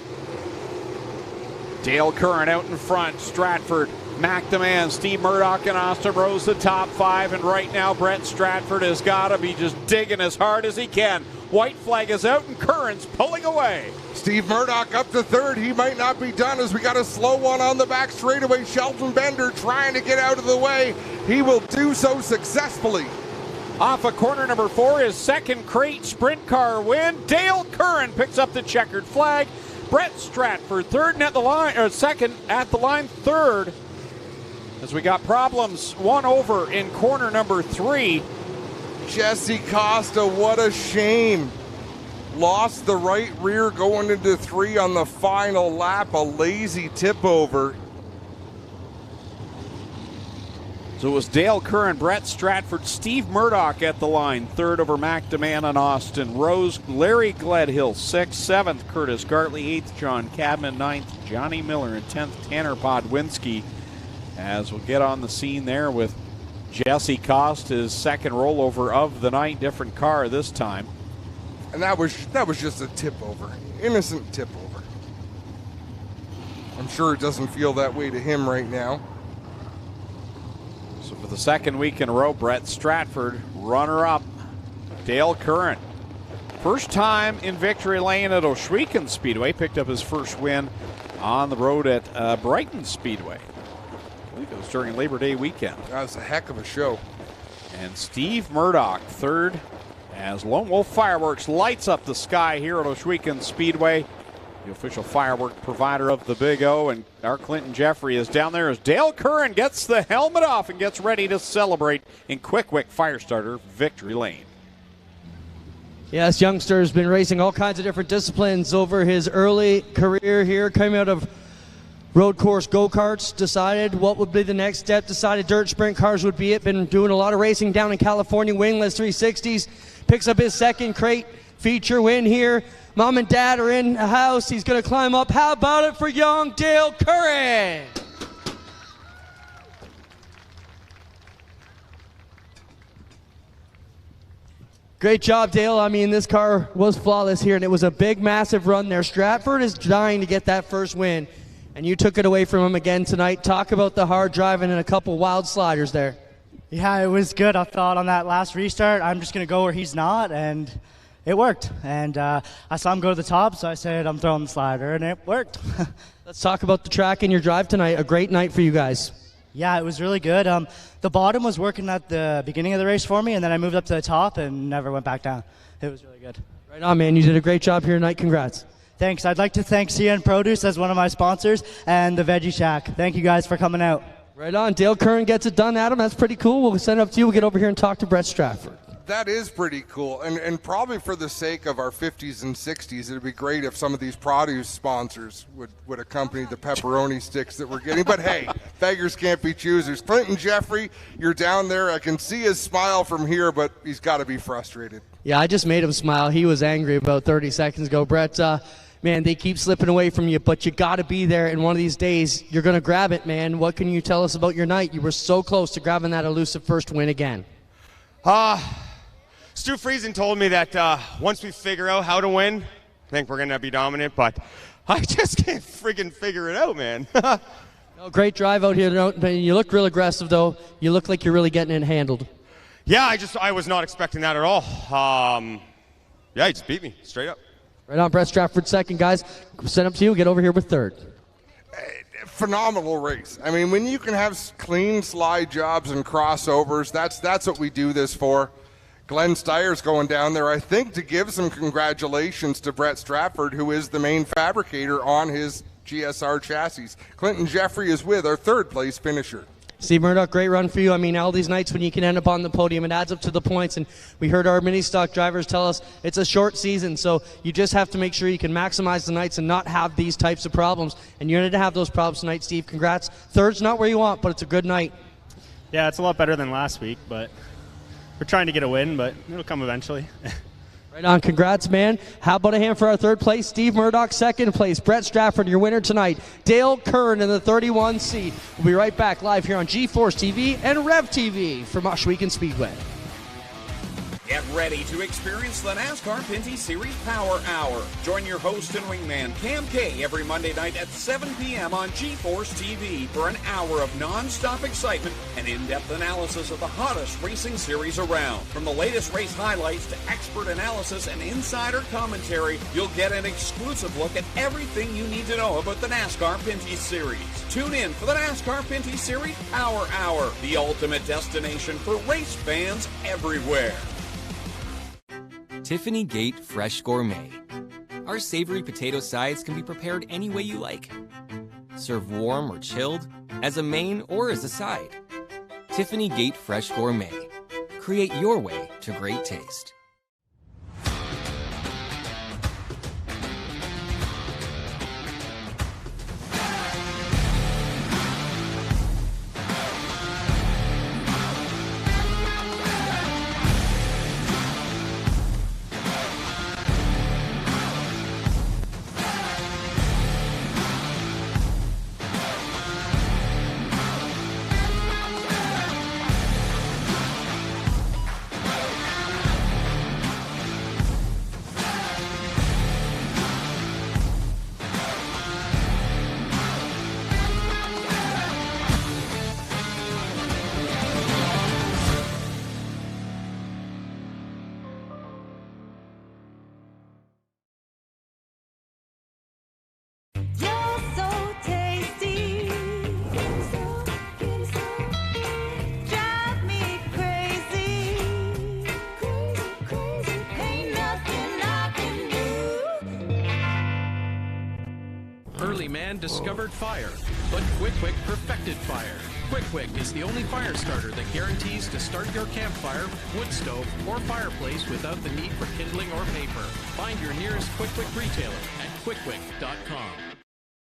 Dale Curran out in front. Stratford, Mac DeMann, Steve Murdoch, and Austin Rose the top 5. And right now, Brett Stratford has got to be just digging as hard as he can. White flag is out and Curran's pulling away. Steve Murdoch up to 3rd. He might not be done as we got a slow one on the back straightaway. Shelton Bender trying to get out of the way. He will do so successfully. Off of corner number 4, his 2nd crate sprint car win. Dale Curran picks up the checkered flag. Brett Stratford 3rd at the line, or 2nd at the line, 3rd. As we got problems, 1 over in corner number 3. Jesse Costa, what a shame. Lost the right rear going into 3 on the final lap. A lazy tip over. So it was Dale Curran, Brett Stratford, Steve Murdoch at the line. 3rd over Mac DeMann and Austin Rose. Larry Gledhill 6th. 7th Curtis Gartley. 8th John Cadman. 9th Johnny Miller. And 10th Tanner Podwinski. As we'll get on the scene there with Jesse Costa's 2nd rollover of the night, different car this time. And that was just a tip over, innocent tip over. I'm sure it doesn't feel that way to him right now. So for the 2nd week in a row, Brett Stratford, runner-up. Dale Curran, first time in victory lane at Ohsweken Speedway, picked up his first win on the road at Brighton Speedway. I believe it was during Labor Day weekend. That was a heck of a show. And Steve Murdoch 3rd as Lone Wolf Fireworks lights up the sky here at Ohsweken Speedway, the official firework provider of the Big O. And our Clinton Jeffrey is down there as Dale Curran gets the helmet off and gets ready to celebrate in Quick Wick Firestarter Victory Lane. Yes, youngster's been racing all kinds of different disciplines over his early career here, coming out of road course go-karts, decided what would be the next step, decided dirt sprint cars would be it. Been doing a lot of racing down in California, wingless 360s. Picks up his 2nd crate feature win here. Mom and Dad are in the house. He's going to climb up. How about it for young Dale Curran? Great job, Dale. I mean, this car was flawless here, and it was a big, massive run there. Stratford is dying to get that first win, and you took it away from him again tonight. Talk about the hard driving and a couple wild sliders there. Yeah, it was good. I thought on that last restart, I'm just going to go where he's not, and it worked. And I saw him go to the top, so I said, I'm throwing the slider, and it worked. Let's talk about the track and your drive tonight. A great night for you guys. Yeah, it was really good. The bottom was working at the beginning of the race for me, and then I moved up to the top and never went back down. It was really good. Right on, man. You did a great job here tonight. Congrats. Thanks. I'd like to thank CN Produce as one of my sponsors and the Veggie Shack. Thank you guys for coming out. Right on. Dale Curran gets it done, Adam. That's pretty cool. We'll send it up to you. We'll get over here and talk to Brett Stratford. That is pretty cool, and probably for the sake of our 50s and 60s, it'd be great if some of these produce sponsors would accompany the pepperoni sticks that we're getting. But hey, beggars can't be choosers. Clinton Jeffrey, you're down there. I can see his smile from here, but he's got to be frustrated. Yeah, I just made him smile. He was angry about 30 seconds ago. Brett, man, they keep slipping away from you, but you got to be there, and one of these days you're going to grab it, man. What can you tell us about your night? You were so close to grabbing that elusive first win again. Stu Friesen told me that once we figure out how to win, I think we're going to be dominant, but I just can't friggin' figure it out, man. No, great drive out here. You look real aggressive, though. You look like you're really getting it handled. Yeah, I was not expecting that at all. Yeah, he just beat me, straight up. Right on, Brett Stratford second, guys. Send up to you. Get over here with third. Phenomenal race. I mean, when you can have clean slide jobs and crossovers, that's what we do this for. Glenn Steyer's going down there, I think, to give some congratulations to Brett Stratford, who is the main fabricator on his GSR chassis. Clinton Jeffrey is with our third-place finisher. Steve Murdoch, great run for you. I mean, all these nights when you can end up on the podium, it adds up to the points. And we heard our mini stock drivers tell us it's a short season, so you just have to make sure you can maximize the nights and not have these types of problems. And you're going to have those problems tonight, Steve. Congrats. Third's not where you want, but it's a good night. Yeah, it's a lot better than last week, but we're trying to get a win, but it'll come eventually. Right on. Congrats, man. How about a hand for our third place? Steve Murdoch, second place. Brett Stratford, your winner tonight. Dale Kern in the 31C. We'll be right back live here on G-Force TV and Rev TV from Ohsweken Speedway. Get ready to experience the NASCAR Pinty Series Power Hour. Join your host and wingman, Cam K, every Monday night at 7 p.m. on G-Force TV for an hour of non-stop excitement and in-depth analysis of the hottest racing series around. From the latest race highlights to expert analysis and insider commentary, you'll get an exclusive look at everything you need to know about the NASCAR Pinty Series. Tune in for the NASCAR Pinty Series Power Hour, the ultimate destination for race fans everywhere. Tiffany Gate Fresh Gourmet. Our savory potato sides can be prepared any way you like. Serve warm or chilled, as a main or as a side. Tiffany Gate Fresh Gourmet. Create your way to great taste. Discovered fire, but Quick perfected fire. Quick is the only fire starter that guarantees to start your campfire, wood stove, or fireplace without the need for kindling or paper. Find your nearest Quick retailer at quickwick.com.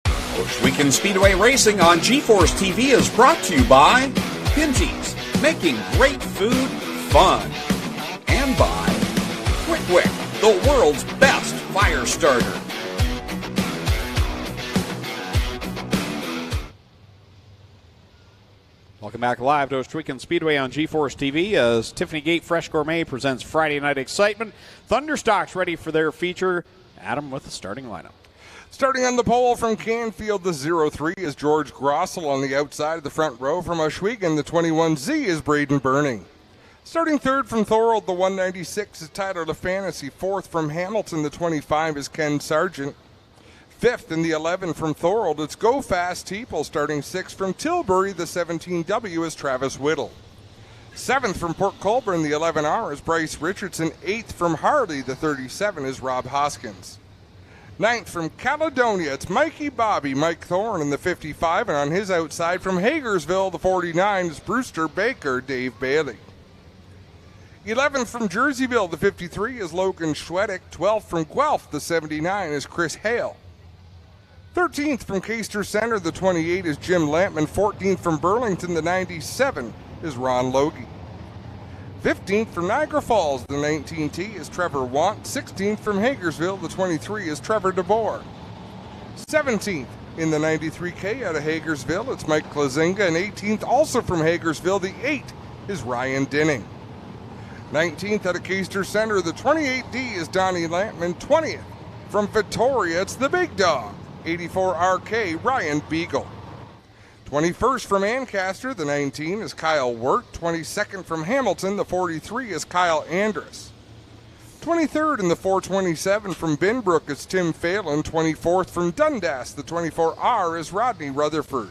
Ohsweken Speedway Racing on G-Force TV is brought to you by Pinty's, making great food fun, and by Quick, the world's best fire starter. Welcome back live to Ohsweken Speedway on G-Force TV as Tiffany Gate Fresh Gourmet presents Friday Night Excitement. Thunderstock's ready for their feature. Adam with the starting lineup. Starting on the pole from Canfield, the 03 is George Grossel. On the outside of the front row from Ohsweken, the 21Z is Braden Burning. Starting third from Thorold, the 196 is Tyler LaFantasy. Fourth from Hamilton, the 25 is Ken Sargent. Fifth in the 11 from Thorold, it's Go Fast Teeple. Starting sixth from Tilbury, the 17W is Travis Whittle. Seventh from Port Colborne, the 11R is Bryce Richardson. Eighth from Harley, the 37 is Rob Hoskins. Ninth from Caledonia, it's Mikey Bobby, Mike Thorne in the 55, and on his outside from Hagersville, the 49 is Brewster Baker, Dave Bailey. 11th from Jerseyville, the 53, is Logan Schwedick. 12th from Guelph, the 79, is Chris Hale. 13th from Caister Center, the 28, is Jim Lampman. 14th from Burlington, the 97, is Ron Logie. 15th from Niagara Falls, the 19T, is Trevor Want. 16th from Hagersville, the 23, is Trevor DeBoer. 17th in the 93K out of Hagersville, it's Mike Klazinga. And 18th, also from Hagersville, the 8, is Ryan Dinning. 19th out of Caister Center, the 28D is Donnie Lampman. 20th from Victoria, it's the big dog, 84RK, Ryan Beagle. 21st from Ancaster, the 19, is Kyle Wirt. 22nd from Hamilton, the 43, is Kyle Andrus. 23rd in the 427 from Binbrook is Tim Phelan. 24th from Dundas, the 24R, is Rodney Rutherford.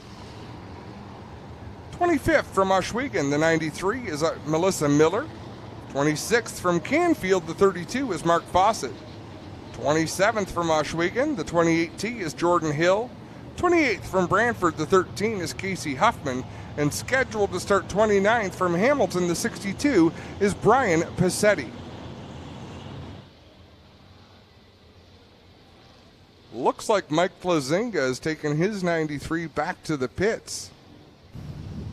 25th from Ohsweken, the 93, is Melissa Miller. 26th from Canfield, the 32, is Mark Fawcett. 27th from Ohsweken, the 28T, is Jordan Hill. 28th from Brantford, the 13, is Casey Huffman. And scheduled to start 29th from Hamilton, the 62, is Brian Passetti. Looks like Mike Klazinga has taken his 93 back to the pits.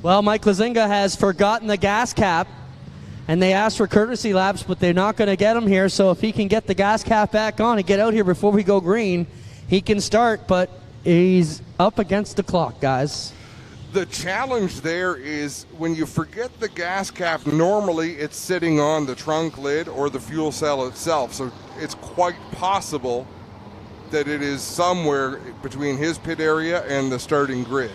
Well, Mike Klazinga has forgotten the gas cap, and they asked for courtesy laps, but they're not going to get him here. So if he can get the gas cap back on and get out here before we go green, he can start, but he's up against the clock, guys. The challenge there is when you forget the gas cap, normally it's sitting on the trunk lid or the fuel cell itself. So it's quite possible that it is somewhere between his pit area and the starting grid.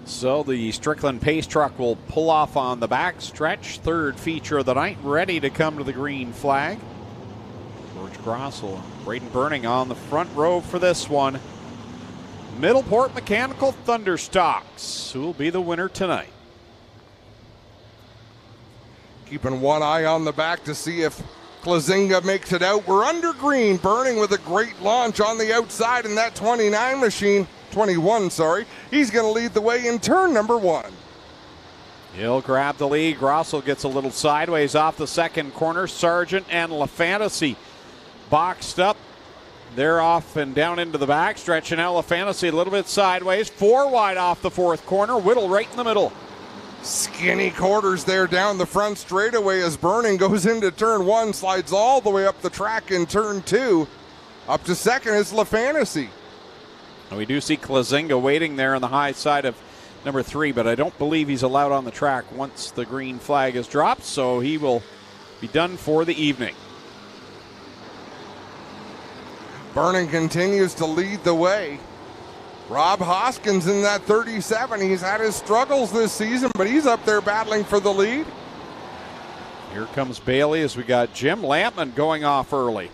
So the Strickland Pace Truck will pull off on the back stretch. Third feature of the night, ready to come to the green flag. George Grossel and Braden Burning on the front row for this one. Middleport Mechanical Thunderstocks, who will be the winner tonight. Keeping one eye on the back to see if Klazinga makes it out. We're under green. Burning with a great launch on the outside in that 21, sorry. He's going to lead the way in turn number 1. He'll grab the lead. Grossel gets a little sideways off the second corner. Sargent and LaFantasy boxed up. They're off and down into the back stretch. And now LaFantasy a little bit sideways. 4 wide off the fourth corner. Whittle right in the middle. Skinny quarters there down the front straightaway as Burning goes into turn 1, slides all the way up the track in turn 2. Up to second is LaFantasy. We do see Klazinga waiting there on the high side of number 3, but I don't believe he's allowed on the track once the green flag is dropped, so he will be done for the evening. Burning continues to lead the way. Rob Hoskins in that 37. He's had his struggles this season, but he's up there battling for the lead. Here comes Bailey as we got Jim Lampman going off early.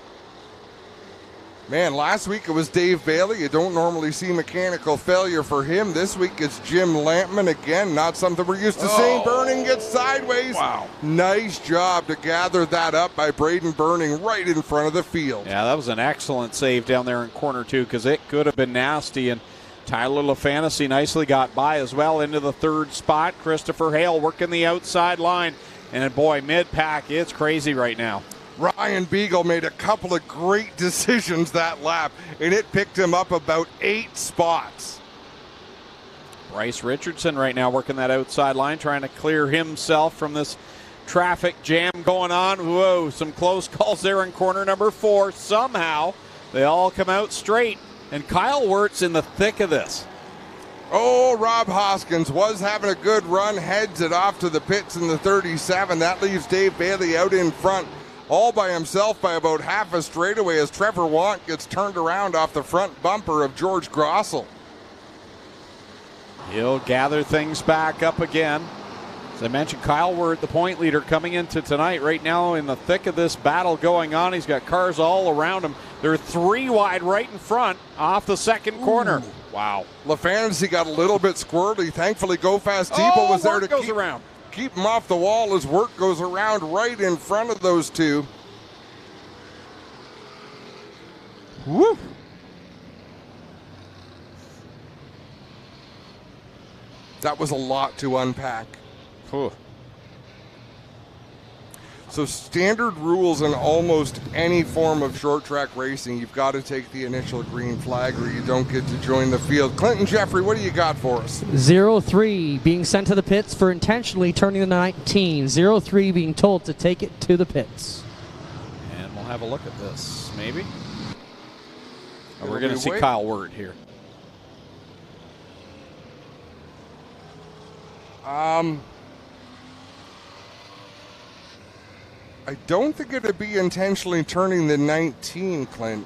Man, last week it was Dave Bailey. You don't normally see mechanical failure for him. This week it's Jim Lampman again. Not something we're used to seeing. Burning gets sideways. Wow. Nice job to gather that up by Braden Burning right in front of the field. Yeah, that was an excellent save down there in corner 2 because it could have been nasty. And Tyler LaFantasy nicely got by as well into the third spot. Christopher Hale working the outside line. And boy, mid-pack, it's crazy right now. Ryan Beagle made a couple of great decisions that lap, and it picked him up about 8 spots. Bryce Richardson right now working that outside line, trying to clear himself from this traffic jam going on. Whoa, some close calls there in corner number 4. Somehow, they all come out straight, and Kyle Wirt's in the thick of this. Oh, Rob Hoskins was having a good run, heads it off to the pits in the 37. That leaves Dave Bailey out in front, all by himself by about half a straightaway as Trevor Want gets turned around off the front bumper of George Grossel. He'll gather things back up again. As I mentioned, Kyle Wirt, the point leader, coming into tonight right now in the thick of this battle going on. He's got cars all around him. They're 3 wide right in front off the second corner. Wow. LaFantasy got a little bit squirrely. Thankfully, Go Fast Depot was there to keep him off the wall as Wirt goes around right in front of those two. That was a lot to unpack. Whew. So standard rules in almost any form of short track racing, you've got to take the initial green flag or you don't get to join the field. Clinton Jeffrey, what do you got for us? 0-3 being sent to the pits for intentionally turning the 19. 0-3 being told to take it to the pits. And we'll have a look at this, maybe. Oh, we're going to see Kyle Wirt here. I don't think it would be intentionally turning the 19, Clint.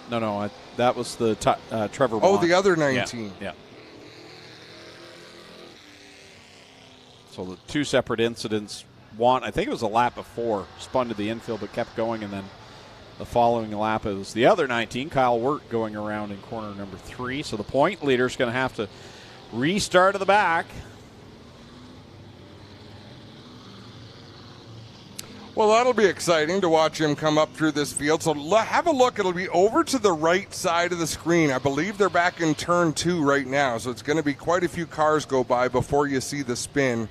No, that was the Trevor. Oh, the other 19. Yeah. So the two separate incidents. One, I think it was a lap before, spun to the infield but kept going, and then the following lap it was the other 19, Kyle Wirt, going around in corner number 3. So the point leader is going to have to restart at the back. Well, that'll be exciting to watch him come up through this field. So have a look. It'll be over to the right side of the screen. I believe they're back in turn 2 right now. So it's going to be quite a few cars go by before you see the spin.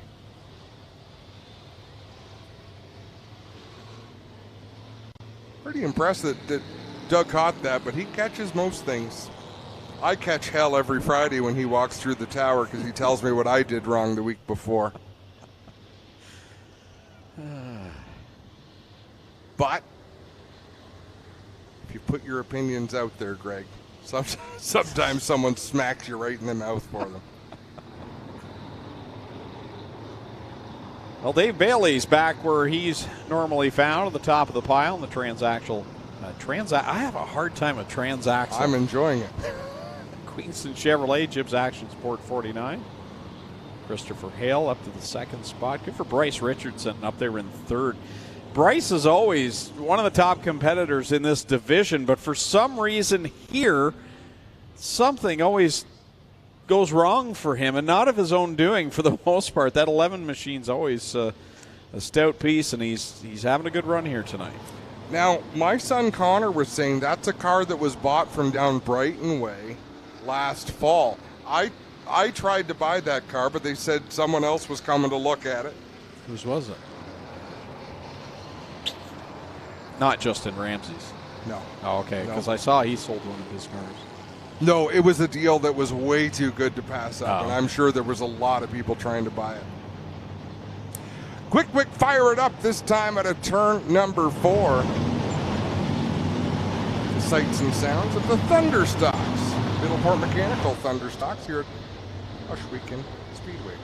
Pretty impressed that Doug caught that, but he catches most things. I catch hell every Friday when he walks through the tower because he tells me what I did wrong the week before. But if you put your opinions out there, Greg, sometimes someone smacks you right in the mouth for them. Well, Dave Bailey's back where he's normally found at the top of the pile in the transactional. I have a hard time with transaxle. I'm enjoying it. Queenston Chevrolet, Gibbs Action Sport 49. Christopher Hale up to the 2nd spot. Good for Bryce Richardson up there in 3rd. Bryce is always one of the top competitors in this division, but for some reason here, something always goes wrong for him, and not of his own doing for the most part. That 11 machine's always a stout piece, and he's having a good run here tonight. Now, my son Connor was saying that's a car that was bought from down Brighton Way last fall. I tried to buy that car, but they said someone else was coming to look at it. Whose was it? Not Justin Ramsey's. No. Oh, okay, because I saw he sold one of his cars. No, it was a deal that was way too good to pass up, and I'm sure there was a lot of people trying to buy it. Quick, fire it up this time at a turn number 4. The sights and sounds of the Thunderstocks. Middleport Mechanical Thunderstocks here at Ohsweken Speedway.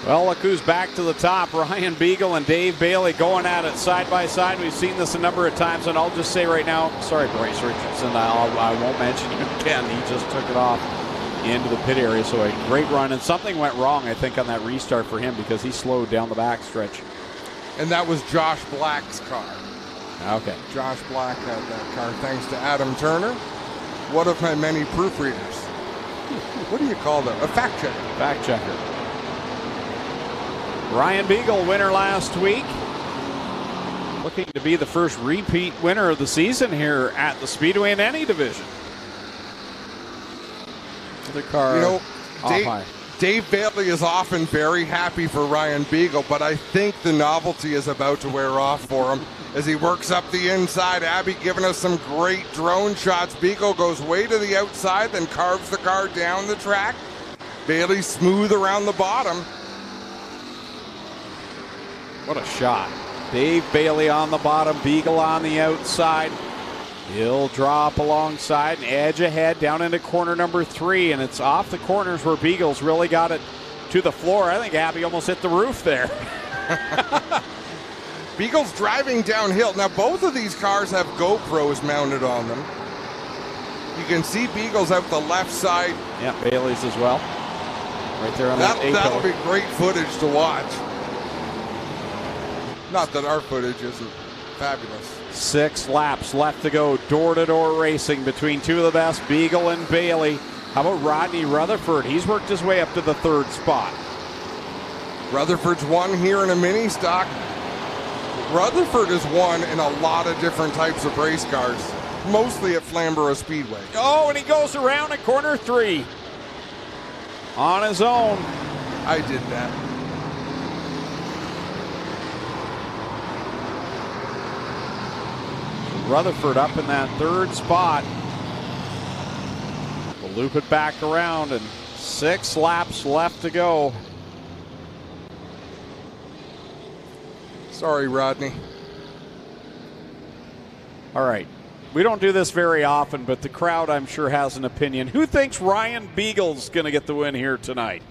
Well, look who's back to the top. Ryan Beagle and Dave Bailey going at it side by side. We've seen this a number of times, and I'll just say right now, sorry, Bryce Richardson, I won't mention him again. He just took it off into the pit area, so a great run. And something went wrong, I think, on that restart for him because he slowed down the backstretch. And that was Josh Black's car. Okay. Josh Black had that car thanks to Adam Turner, one of my many proofreaders. What do you call that? A fact checker. Fact checker. Ryan Beagle, winner last week. Looking to be the first repeat winner of the season here at the Speedway in any division. The car, you know, high. Dave Bailey is often very happy for Ryan Beagle, but I think the novelty is about to wear off for him as he works up the inside. Abby giving us some great drone shots. Beagle goes way to the outside, then carves the car down the track. Bailey smooth around the bottom. What a shot. Dave Bailey on the bottom, Beagle on the outside. He'll drop alongside and edge ahead down into corner number 3, and it's off the corners where Beagle's really got it to the floor. I think Abby almost hit the roof there. Beagle's driving downhill. Now, both of these cars have GoPros mounted on them. You can see Beagle's out the left side. Yeah, Bailey's as well. Right there on that A-pillar. That'll be great footage to watch. Not that our footage isn't fabulous. 6 laps left to go. Door-to-door racing between two of the best, Beagle and Bailey. How about Rodney Rutherford? He's worked his way up to the 3rd spot. Rutherford's won here in a mini stock. Rutherford has won in a lot of different types of race cars, mostly at Flamborough Speedway. Oh, and he goes around at corner 3 on his own. I did that. Rutherford up in that 3rd spot. We'll loop it back around, and 6 laps left to go. Sorry, Rodney. All right. We don't do this very often, but the crowd, I'm sure, has an opinion. Who thinks Ryan Beagle's going to get the win here tonight?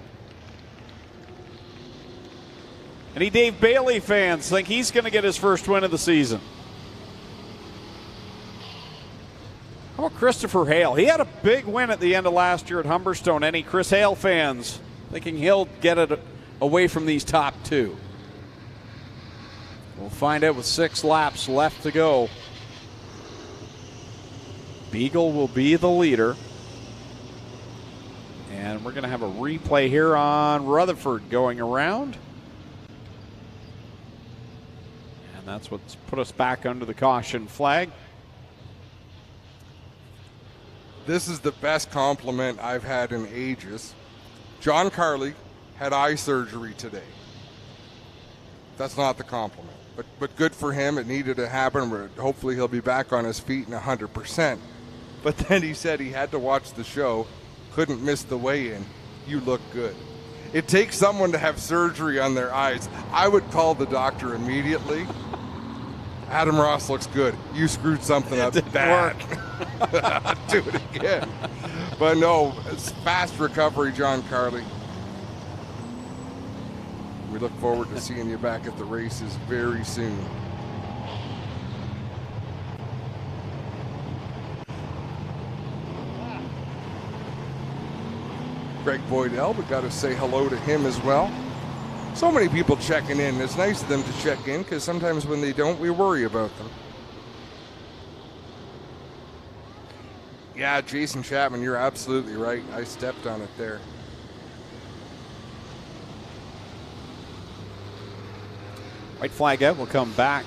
Any Dave Bailey fans think he's going to get his first win of the season? How about Christopher Hale? He had a big win at the end of last year at Humberstone. Any Chris Hale fans thinking he'll get it away from these top 2? We'll find out with 6 laps left to go. Beagle will be the leader. And we're going to have a replay here on Rutherford going around. And that's what's put us back under the caution flag. This is the best compliment I've had in ages. John Carley had eye surgery today. That's not the compliment, but good for him. It needed to happen. Hopefully he'll be back on his feet and 100%. But then he said he had to watch the show, couldn't miss the weigh-in. You look good. It takes someone to have surgery on their eyes. I would call the doctor immediately. Adam Ross looks good. You screwed something up bad. Do it again. But no, it's fast recovery, John Carley. We look forward to seeing you back at the races very soon. Greg Boydell, we got to say hello to him as well. So many people checking in. It's nice of them to check in because sometimes when they don't, we worry about them. Yeah, Jason Chapman, you're absolutely right. I stepped on it there. White flag out. We'll come back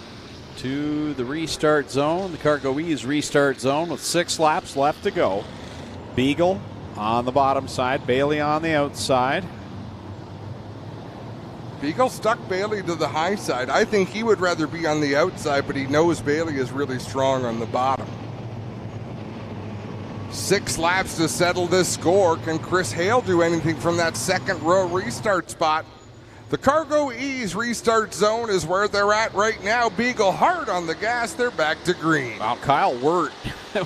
to the restart zone, the Cargo Ease restart zone with 6 laps left to go. Beagle on the bottom side, Bailey on the outside. Beagle stuck Bailey to the high side. I think he would rather be on the outside, but he knows Bailey is really strong on the bottom. 6 laps to settle this score. Can Chris Hale do anything from that 2nd row restart spot? The Cargo Ease restart zone is where they're at right now. Beagle hard on the gas. They're back to green. Wow, Kyle Wirt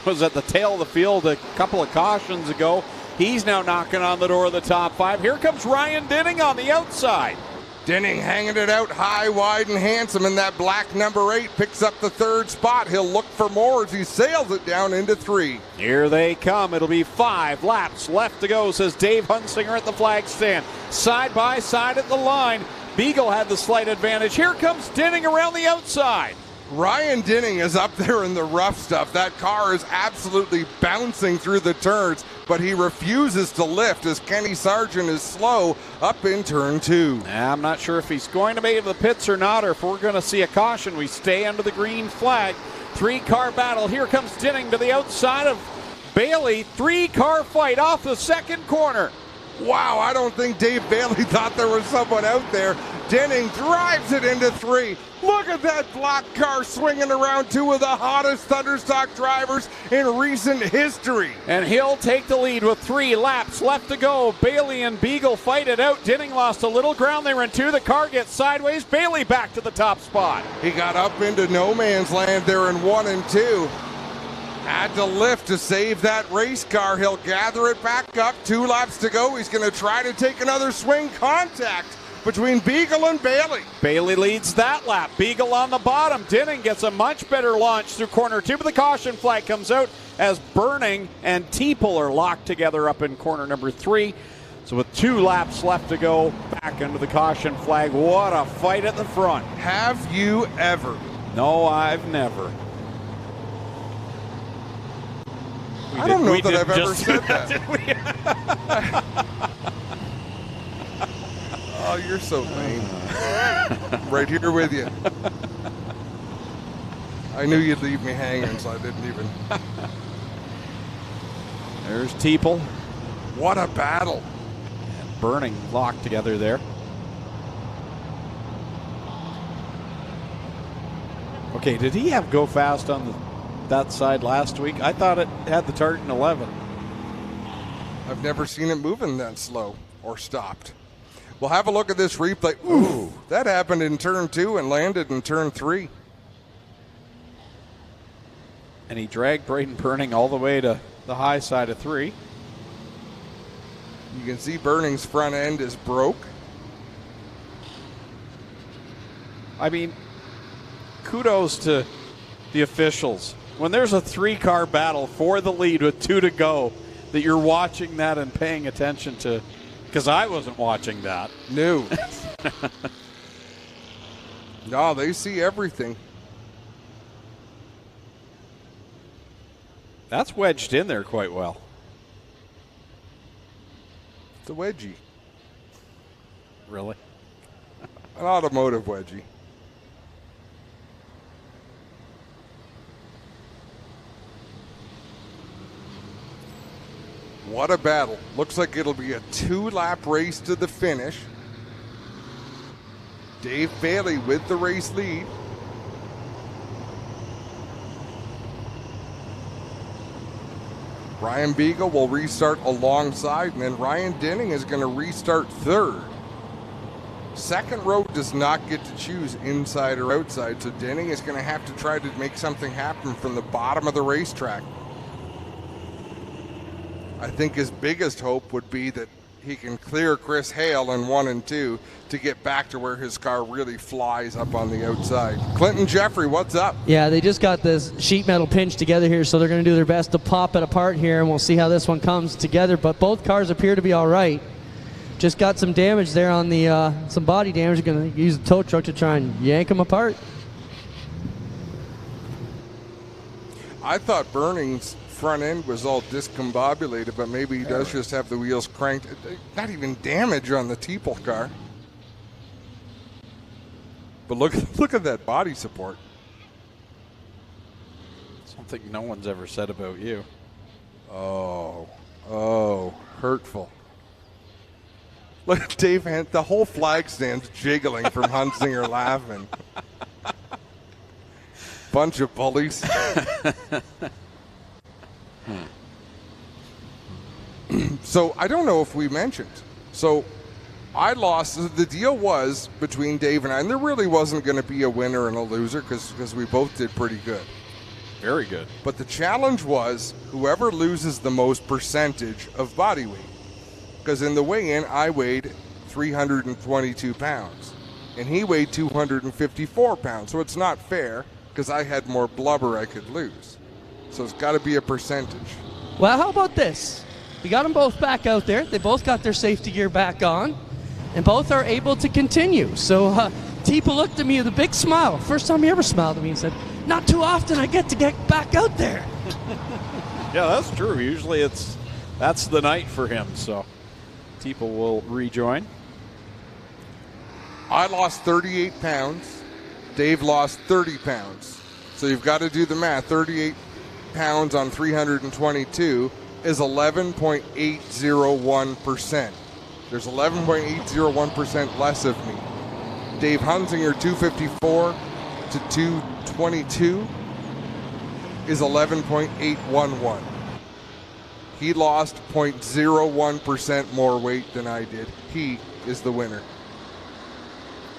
was at the tail of the field a couple of cautions ago. He's now knocking on the door of the top 5. Here comes Ryan Dinning on the outside. Dinning hanging it out high, wide, and handsome in that black number 8. Picks up the 3rd spot. He'll look for more as he sails it down into 3. Here they come. It'll be 5 laps left to go, says Dave Hunsinger at the flag stand. Side by side at the line. Beagle had the slight advantage. Here comes Dinning around the outside. Ryan Dinning is up there in the rough stuff. That car is absolutely bouncing through the turns, but he refuses to lift as Kenny Sargent is slow up in turn 2. I'm not sure if he's going to make it to the pits or not, or if we're going to see a caution. We stay under the green flag. 3-car battle. Here comes Dinning to the outside of Bailey. 3-car fight off the 2nd corner. Wow, I don't think Dave Bailey thought there was someone out there. Dinning drives it into 3. Look at that black car swinging around 2 of the hottest Thunderstock drivers in recent history. And he'll take the lead with 3 laps left to go. Bailey and Beagle fight it out. Dinning lost a little ground there in 2. The car gets sideways. Bailey back to the top spot. He got up into no man's land there in 1 and 2. Had to lift to save that race car. He'll gather it back up. 2 laps to go. He's going to try to take another swing. Contact between Beagle and Bailey. Bailey leads that lap. Beagle on the bottom. Dinning gets a much better launch through corner 2, but the caution flag comes out as Burning and Teeple are locked together up in corner number 3. So with 2 laps left to go, back under the caution flag. What a fight at the front. Have you ever? No, I've never. I don't know that I've ever said that. Oh, you're so lame. Right here with you. I knew you'd leave me hanging, so I didn't even. There's Teeple. What a battle. And Burning locked together there. Okay, did he have go fast on that side last week? I thought it had the tartan 11. I've never seen it moving that slow or stopped. We'll have a look at this replay. Ooh, that happened in turn 2 and landed in turn 3. And he dragged Braden Burning all the way to the high side of 3. You can see Burning's front end is broke. I mean, kudos to the officials. When there's a 3-car battle for the lead with 2 to go, that you're watching that and paying attention to, because I wasn't watching that. No. No, they see everything. That's wedged in there quite well. It's a wedgie. Really? An automotive wedgie. What a battle. Looks like it'll be a 2-lap race to the finish. Dave Bailey with the race lead. Ryan Beagle will restart alongside, and then Ryan Dinning is going to restart third. Second row does not get to choose inside or outside, so Dinning is going to have to try to make something happen from the bottom of the racetrack. I think his biggest hope would be that he can clear Chris Hale in 1 and 2 to get back to where his car really flies up on the outside. Clinton Jeffrey, what's up? Yeah, they just got this sheet metal pinched together here, so they're going to do their best to pop it apart here, and we'll see how this one comes together. But both cars appear to be all right. Just got some damage there on the, some body damage. They're going to use the tow truck to try and yank them apart. I thought Burning's front end was all discombobulated, but maybe he does just have the wheels cranked. Not even damage on the Teeple car. But look at that body support. Something no one's ever said about you. Oh, hurtful. Look at Dave Hunt, the whole flag stand's jiggling from Hunsinger laughing. Bunch of bullies. So I don't know if we mentioned. So I lost. The deal was between Dave and I, and there really wasn't going to be a winner and a loser because we both did pretty good. Very good. But the challenge was whoever loses the most percentage of body weight. Because in the weigh-in, I weighed 322 pounds, and he weighed 254 pounds. So it's not fair because I had more blubber I could lose. So it's got to be a percentage. Well, how about this? We got them both back out there. They both got their safety gear back on, and both are able to continue. So Teeple looked at me with a big smile. First time he ever smiled at me and said, "Not too often I get to get back out there." Yeah, that's true. Usually that's the night for him. So Teeple will rejoin. I lost 38 pounds. Dave lost 30 pounds. So you've got to do the math. 38 pounds on 322 is 11.801%. There's 11.801% less of me. Dave Hunsinger, 254 to 222 is 11.811. He lost 0.01% more weight than I did. He is the winner.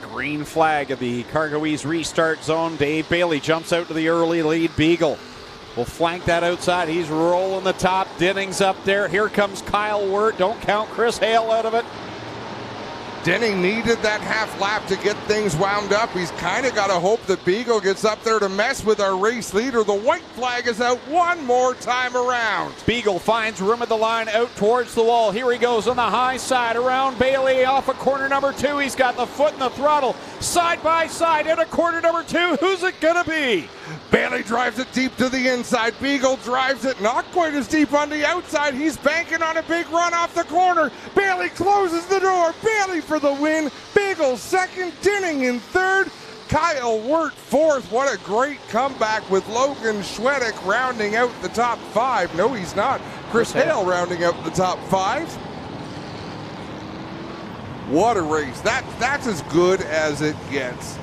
Green flag of the Cargo Ease restart zone. Dave Bailey jumps out to the early lead. Beagle will flank that outside. He's rolling the top. Dinning's up there. Here comes Kyle Wirt. Don't count Chris Hale out of it. Denning needed that half lap to get things wound up. He's kind of got to hope that Beagle gets up there to mess with our race leader. The white flag is out one more time around. Beagle finds room at the line out towards the wall. Here he goes on the high side around Bailey off of corner number 2. He's got the foot in the throttle. Side by side into corner number 2. Who's it going to be? Bailey drives it deep to the inside. Beagle drives it not quite as deep on the outside. He's banking on a big run off the corner. Bailey closes the door. Bailey for the win. Beagle second. Dinning in third. Kyle Wirt fourth. What a great comeback with Logan Schwedick rounding out the top 5. No, he's not. Chris Hale rounding out the top 5. What a race. That's as good as it gets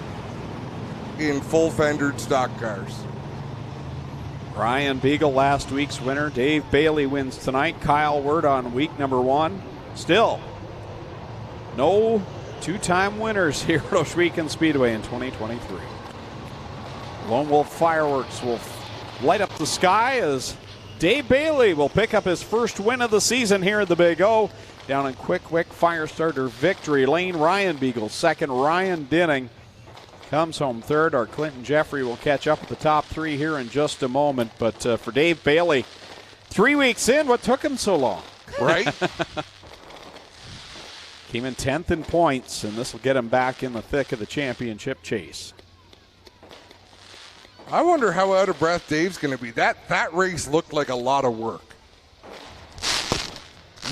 in full-fendered stock cars. Ryan Beagle, last week's winner. Dave Bailey wins tonight. Kyle Wirt on week number 1. Still, no two-time winners here at Ohsweken Speedway in 2023. Lone Wolf Fireworks will light up the sky as Dave Bailey will pick up his first win of the season here at the Big O. Down in Quick Fire Starter victory lane. Ryan Beagle second. Ryan Dinning comes home third. Our Clinton Jeffrey will catch up with the top 3 here in just a moment. But for Dave Bailey, 3 weeks in, what took him so long? Right? Came in 10th in points, and this will get him back in the thick of the championship chase. I wonder how out of breath Dave's going to be. That race looked like a lot of work.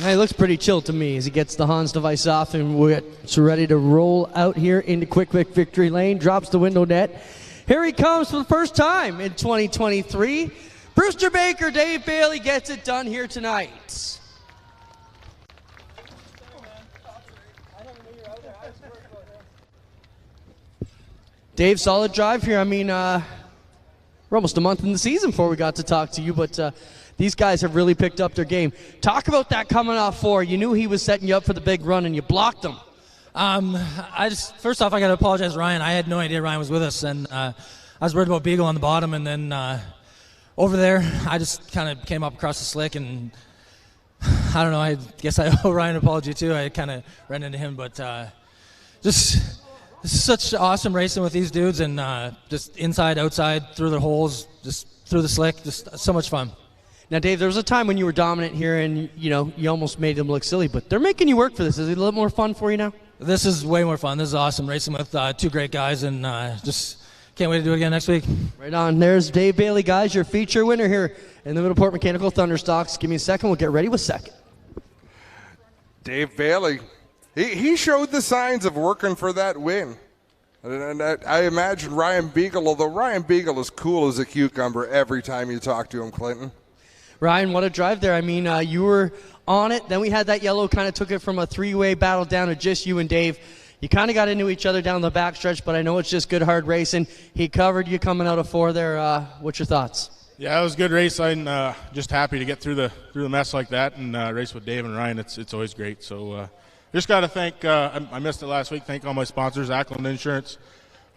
He looks pretty chill to me as he gets the Hans device off and we're ready to roll out here into Quick victory lane. Drops the window net. Here he comes for the first time in 2023. Brewster Baker, Dave Bailey gets it done here tonight. Dave, solid drive here. I mean, we're almost a month in the season before we got to talk to you, but these guys have really picked up their game. Talk about that coming off 4. You knew he was setting you up for the big run, and you blocked him. First off, I got to apologize to Ryan. I had no idea Ryan was with us, and I was worried about Beagle on the bottom, and then over there, I just kind of came up across the slick, and I don't know, I guess I owe Ryan an apology too. I kind of ran into him, but this is such awesome racing with these dudes, and just inside, outside, through the holes, just through the slick, just so much fun. Now, Dave, there was a time when you were dominant here and, you almost made them look silly, but they're making you work for this. Is it a little more fun for you now? This is way more fun. This is awesome, racing with 2 great guys, and just can't wait to do it again next week. Right on. There's Dave Bailey, guys, your feature winner here in the Middleport Mechanical Thunderstocks. Give me a second. We'll get ready with second. Dave Bailey, he showed the signs of working for that win. And I imagine Ryan Beagle, although Ryan Beagle is cool as a cucumber every time you talk to him, Clinton. Ryan, what a drive there. I mean, you were on it. Then we had that yellow, kind of took it from a 3-way battle down to just you and Dave. You kind of got into each other down the backstretch, but I know it's just good, hard racing. He covered you coming out of 4 there. What's your thoughts? Yeah, it was a good race. I'm just happy to get through the mess like that and race with Dave and Ryan. It's always great. So just got to thank, I missed it last week, thank all my sponsors, Ackland Insurance,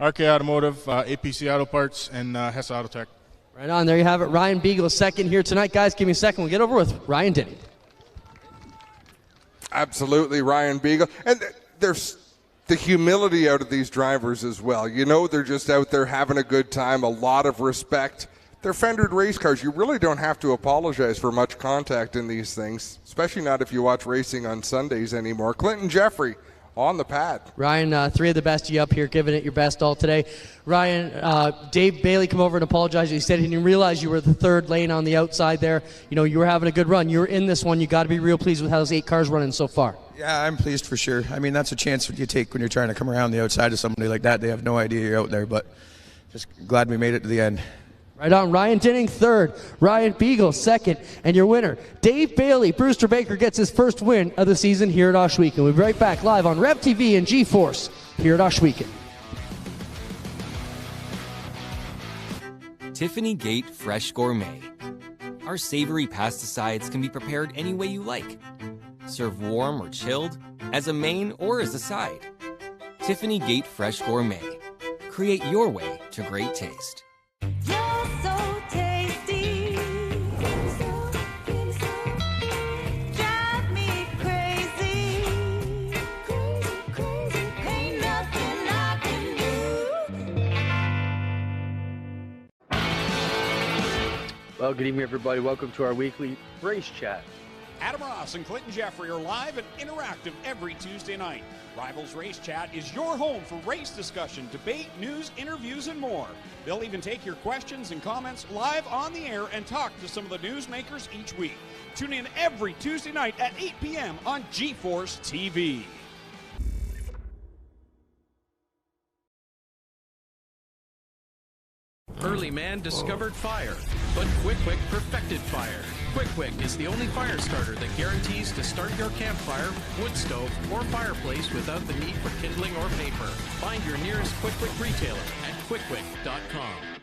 RK Automotive, APC Auto Parts, and Hess Autotech. Right on. There you have it. Ryan Beagle second here tonight. Guys, give me a second. We'll get over with Ryan Dinning. Absolutely, Ryan Beagle. And there's the humility out of these drivers as well. They're just out there having a good time, a lot of respect. They're fendered race cars. You really don't have to apologize for much contact in these things, especially not if you watch racing on Sundays anymore. Clinton Jeffrey on the pad. Ryan, 3 of the best of you up here, giving it your best all today. Ryan, Dave Bailey come over and apologized. He said he didn't realize you were the 3rd lane on the outside there. You were having a good run. You were in this one. You got to be real pleased with how those 8 cars running so far. Yeah, I'm pleased for sure. I mean, that's a chance you take when you're trying to come around the outside of somebody like that. They have no idea you're out there, but just glad we made it to the end. Right on. Ryan Dinning, 3rd. Ryan Beagle, 2nd. And your winner, Dave Bailey. Brewster Baker gets his first win of the season here at Ohsweken. We'll be right back live on Rev TV and G-Force here at Ohsweken. Tiffany Gate Fresh Gourmet. Our savory pasticides can be prepared any way you like. Serve warm or chilled, as a main or as a side. Tiffany Gate Fresh Gourmet. Create your way to great taste. You're so tasty. Well, good evening, everybody. Welcome to our weekly race chat. Adam Ross and Clinton Jeffrey are live and interactive every Tuesday night. Rivals Race Chat is your home for race discussion, debate, news, interviews, and more. They'll even take your questions and comments live on the air and talk to some of the newsmakers each week. Tune in every Tuesday night at 8 p.m. on GeForce TV. Early man discovered fire, but Quick Quick perfected fire. Quick Quick is the only fire starter that guarantees to start your campfire, wood stove, or fireplace without the need for kindling or paper. Find your nearest Quick Quick retailer at quickquick.com.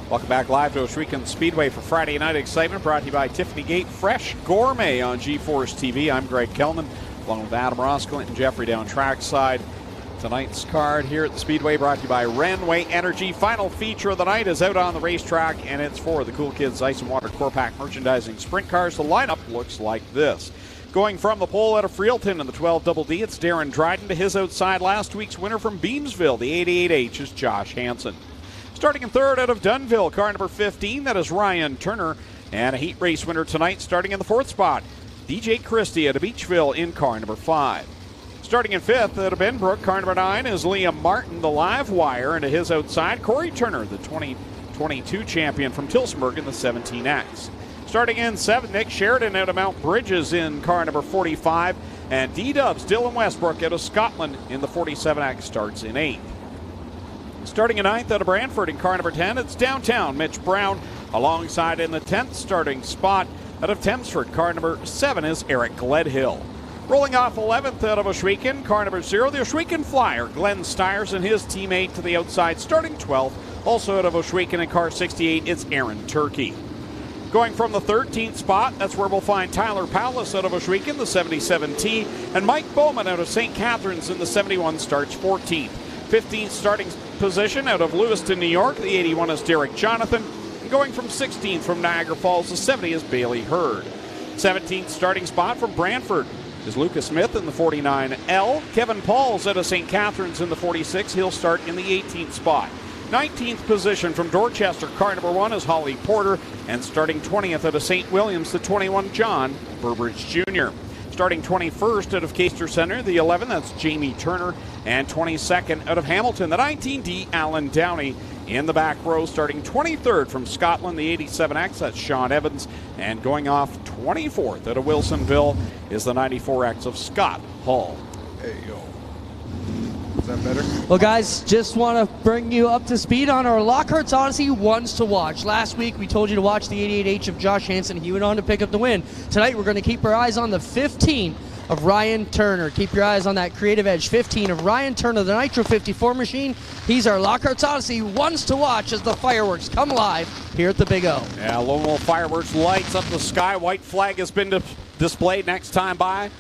Welcome back live to Ohsweken Speedway for Friday Night Excitement, brought to you by Tiffany Gate Fresh Gourmet on GeForce TV. I'm Greg Kellman, along with Adam Ross, Clinton Jeffrey down trackside. Tonight's card here at the Speedway brought to you by Renway Energy. Final feature of the night is out on the racetrack, and it's for the Cool Kids Ice and Water Core Pack Merchandising Sprint Cars. The lineup looks like this. Going from the pole out of Freelton in the 12 Double D, it's Darren Dryden. To his outside, last week's winner from Beamsville, the 88H, is Josh Hansen. Starting in third out of Dunnville, car number 15, that is Ryan Turner. And a heat race winner tonight, starting in the fourth spot, DJ Christie out of Beachville in car number 5. Starting in fifth out of Benbrook, car number 9 is Liam Martin, the live wire. And to his outside, Corey Turner, the 2022 champion from Tilsonburg in the 17X. Starting in seventh, Nick Sheridan out of Mount Bridges in car number 45. And D-Dubs, Dylan Westbrook out of Scotland in the 47X starts in 8th. Starting in 9th out of Brantford in car number 10, it's Downtown Mitch Brown. Alongside in the 10th starting spot out of Thamesford, car number 7 is Eric Gledhill. Rolling off 11th out of Ohsweken, car number 0, the Ohsweken Flyer, Glenn Stiers and his teammate to the outside, starting 12th. Also out of Ohsweken in car 68, it's Aaron Turkey. Going from the 13th spot, that's where we'll find Tyler Powless out of Ohsweken, the 77T, and Mike Bowman out of St. Catharines in the 71 starts 14th. 15th starting position out of Lewiston, New York, the 81 is Derek Jonathan. And going from 16th from Niagara Falls, the 70 is Bailey Hurd. 17th starting spot from Brantford is Lucas Smith in the 49L. Kevin Pauls out of St. Catharines in the 46. He'll start in the 18th spot. 19th position from Dorchester, car number 1 is Holly Porter. And starting 20th out of St. Williams, the 21, John Burbridge Jr. Starting 21st out of Caister Center, the 11, that's Jamie Turner. And 22nd out of Hamilton, the 19D, Alan Downey. In the back row, starting 23rd from Scotland, the 87X, that's Sean Evans. And going off 24th out of Wilsonville is the 94X of Scott Hall. There you go. Is that better? Well, guys, just want to bring you up to speed on our Lockhart's Odyssey ones to watch. Last week, we told you to watch the 88H of Josh Hansen. He went on to pick up the win. Tonight, we're going to keep our eyes on the 15 of Ryan Turner. Keep your eyes on that Creative Edge 15 of Ryan Turner, the Nitro 54 machine. He's our Lockhart's Odyssey ones to watch as the fireworks come live here at the Big O. Yeah, Lone Wolf Fireworks lights up the sky. White flag has been displayed. Next time by,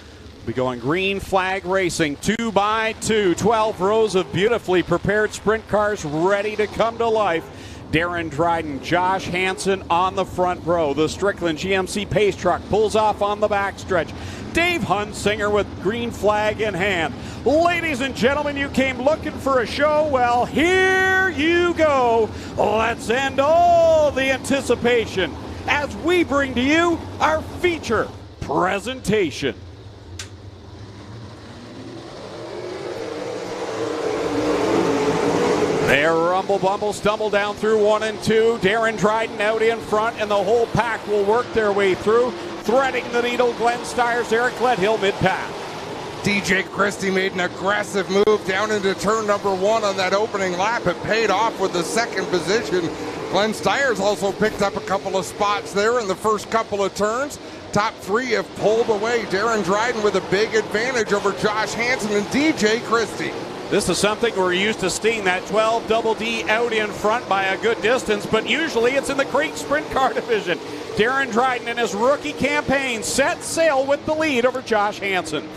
we going green flag racing. 2x2, 12 rows of beautifully prepared sprint cars ready to come to life. Darren Dryden, Josh Hansen on the front row. The Strickland GMC Pace Truck pulls off on the backstretch. Dave Hunsinger with green flag in hand. Ladies and gentlemen, you came looking for a show. Well, here you go. Let's end all the anticipation as we bring to you our feature presentation. There, rumble, bumble, stumble down through 1 and 2. Darren Dryden out in front, and the whole pack will work their way through. Threading the needle, Glenn Stiers, Eric Gledhill mid-path. DJ Christie made an aggressive move down into turn number 1 on that opening lap. It paid off with the second position. Glenn Stiers also picked up a couple of spots there in the first couple of turns. Top 3 have pulled away. Darren Dryden with a big advantage over Josh Hansen and DJ Christie. This is something we're used to seeing, that 12 Double D out in front by a good distance, but usually it's in the crate sprint car division. Darren Dryden in his rookie campaign set sail with the lead over Josh Hansen.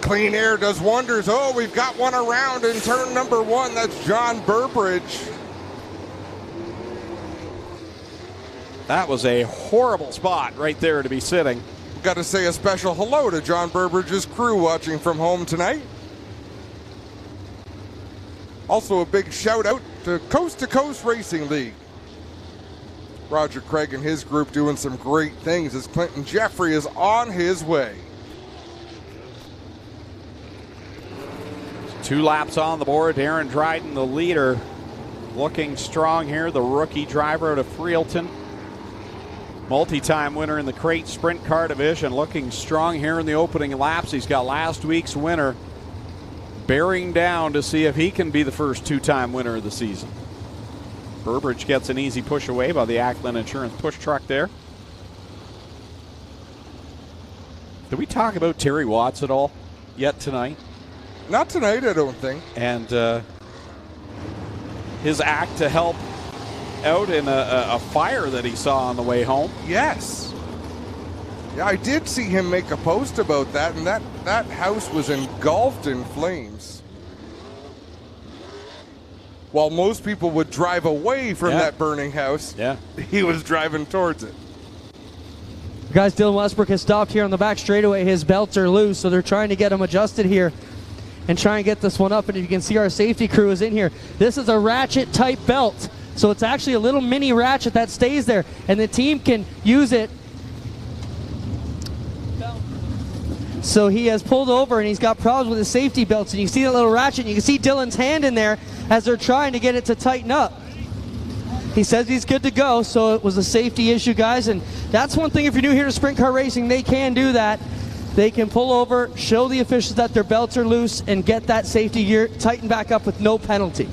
Clean air does wonders. Oh, we've got one around in turn number 1. That's John Burbridge. That was a horrible spot right there to be sitting. Got to say a special hello to John Burbridge's crew watching from home tonight. Also a big shout out to Coast Racing League. Roger Craig and his group doing some great things as Clinton Jeffrey is on his way. 2 laps on the board. Darren Dryden, the leader, looking strong here. The rookie driver out of Freelton. Multi-time winner in the crate sprint car division, looking strong here in the opening laps. He's got last week's winner bearing down to see if he can be the first 2-time winner of the season. Burbridge gets an easy push away by the Ackland Insurance push truck there. Did we talk about Terry Watts at all yet tonight? Not tonight, I don't think. And his act to help out in a fire that he saw on the way home. Yes. Yeah, I did see him make a post about that, and that house was engulfed in flames. While most people would drive away from that burning house, he was driving towards it. Guys, Dylan Westbrook has stopped here on the back straightaway. His belts are loose, so they're trying to get him adjusted here and try and get this one up. And if you can see, our safety crew is in here. This is a ratchet type belt, so it's actually a little mini ratchet that stays there, and the team can use it. So he has pulled over and he's got problems with his safety belts, and you can see that little ratchet, and you can see Dylan's hand in there as they're trying to get it to tighten up. He says he's good to go, so it was a safety issue, guys, and that's one thing if you're new here to sprint car racing, they can do that. They can pull over, show the officials that their belts are loose, and get that safety gear tightened back up with no penalty.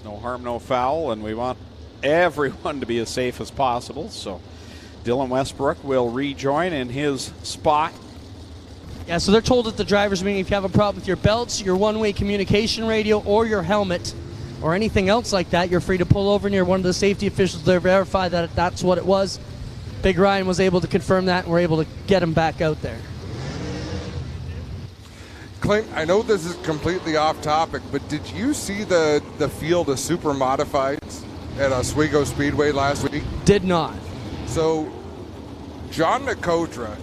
No harm, no foul, and we want everyone to be as safe as possible, so Dylan Westbrook will rejoin in his spot. Yeah, so they're told at the driver's meeting, if you have a problem with your belts, your one-way communication radio, or your helmet, or anything else like that, you're free to pull over near one of the safety officials to verify that that's what it was. Big Ryan was able to confirm that, and we're able to get him back out there. Clint, I know this is completely off topic, but did you see the field of super modifieds at Ohsweken Speedway last week? Did not. So, John Nicotra,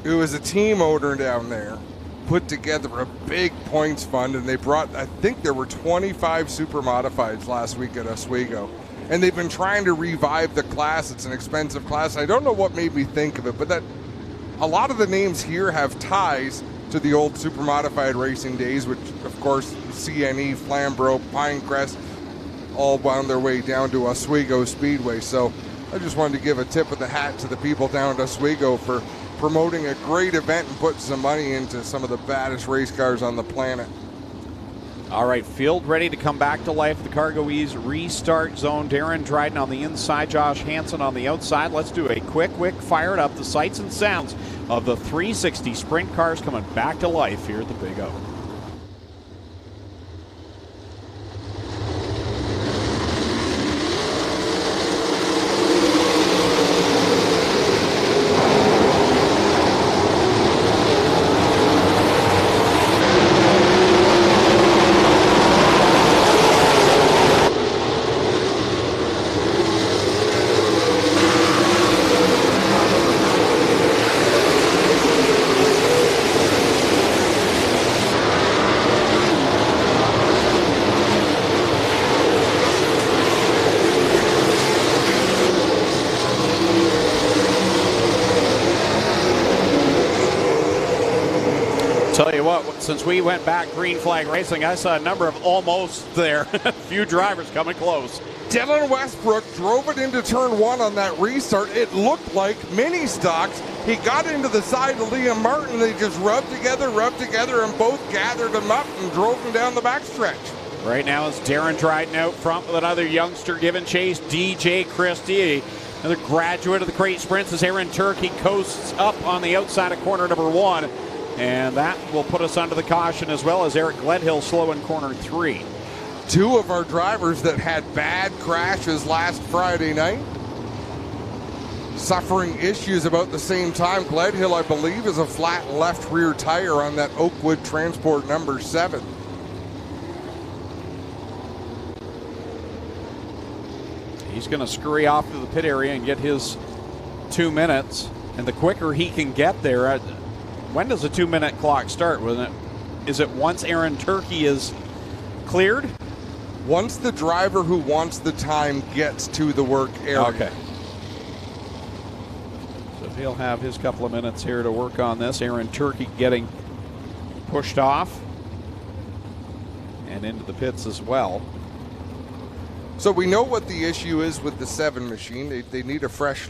who is a team owner down there, put together a big points fund, and they brought, I think there were 25 super modifieds last week at Ohsweken. And they've been trying to revive the class. It's an expensive class. I don't know what made me think of it, but that a lot of the names here have ties to the old super modified racing days, which of course CNE, Flamborough, Pinecrest, all wound their way down to Ohsweken Speedway. So I just wanted to give a tip of the hat to the people down at Ohsweken for promoting a great event and putting some money into some of the baddest race cars on the planet. All right, field ready to come back to life. The Cargo Ease restart zone. Darren Dryden on the inside, Josh Hansen on the outside. Let's do a quick fire it up. The sights and sounds of the 360 sprint cars coming back to life here at the Big O. Tell you what, since we went back green flag racing, I saw a number of almost there. A few drivers coming close. Dylan Westbrook drove it into turn one on that restart. It looked like mini stocks. He got into the side of Liam Martin. They just rubbed together, and both gathered him up and drove him down the backstretch. Right now it's Darren Dryden out front with another youngster giving chase, DJ Christie. Another graduate of the crate sprints as Aaron Turkey coasts up on the outside of corner number one. And that will put us under the caution, as well as Eric Gledhill slow in corner 3. Two of our drivers that had bad crashes last Friday night, suffering issues about the same time. Gledhill, I believe, is a flat left rear tire on that Oakwood Transport number 7. He's going to scurry off to the pit area and get his 2 minutes. And the quicker he can get there, when does a 2-minute clock start? Is it once Aaron Turkey is cleared? Once the driver who wants the time gets to the work area. Okay. So he'll have his couple of minutes here to work on this. Aaron Turkey getting pushed off and into the pits as well. So we know what the issue is with the 7 machine. They need a fresh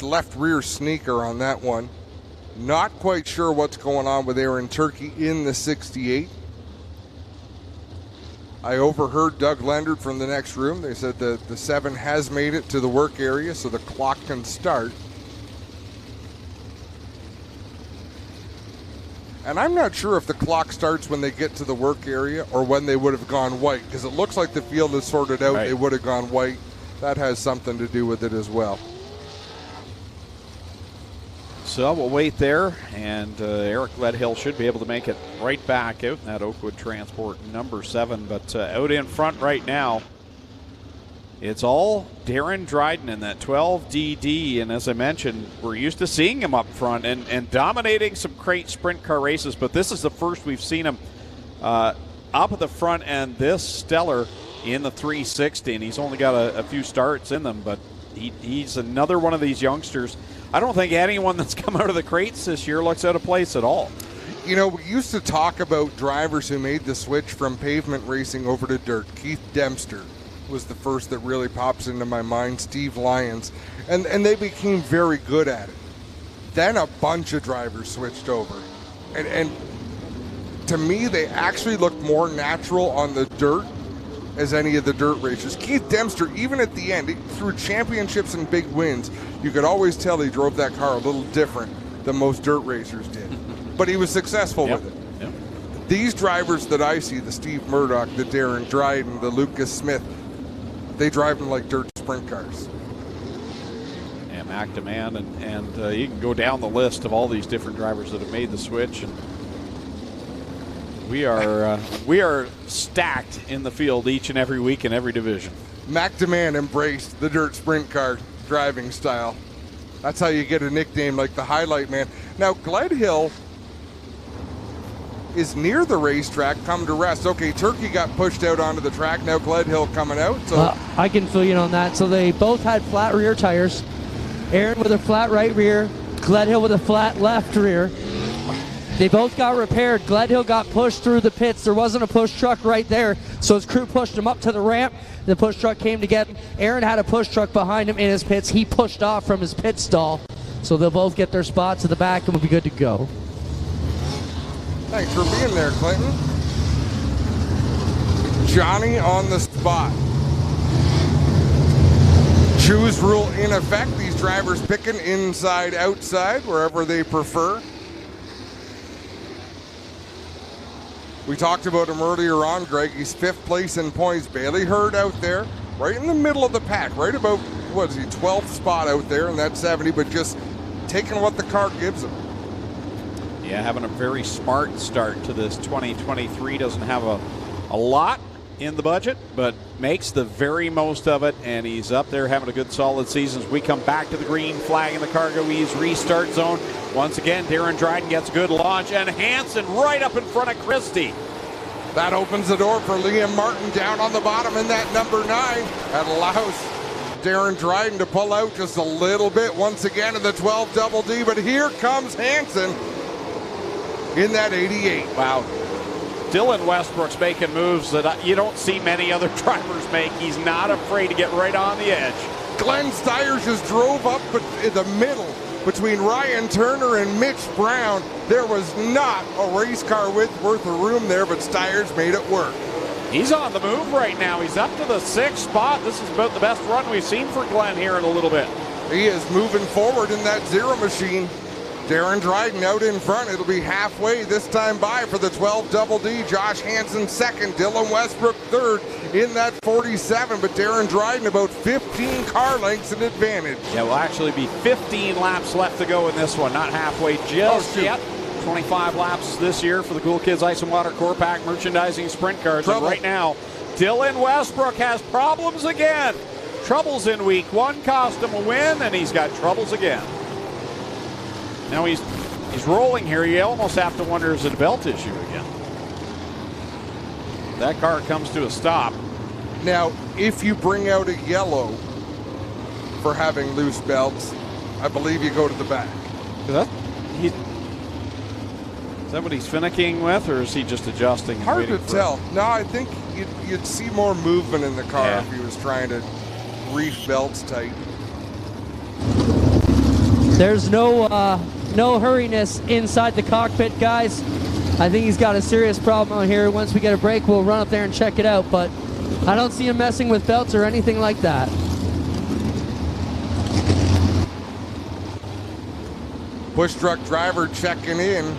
left rear sneaker on that one. Not quite sure what's going on with Aaron Turkey in the 68. I overheard Doug Leonard from the next room. They said that the 7 has made it to the work area, so the clock can start. And I'm not sure if the clock starts when they get to the work area or when they would have gone white, because it looks like the field is sorted out. Right. They would have gone white. That has something to do with it as well. So we'll wait there, and Eric Gledhill should be able to make it right back out in that Oakwood Transport number 7. But out in front right now, it's all Darren Dryden in that 12DD. And as I mentioned, we're used to seeing him up front and dominating some crate sprint car races. But this is the first we've seen him up at the front end this stellar in the 360. And he's only got a few starts in them, but he's another one of these youngsters. I don't think anyone that's come out of the crates this year looks out of place at all. You know, we used to talk about drivers who made the switch from pavement racing over to dirt. Keith Dempster was the first that really pops into my mind. Steve Lyons. And they became very good at it. Then a bunch of drivers switched over. And to me, they actually looked more natural on the dirt as any of the dirt racers. Keith Dempster, even at the end, through championships and big wins, you could always tell he drove that car a little different than most dirt racers did. But he was successful with it. Yep. These drivers that I see, the Steve Murdoch, the Darren Dryden, the Lucas Smith, they drive them like dirt sprint cars. And Mac Demand, and you can go down the list of all these different drivers that have made the switch. And we are stacked in the field each and every week in every division. Mac Demand embraced the dirt sprint car driving style. That's how you get a nickname like the Highlight Man. Now, Gledhill is near the racetrack, come to rest. Okay, Turkey got pushed out onto the track. Now Gledhill coming out. So I can fill you in on that. So they both had flat rear tires. Aaron with a flat right rear, Gledhill with a flat left rear. They both got repaired. Gledhill got pushed through the pits. There wasn't a push truck right there, so his crew pushed him up to the ramp. The push truck came to get him. Aaron had a push truck behind him in his pits. He pushed off from his pit stall, so they'll both get their spots at the back and we'll be good to go. Thanks for being there, Clinton. Johnny on the spot. Choose rule in effect. These drivers picking inside, outside, wherever they prefer. We talked about him earlier on, Greg. He's 5th place in points. Bailey Hurd out there, right in the middle of the pack, right about, what is he, 12th spot out there in that 70, but just taking what the car gives him. Yeah, having a very smart start to this 2023. Doesn't have a lot in the budget, but makes the very most of it, and he's up there having a good solid season. As we come back to the green flag in the Cargo Ease restart zone. Once again, Darren Dryden gets a good launch, and Hansen right up in front of Christie. That opens the door for Liam Martin down on the bottom in that number 9. That allows Darren Dryden to pull out just a little bit once again in the 12 double D, but here comes Hansen in that 88. Wow. Dylan Westbrook's making moves that you don't see many other drivers make. He's not afraid to get right on the edge. Glenn Stiers just drove up in the middle between Ryan Turner and Mitch Brown. There was not a race car worth of room there, but Stiers made it work. He's on the move right now. He's up to the 6th spot. This is about the best run we've seen for Glenn here in a little bit. He is moving forward in that Zero machine. Darren Dryden out in front. It'll be halfway this time by for the 12 Double D. Josh Hansen second. Dylan Westbrook third in that 47. But Darren Dryden about 15 car lengths in advantage. Yeah, will actually be 15 laps left to go in this one. Not halfway just yet. 25 laps this year for the Cool Kids Ice and Water Core Pack Merchandising Sprint Cars. And right now, Dylan Westbrook has problems again. Troubles in week one cost him a win, and he's got troubles again. Now he's rolling here. You almost have to wonder, is it a belt issue again? That car comes to a stop. Now, if you bring out a yellow for having loose belts, I believe you go to the back. Is that what he's finicking with, or is he just adjusting? Hard to tell. No, I think you'd see more movement in the car if he was trying to reef belts tight. There's no hurriness inside the cockpit, guys. I think he's got a serious problem out here. Once we get a break, we'll run up there and check it out, but I don't see him messing with belts or anything like that. Push truck driver checking in.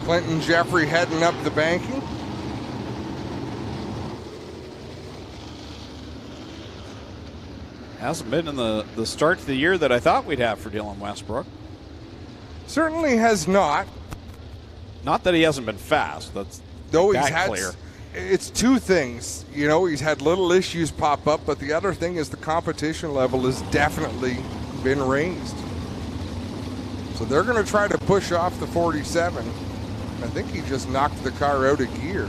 Clinton Jeffrey heading up the banking. Hasn't been in the start to the year that I thought we'd have for Dylan Westbrook. Certainly has not. Not that he hasn't been fast. That's clear. It's two things. You know, he's had little issues pop up, but the other thing is the competition level has definitely been raised. So they're going to try to push off the 47. I think he just knocked the car out of gear.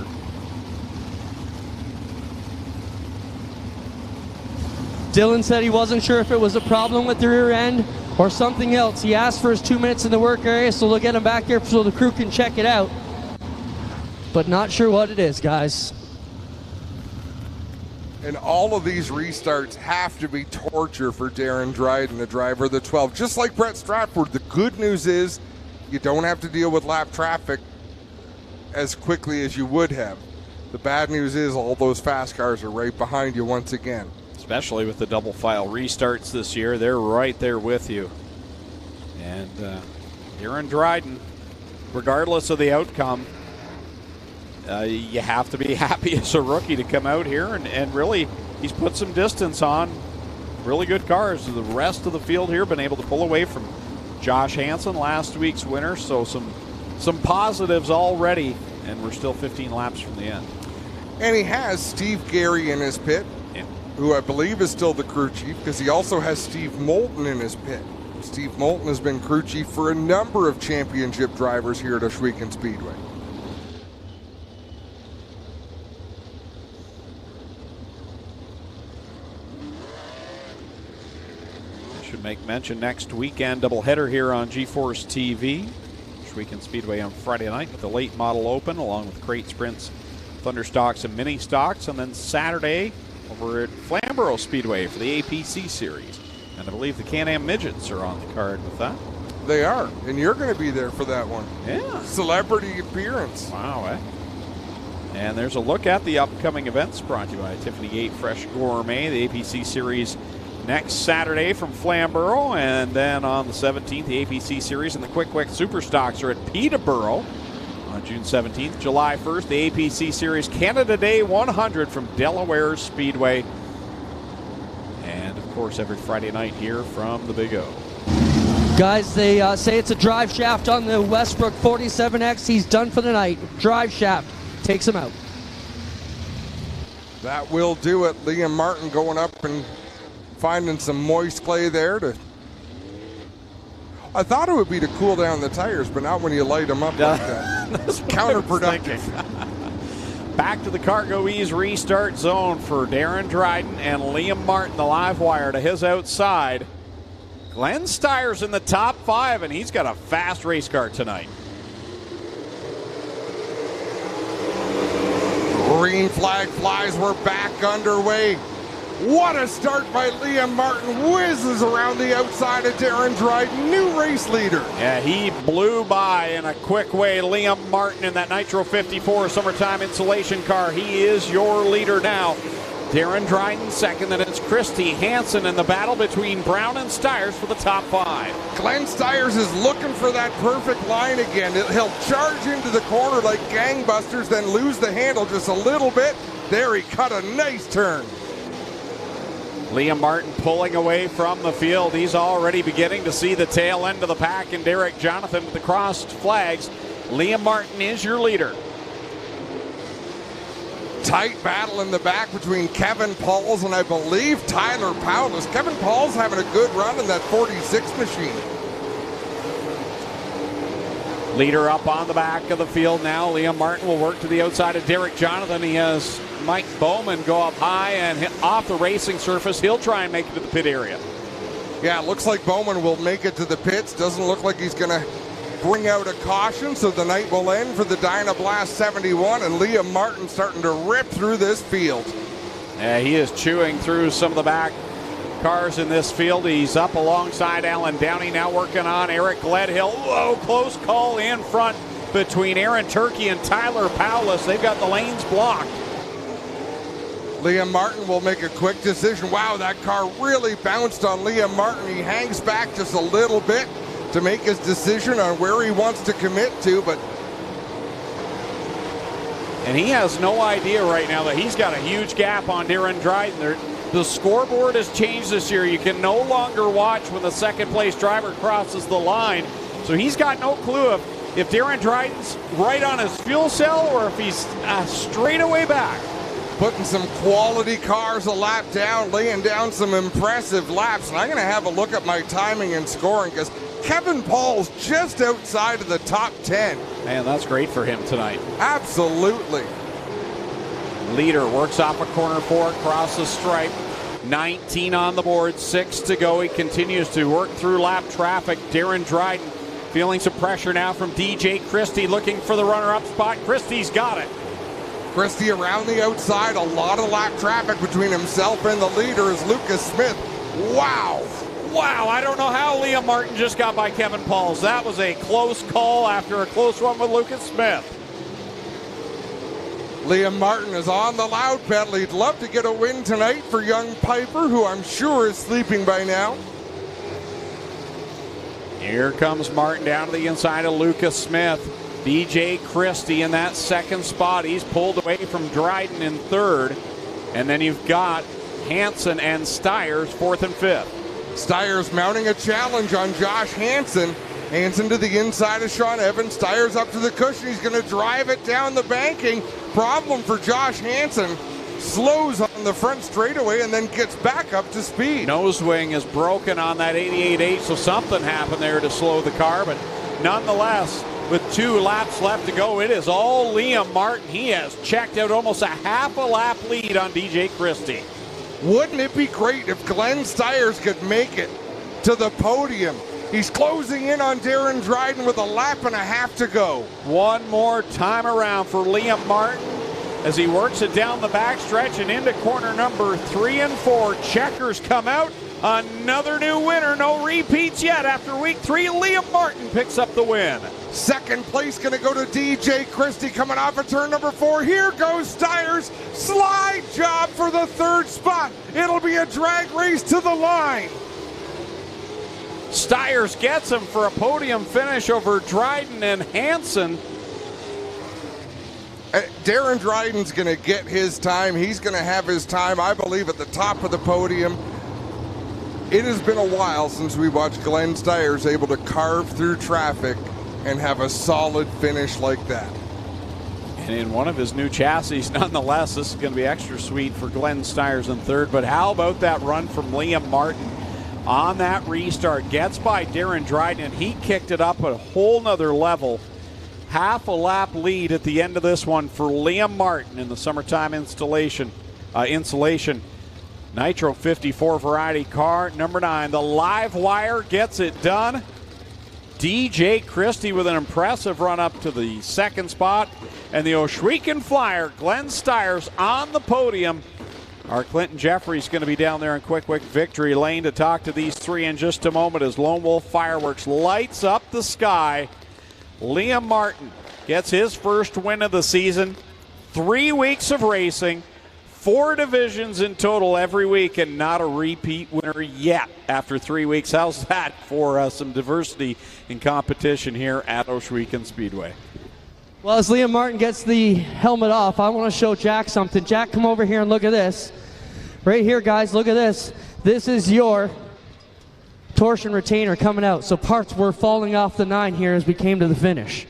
Dylan said he wasn't sure if it was a problem with the rear end or something else. He asked for his 2 minutes in the work area, so they'll get him back here so the crew can check it out. But not sure what it is, guys. And all of these restarts have to be torture for Darren Dryden, the driver of the 12. Just like Brett Stratford, the good news is you don't have to deal with lap traffic as quickly as you would have. The bad news is all those fast cars are right behind you once again. Especially with the double file restarts this year, they're right there with you. And Darren Dryden, regardless of the outcome, you have to be happy as a rookie to come out here and really, he's put some distance on really good cars. The rest of the field here been able to pull away from Josh Hansen, last week's winner, so some positives already, and we're still 15 laps from the end. And he has Steve Gary in his pit, who I believe is still the crew chief, because he also has Steve Moulton in his pit. Steve Moulton has been crew chief for a number of championship drivers here at Ohsweken Speedway. Should make mention next weekend, doubleheader here on GeForce TV. Ohsweken Speedway on Friday night with the late model open, along with crate sprints, Thunderstocks, and mini stocks, and then Saturday over at Flamborough Speedway for the APC series. And I believe the Can-Am Midgets are on the card with that. They are, and you're going to be there for that one. Yeah. Celebrity appearance. Wow, eh? And there's a look at the upcoming events brought to you by Tiffany Gate Fresh Gourmet, the APC series next Saturday from Flamborough, and then on the 17th, the APC series and the Quick Super Stocks are at Peterborough. On June 17th, July 1st, the APC Series Canada Day 100 from Delaware Speedway. And, of course, every Friday night here from the Big O. Guys, they say it's a drive shaft on the Westbrook 47X. He's done for the night. Drive shaft takes him out. That will do it. Liam Martin going up and finding some moist clay there to... I thought it would be to cool down the tires, but not when you light them up like that. It's counterproductive. Back to the Cargo Ease restart zone for Darren Dryden and Liam Martin, the live wire to his outside. Glenn Steyer's in the top 5, and he's got a fast race car tonight. Green flag flies. We're back underway. What a start by Liam Martin. Whizzes around the outside of Darren Dryden, new race leader. Yeah, he blew by in a quick way. Liam Martin in that Nitro 54 summertime insulation car. He is your leader now. Darren Dryden second, then it's Christie, Hansen in the battle between Brown and Stiers for the top 5. Glenn Stiers is looking for that perfect line again. He'll charge into the corner like gangbusters, then lose the handle just a little bit. There he cut a nice turn. Liam Martin pulling away from the field. He's already beginning to see the tail end of the pack, and Derek Jonathan with the crossed flags. Liam Martin is your leader. Tight battle in the back between Kevin Pauls and I believe Tyler Powless. Kevin Pauls having a good run in that 46 machine. Leader up on the back of the field now. Liam Martin will work to the outside of Derek Jonathan. He has Mike Bowman go up high and hit off the racing surface. He'll try and make it to the pit area. Yeah, it looks like Bowman will make it to the pits. Doesn't look like he's going to bring out a caution, so the night will end for the Dynablast 71, and Liam Martin starting to rip through this field. Yeah, he is chewing through some of the back cars in this field. He's up alongside Alan Downey, now working on Eric Gledhill. Whoa, close call in front between Aaron Turkey and Tyler Powless. They've got the lanes blocked. Liam Martin will make a quick decision. Wow, that car really bounced on Liam Martin. He hangs back just a little bit to make his decision on where he wants to commit to, and he has no idea right now that he's got a huge gap on Darren Dryden. The scoreboard has changed this year. You can no longer watch when the second place driver crosses the line. So he's got no clue if Darren Dryden's right on his fuel cell or if he's straight away back. Putting some quality cars a lap down, laying down some impressive laps. And I'm going to have a look at my timing and scoring because Kevin Paul's just outside of the top 10. Man, that's great for him tonight. Absolutely. Leader works off a corner 4, across the stripe. 19 on the board, 6 to go. He continues to work through lap traffic. Darren Dryden feeling some pressure now from DJ Christie, looking for the runner-up spot. Christie's got it. Christie around the outside, a lot of lap traffic between himself and the leader is Lucas Smith. Wow, I don't know how Liam Martin just got by Kevin Pauls. That was a close call after a close one with Lucas Smith. Liam Martin is on the loud pedal. He'd love to get a win tonight for young Piper, who I'm sure is sleeping by now. Here comes Martin down to the inside of Lucas Smith. DJ Christie in that second spot. He's pulled away from Dryden in third. And then you've got Hansen and Stiers 4th and 5th. Stiers mounting a challenge on Josh Hansen. Hansen to the inside of Sean Evans. Stiers up to the cushion. He's going to drive it down the banking. Problem for Josh Hansen. Slows on the front straightaway and then gets back up to speed. Nose wing is broken on that 88.8, so something happened there to slow the car. But nonetheless, with 2 laps left to go, it is all Liam Martin. He has checked out almost a half a lap lead on DJ Christie. Wouldn't it be great if Glenn Stiers could make it to the podium? He's closing in on Darren Dryden with a lap and a half to go. One more time around for Liam Martin as he works it down the backstretch and into corner number 3 and 4. Checkers come out. Another new winner. No repeats yet after week 3. Liam Martin picks up the win. Second place going to go to DJ Christie coming off of turn number 4. Here goes Stiers. Slide job for the 3rd spot. It'll be a drag race to the line. Stiers gets him for a podium finish over Dryden and Hansen. Darren Dryden's going to get his time. He's going to have his time, I believe, at the top of the podium. It has been a while since we watched Glenn Stiers able to carve through traffic and have a solid finish like that. And in one of his new chassis, nonetheless, this is going to be extra sweet for Glenn Stiers in third. But how about that run from Liam Martin on that restart? Gets by Darren Dryden, and he kicked it up a whole nother level. Half a lap lead at the end of this one for Liam Martin in the summertime insulation. Nitro 54 variety car, number 9. The live wire gets it done. DJ Christie with an impressive run up to the 2nd spot. And the Ohsweken Flyer, Glenn Stiers on the podium. Our Clinton Jeffries going to be down there in quick victory lane to talk to these 3 in just a moment as Lone Wolf Fireworks lights up the sky. Liam Martin gets his first win of the season. 3 weeks of racing. 4 divisions in total every week and not a repeat winner yet after 3 weeks. How's that for some diversity in competition here at Ohsweken Speedway? Well, as Liam Martin gets the helmet off, I want to show Jack something. Jack, come over here and look at this. Right here, guys, look at this. This is your torsion retainer coming out. So parts were falling off the 9 here as we came to the finish.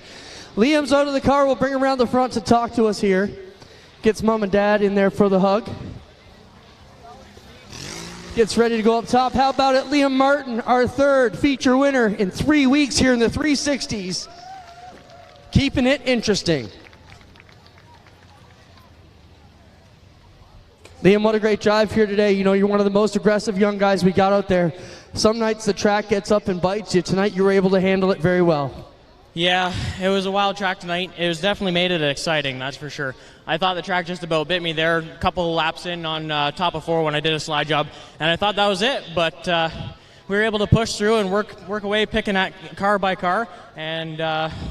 Liam's out of the car. We'll bring him around the front to talk to us here. Gets mom and dad in there for the hug. Gets ready to go up top. How about it, Liam Martin, our 3rd feature winner in 3 weeks here in the 360s. Keeping it interesting. Liam, what a great drive here today. You know, you're one of the most aggressive young guys we got out there. Some nights the track gets up and bites you. Tonight you were able to handle it very well. Yeah, it was a wild track tonight. It was definitely made it exciting, that's for sure. I thought the track just about bit me there, a couple of laps in on top of 4 when I did a slide job, and I thought that was it, but we were able to push through and work away, picking at car by car, and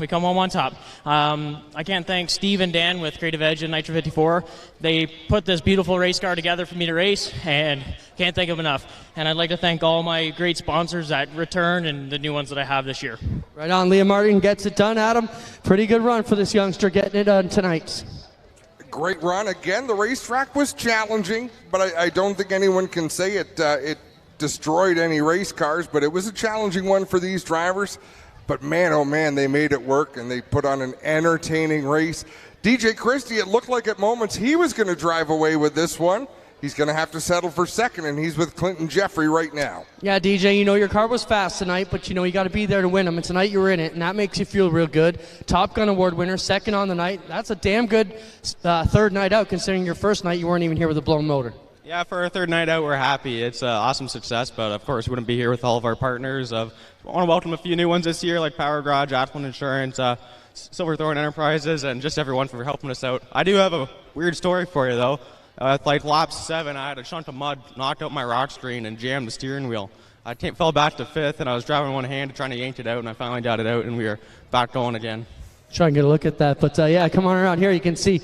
we come home on top. I can't thank Steve and Dan with Creative Edge and Nitro 54. They put this beautiful race car together for me to race, and can't thank them enough. And I'd like to thank all my great sponsors at Return and the new ones that I have this year. Right on, Liam Martin gets it done. Adam, pretty good run for this youngster getting it done tonight. Great run. Again, the racetrack was challenging, but I don't think anyone can say it destroyed any race cars, but it was a challenging one for these drivers. But man, oh man, they made it work, and they put on an entertaining race. DJ Christie, it looked like at moments he was going to drive away with this one. He's going to have to settle for 2nd, and he's with Clinton Jeffrey right now. Yeah, DJ, you know your car was fast tonight, but you know you got to be there to win them, and tonight you were in it, and that makes you feel real good. Top Gun Award winner, 2nd on the night. That's a damn good 3rd night out, considering your 1st night you weren't even here with a blown motor. Yeah, for our 3rd night out, we're happy. It's an awesome success, but of course, we wouldn't be here with all of our partners. I want to welcome a few new ones this year, like Power Garage, Athlon Insurance, Silverthorne Enterprises, and just everyone for helping us out. I do have a weird story for you, though. Like lap 7, I had a chunk of mud, knocked out my rock screen, and jammed the steering wheel. I fell back to 5th, and I was driving one hand trying to yank it out, and I finally got it out, and we were back going again. Try and get a look at that, but yeah, come on around here. You can see,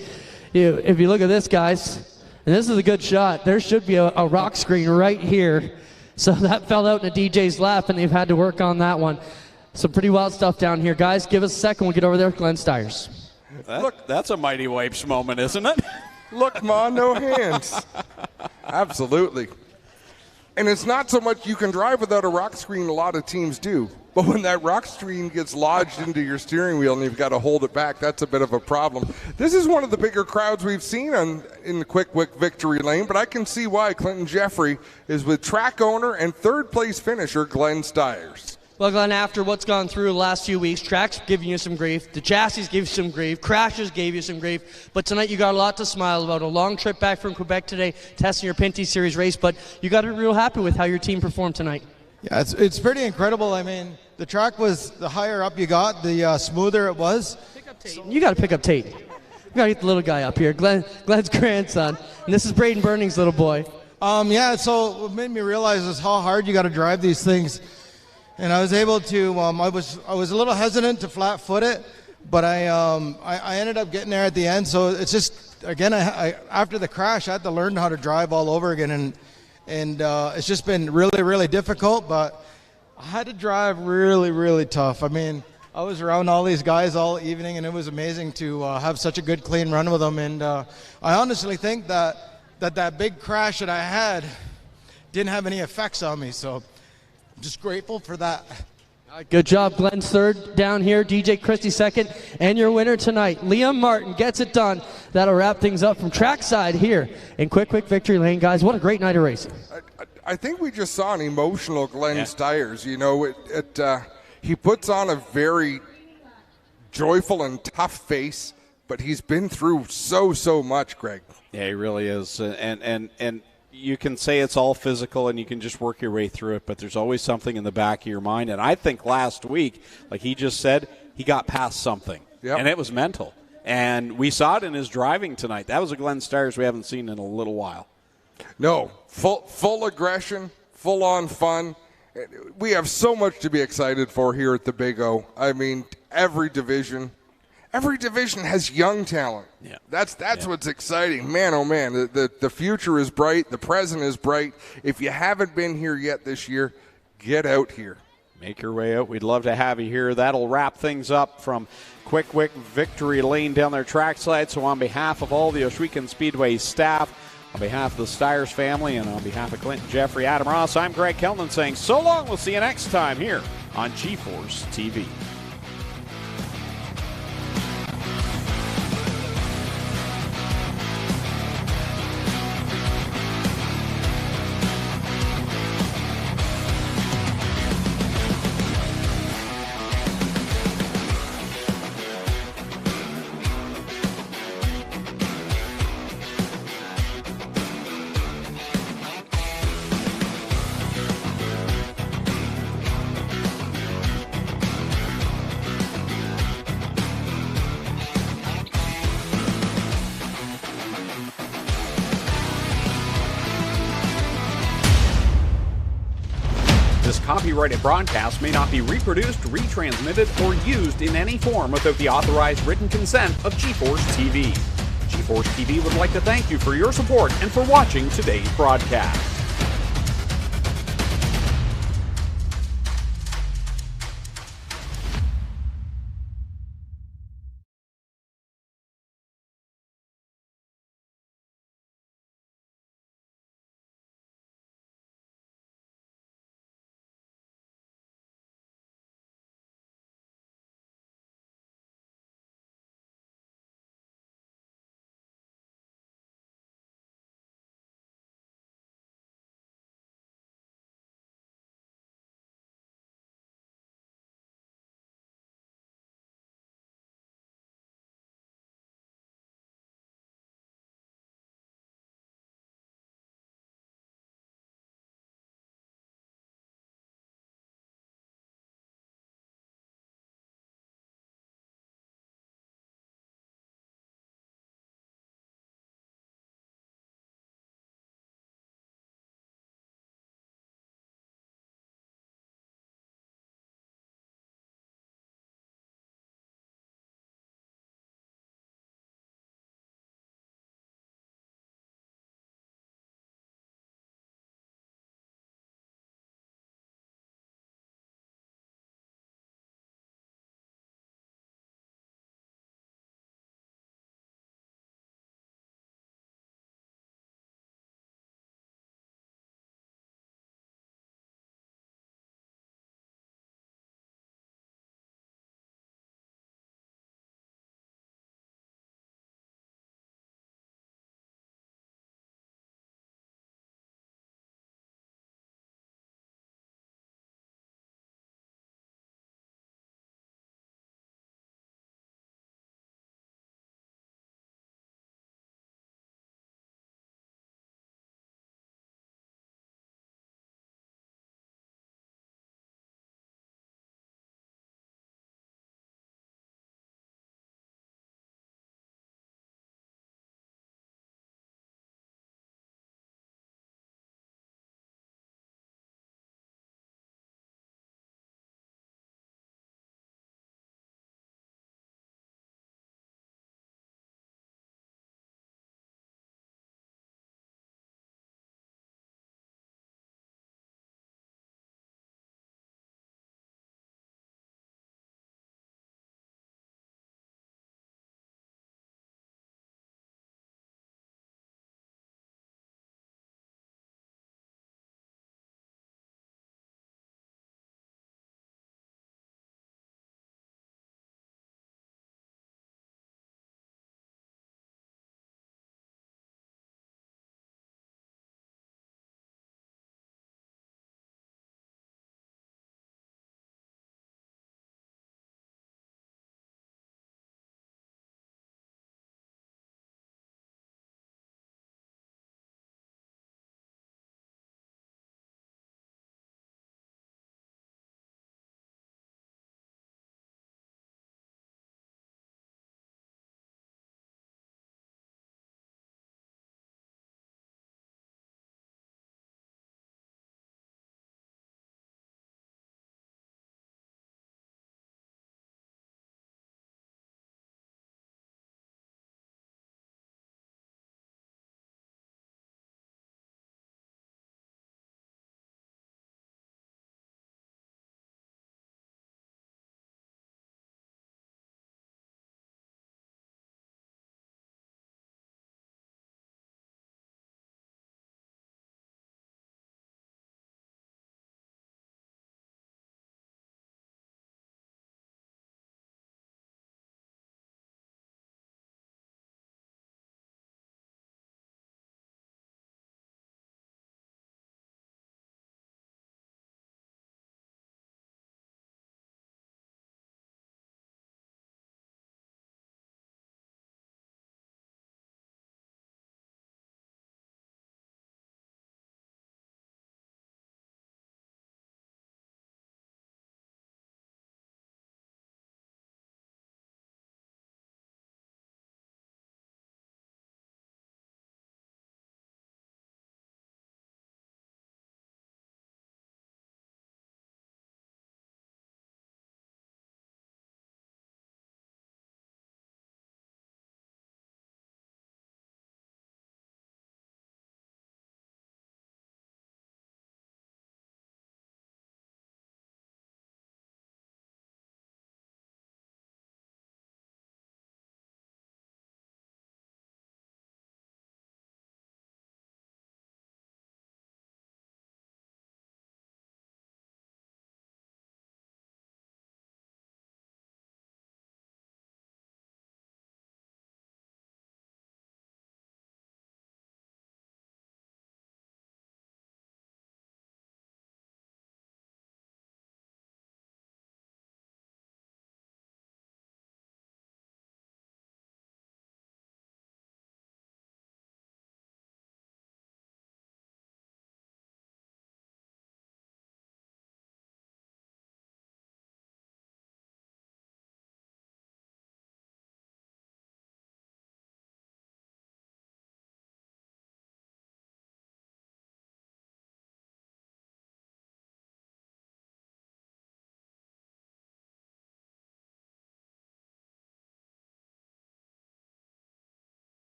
if you look at this, guys, and this is a good shot. There should be a rock screen right here. So that fell out in a DJ's lap, and they've had to work on that one. Some pretty wild stuff down here. Guys, give us a second. We'll get over there with Glenn Stiers. Look, that's a Mighty Wipes moment, isn't it? Look, Ma, no hands. Absolutely. And it's not so much you can drive without a rock screen, a lot of teams do. But when that rock screen gets lodged into your steering wheel and you've got to hold it back, that's a bit of a problem. This is one of the bigger crowds we've seen in the Quick Victory Lane, but I can see why Clinton Jeffrey is with track owner and 3rd place finisher Glenn Stiers. Well, Glenn, after what's gone through the last few weeks, track's giving you some grief, the chassis gave you some grief, crashes gave you some grief, but tonight you got a lot to smile about. A long trip back from Quebec today, testing your Pinty Series race, but you got to be real happy with how your team performed tonight. Yeah, it's pretty incredible. I mean, the track was, the higher up you got, the smoother it was. You got to pick up Tate. You got to get the little guy up here, Glenn's grandson, and this is Braden Burning's little boy. Yeah, so what made me realize is how hard you got to drive these things. And I was able to, I was a little hesitant to flat foot it, but I ended up getting there at the end. So it's just, again, I after the crash, I had to learn how to drive all over again. And it's just been really, really difficult, but I had to drive really, really tough. I mean, I was around all these guys all evening, and it was amazing to have such a good, clean run with them. And I honestly think that big crash that I had didn't have any effects on me. So I'm just grateful for that. Good job, Glenn's 3rd down here, DJ Christie 2nd, and your winner tonight, Liam Martin, gets it done. That'll wrap things up from trackside here in Quick Victory Lane. Guys, what a great night of racing. I think we just saw an emotional Glenn Stiers. You know, he puts on a very joyful and tough face, but he's been through so much, Greg. Yeah, he really is. And you can say it's all physical and you can just work your way through it, but there's always something in the back of your mind. And I think last week, like he just said, he got past something, and it was mental. And we saw it in his driving tonight. That was a Glenn Stiers we haven't seen in a little while. No, full aggression, full-on fun. We have so much to be excited for here at the Big O. I mean, every division, every division has young talent. Yeah. That's what's exciting. Man, oh man, the future is bright. The present is bright. If you haven't been here yet this year, get out here. Make your way out. We'd love to have you here. That'll wrap things up from Quick Victory Lane down their trackside. So on behalf of all the Ohsweken Speedway staff, on behalf of the Stiers family, and on behalf of Clinton, Jeffrey, Adam Ross, I'm Greg Kelman saying so long. We'll see you next time here on G-Force TV. This copyrighted broadcast may not be reproduced, retransmitted, or used in any form without the authorized written consent of G-Force TV. G-Force TV would like to thank you for your support and for watching today's broadcast.